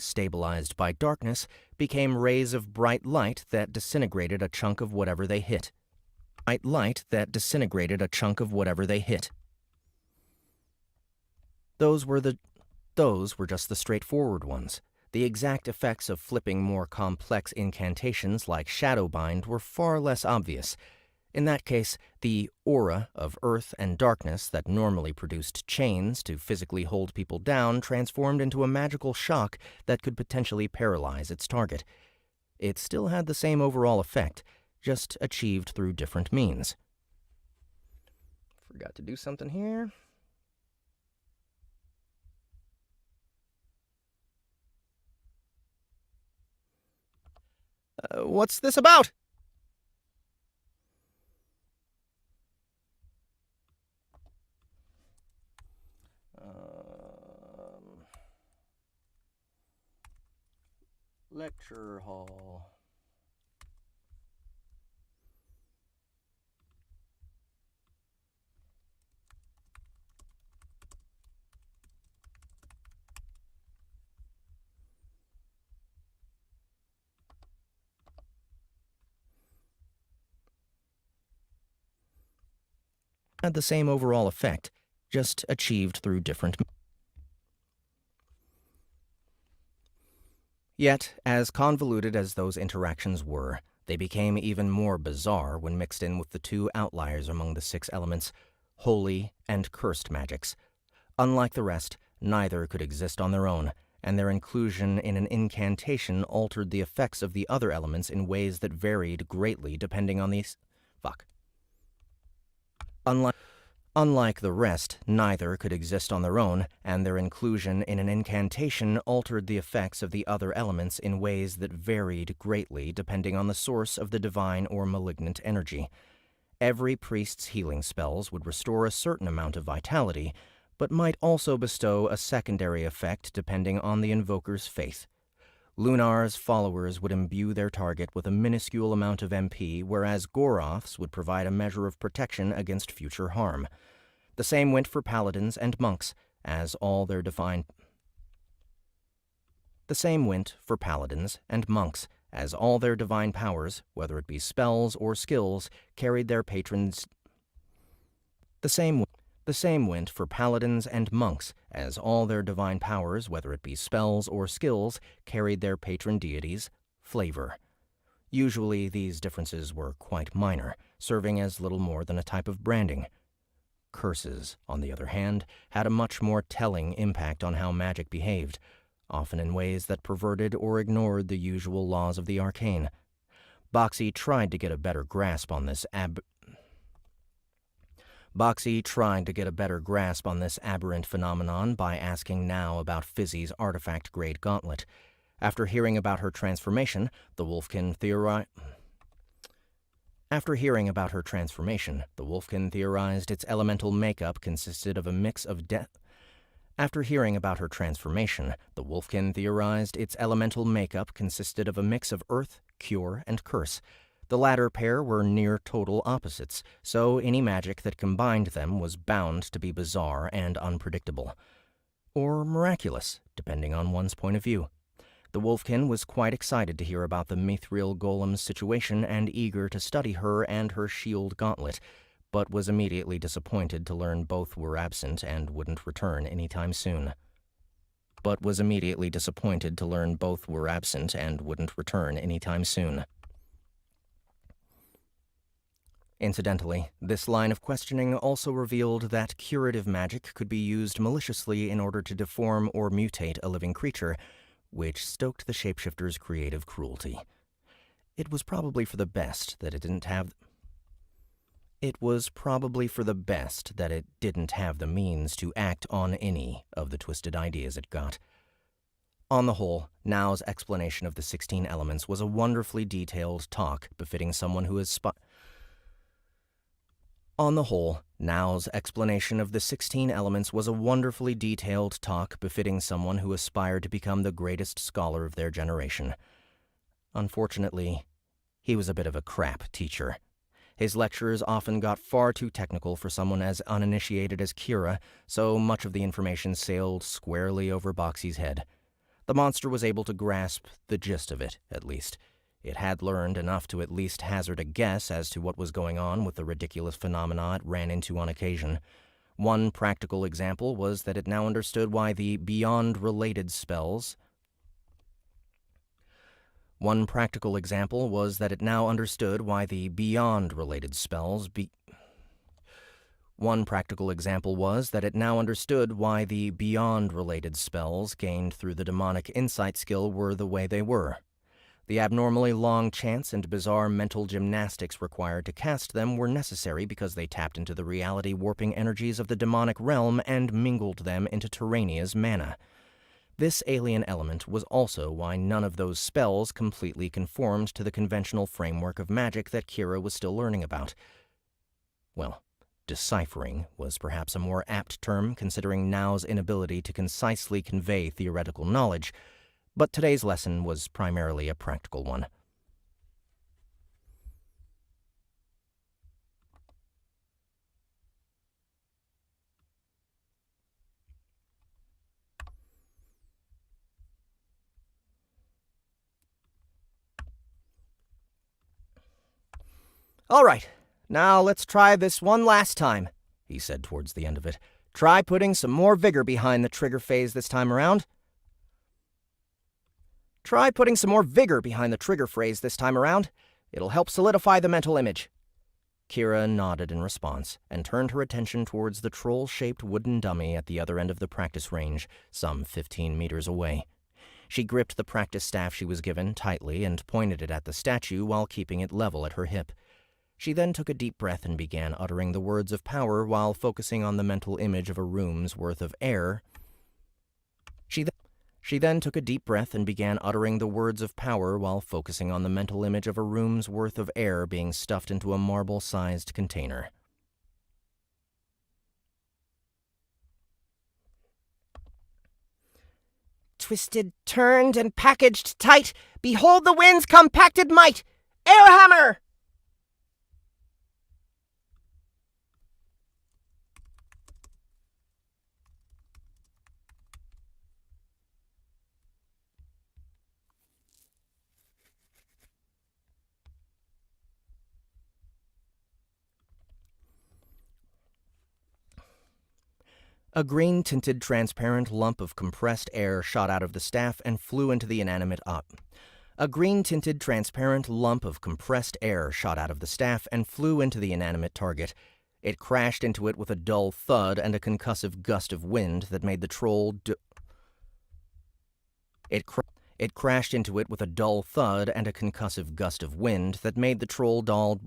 stabilized by darkness, became rays of bright light that disintegrated a chunk of whatever they hit. Those were just the straightforward ones. The exact effects of flipping more complex incantations like Shadowbind were far less obvious. In that case, the aura of earth and darkness that normally produced chains to physically hold people down transformed into a magical shock that could potentially paralyze its target. It still had the same overall effect, just achieved through different means. Forgot to do something here. What's this about? Lecture hall. Had the same overall effect, just achieved through different. Yet, as convoluted as those interactions were, they became even more bizarre when mixed in with the two outliers among the 6 elements, holy and cursed magics. Unlike the rest, neither could exist on their own, and their inclusion in an incantation altered the effects of the other elements in ways that varied greatly depending on these. Unlike the rest, neither could exist on their own, and their inclusion in an incantation altered the effects of the other elements in ways that varied greatly depending on the source of the divine or malignant energy. Every priest's healing spells would restore a certain amount of vitality, but might also bestow a secondary effect depending on the invoker's faith. Lunar's followers would imbue their target with a minuscule amount of MP, whereas Goroth's would provide a measure of protection against future harm. The same went for paladins and monks, as all their divine powers, whether it be spells or skills, carried their patron's. The same went for paladins and monks, as all their divine powers, whether it be spells or skills, carried their patron deity's flavor. Usually these differences were quite minor, serving as little more than a type of branding. Curses, on the other hand, had a much more telling impact on how magic behaved, often in ways that perverted or ignored the usual laws of the arcane. Boxy tried to get a better grasp on this aberrant phenomenon by asking now about Fizzy's artifact-grade gauntlet. After hearing about her transformation, the wolfkin theorized its elemental makeup consisted of a mix of earth, cure, and curse. The latter pair were near total opposites, so any magic that combined them was bound to be bizarre and unpredictable. Or miraculous, depending on one's point of view. The wolfkin was quite excited to hear about the mithril golem's situation and eager to study her and her shield gauntlet, but was immediately disappointed to learn both were absent and wouldn't return anytime soon. Incidentally, this line of questioning also revealed that curative magic could be used maliciously in order to deform or mutate a living creature, which stoked the shapeshifter's creative cruelty. It was probably for the best that it didn't have the means to act on any of the twisted ideas it got. On the whole, Now's explanation of the 16 elements was a wonderfully detailed talk befitting someone who has On the whole, Now's explanation of the 16 elements was a wonderfully detailed talk befitting someone who aspired to become the greatest scholar of their generation. Unfortunately, he was a bit of a crap teacher. His lectures often got far too technical for someone as uninitiated as Keira, so much of the information sailed squarely over Boxy's head. The monster was able to grasp the gist of it, at least. It had learned enough to at least hazard a guess as to what was going on with the ridiculous phenomena it ran into on occasion. One practical example was that it now understood why the beyond-related spells... One practical example was that it now understood why the beyond-related spells One practical example was that it now understood why the beyond-related spells gained through the demonic insight skill were the way they were. The abnormally long chants and bizarre mental gymnastics required to cast them were necessary because they tapped into the reality-warping energies of the demonic realm and mingled them into Terrania's mana. This alien element was also why none of those spells completely conformed to the conventional framework of magic that Keira was still learning about. Well, deciphering was perhaps a more apt term considering Now's inability to concisely convey theoretical knowledge, but today's lesson was primarily a practical one. All right, now let's try this one last time, he said towards the end of it. Try putting some more vigor behind the trigger phase this time around. Try putting some more vigor behind the trigger phrase this time around. It'll help solidify the mental image. Keira nodded in response and turned her attention towards the troll-shaped wooden dummy at the other end of the practice range, some 15 meters away. She gripped the practice staff she was given tightly and pointed it at the statue while keeping it level at her hip. She then took a deep breath and began uttering the words of power while focusing on the mental image of a room's worth of air. She then took a deep breath and began uttering the words of power while focusing on the mental image of a room's worth of air being stuffed into a marble-sized container. Twisted, turned, and packaged tight, behold the wind's compacted might! Airhammer! A green-tinted transparent lump of compressed air shot out of the staff and flew into the inanimate object. A green-tinted transparent lump of compressed air shot out of the staff and flew into the inanimate target. It crashed into it with a dull thud and a concussive gust of wind that made the troll It crashed into it with a dull thud and a concussive gust of wind that made the troll doll...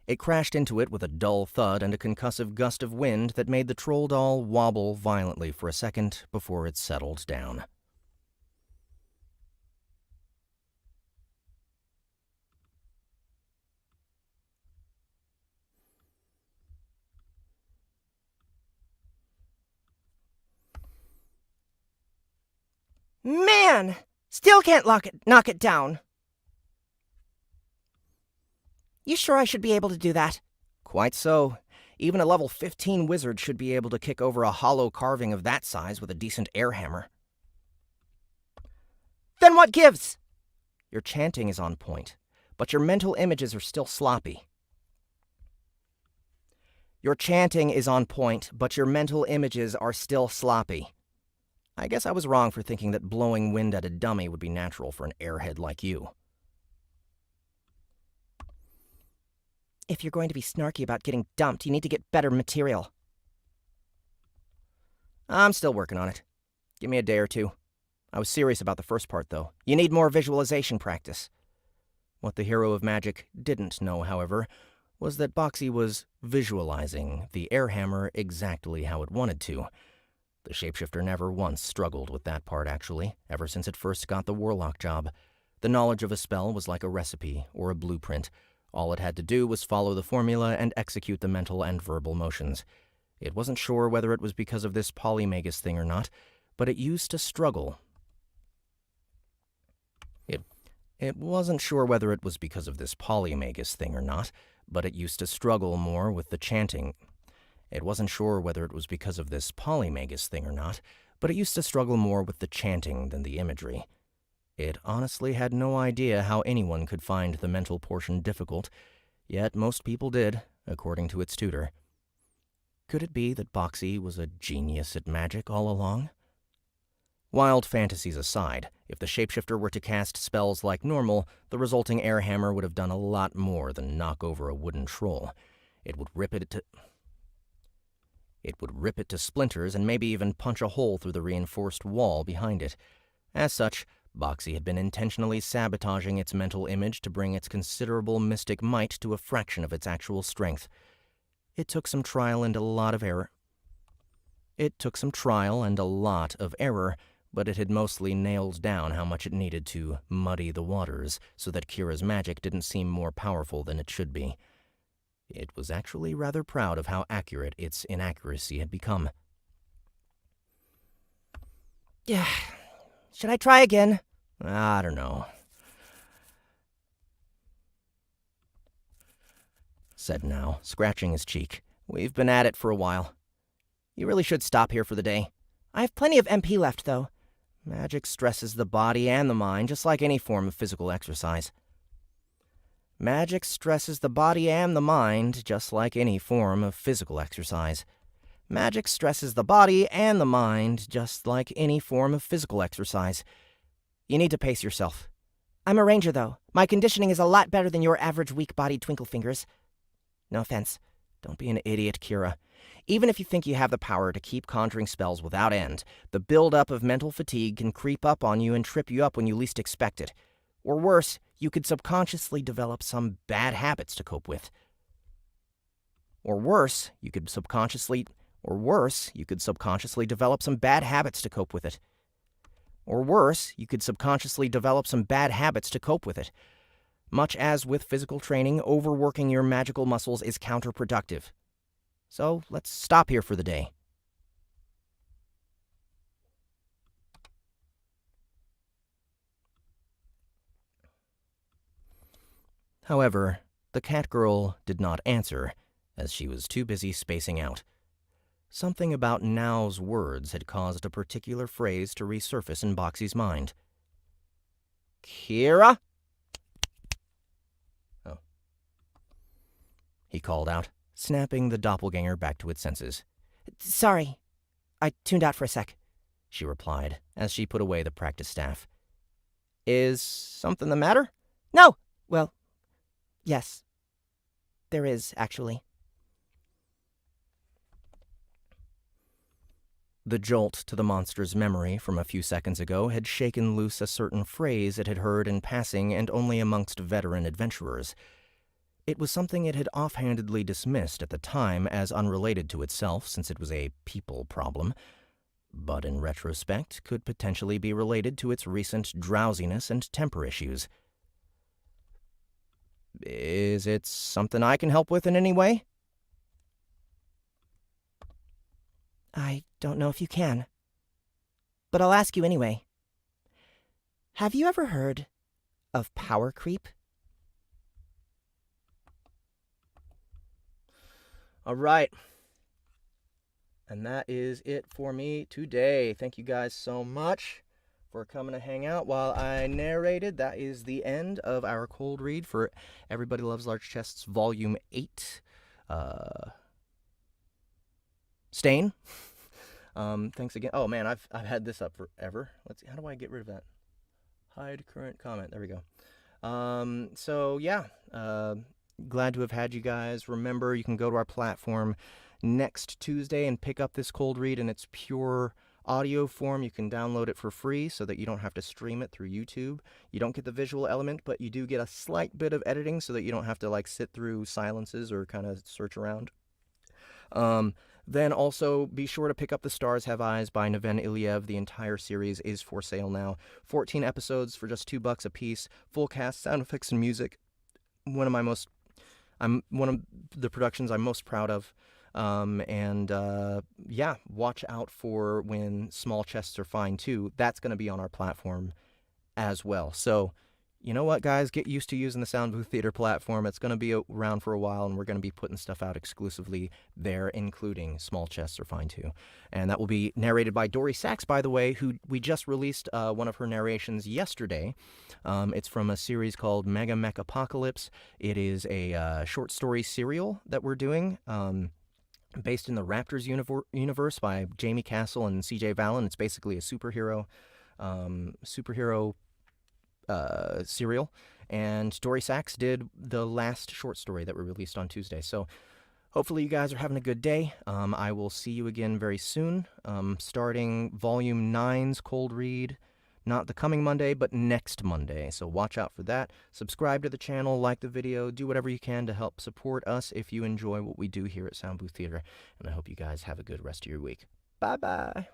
It crashed into it with a dull thud and a concussive gust of wind that made the troll doll wobble violently for a second before it settled down. Man! Still can't knock it down. You sure I should be able to do that? Quite so. Even a level 15 wizard should be able to kick over a hollow carving of that size with a decent air hammer. Then what gives? Your chanting is on point, but your mental images are still sloppy. Your chanting is on point, but your mental images are still sloppy. I guess I was wrong for thinking that blowing wind at a dummy would be natural for an airhead like you. If you're going to be snarky about getting dumped, you need to get better material. I'm still working on it. Give me a day or two. I was serious about the first part, though. You need more visualization practice. What the hero of magic didn't know, however, was that Boxy was visualizing the air hammer exactly how it wanted to. The shapeshifter never once struggled with that part, actually, ever since it first got the warlock job. The knowledge of a spell was like a recipe or a blueprint. All it had to do was follow the formula and execute the mental and verbal motions. It wasn't sure whether it was because of this polymagus thing or not, but it used to struggle. It wasn't sure whether it was because of this polymagus thing or not, but it used to struggle more with the chanting. It wasn't sure whether it was because of this polymagus thing or not, but it used to struggle more with the chanting than the imagery. It honestly had no idea how anyone could find the mental portion difficult, yet most people did, according to its tutor. Could it be that Boxy was a genius at magic all along? Wild fantasies aside, if the shapeshifter were to cast spells like normal, the resulting air hammer would have done a lot more than knock over a wooden troll. It would rip it to splinters and maybe even punch a hole through the reinforced wall behind it. As such, Boxy had been intentionally sabotaging its mental image to bring its considerable mystic might to a fraction of its actual strength. It took some trial and a lot of error. But it had mostly nailed down how much it needed to muddy the waters so that Keira's magic didn't seem more powerful than it should be. It was actually rather proud of how accurate its inaccuracy had become. Yeah. Should I try again? I don't know, said Now, scratching his cheek. We've been at it for a while. You really should stop here for the day. I have plenty of MP left, though. Magic stresses the body and the mind, just like any form of physical exercise. Magic stresses the body and the mind, just like any form of physical exercise. Magic stresses the body and the mind, just like any form of physical exercise. You need to pace yourself. I'm a ranger, though. My conditioning is a lot better than your average weak-bodied twinkle fingers. No offense. Don't be an idiot, Keira. Even if you think you have the power to keep conjuring spells without end, the build-up of mental fatigue can creep up on you and trip you up when you least expect it. Or worse, you could subconsciously develop some bad habits to cope with. Or worse, you could subconsciously develop some bad habits to cope with it. Much as with physical training, overworking your magical muscles is counterproductive. So let's stop here for the day. However, the cat girl did not answer, as she was too busy spacing out. Something about Now's words had caused a particular phrase to resurface in Boxy's mind. Keira? Oh. He called out, snapping the doppelganger back to its senses. Sorry. I tuned out for a sec, she replied, as she put away the practice staff. Is something the matter? No! Well, yes. There is, actually. The jolt to the monster's memory from a few seconds ago had shaken loose a certain phrase it had heard in passing and only amongst veteran adventurers. It was something it had offhandedly dismissed at the time as unrelated to itself, since it was a people problem, but in retrospect could potentially be related to its recent drowsiness and temper issues. Is it something I can help with in any way? I don't know if you can, but I'll ask you anyway. Have you ever heard of power creep? All right. And that is it for me today. Thank you guys so much for coming to hang out while I narrated. That is the end of our cold read for Everybody Loves Large Chests Volume 8. Stain. Thanks again. Oh man, I've had this up forever. Let's see, how do I get rid of that? Hide current comment. There we go. So yeah, glad to have had you guys. Remember, you can go to our platform next Tuesday and pick up this cold read in its pure audio form. You can download it for free so that you don't have to stream it through YouTube. You don't get the visual element, but you do get a slight bit of editing so that you don't have to like sit through silences or kind of search around. Then also be sure to pick up The Stars Have Eyes by Neven Iliev. The entire series is for sale now. 14 episodes for just $2 a piece. Full cast, sound effects, and music. One of my most I'm one of the productions I'm most proud of. Yeah, watch out for when Small Chests Are Fine too. That's going to be on our platform as well. So, you know what, guys? Get used to using the Sound Booth Theater platform. It's going to be around for a while, and we're going to be putting stuff out exclusively there, including Small Chests Are Fine too. And that will be narrated by Dory Sachs, by the way, who we just released one of her narrations yesterday. It's from a series called Mega Mech Apocalypse. It is a short story serial that we're doing. Based in the Raptors universe by Jamie Castle and CJ Vallon. It's basically a superhero serial. And Dory Sachs did the last short story that we released on Tuesday. So hopefully you guys are having a good day. I will see you again very soon, starting Volume 9's Cold Read. Not the coming Monday, but next Monday. So watch out for that. Subscribe to the channel, like the video, do whatever you can to help support us if you enjoy what we do here at Sound Booth Theater. And I hope you guys have a good rest of your week. Bye-bye.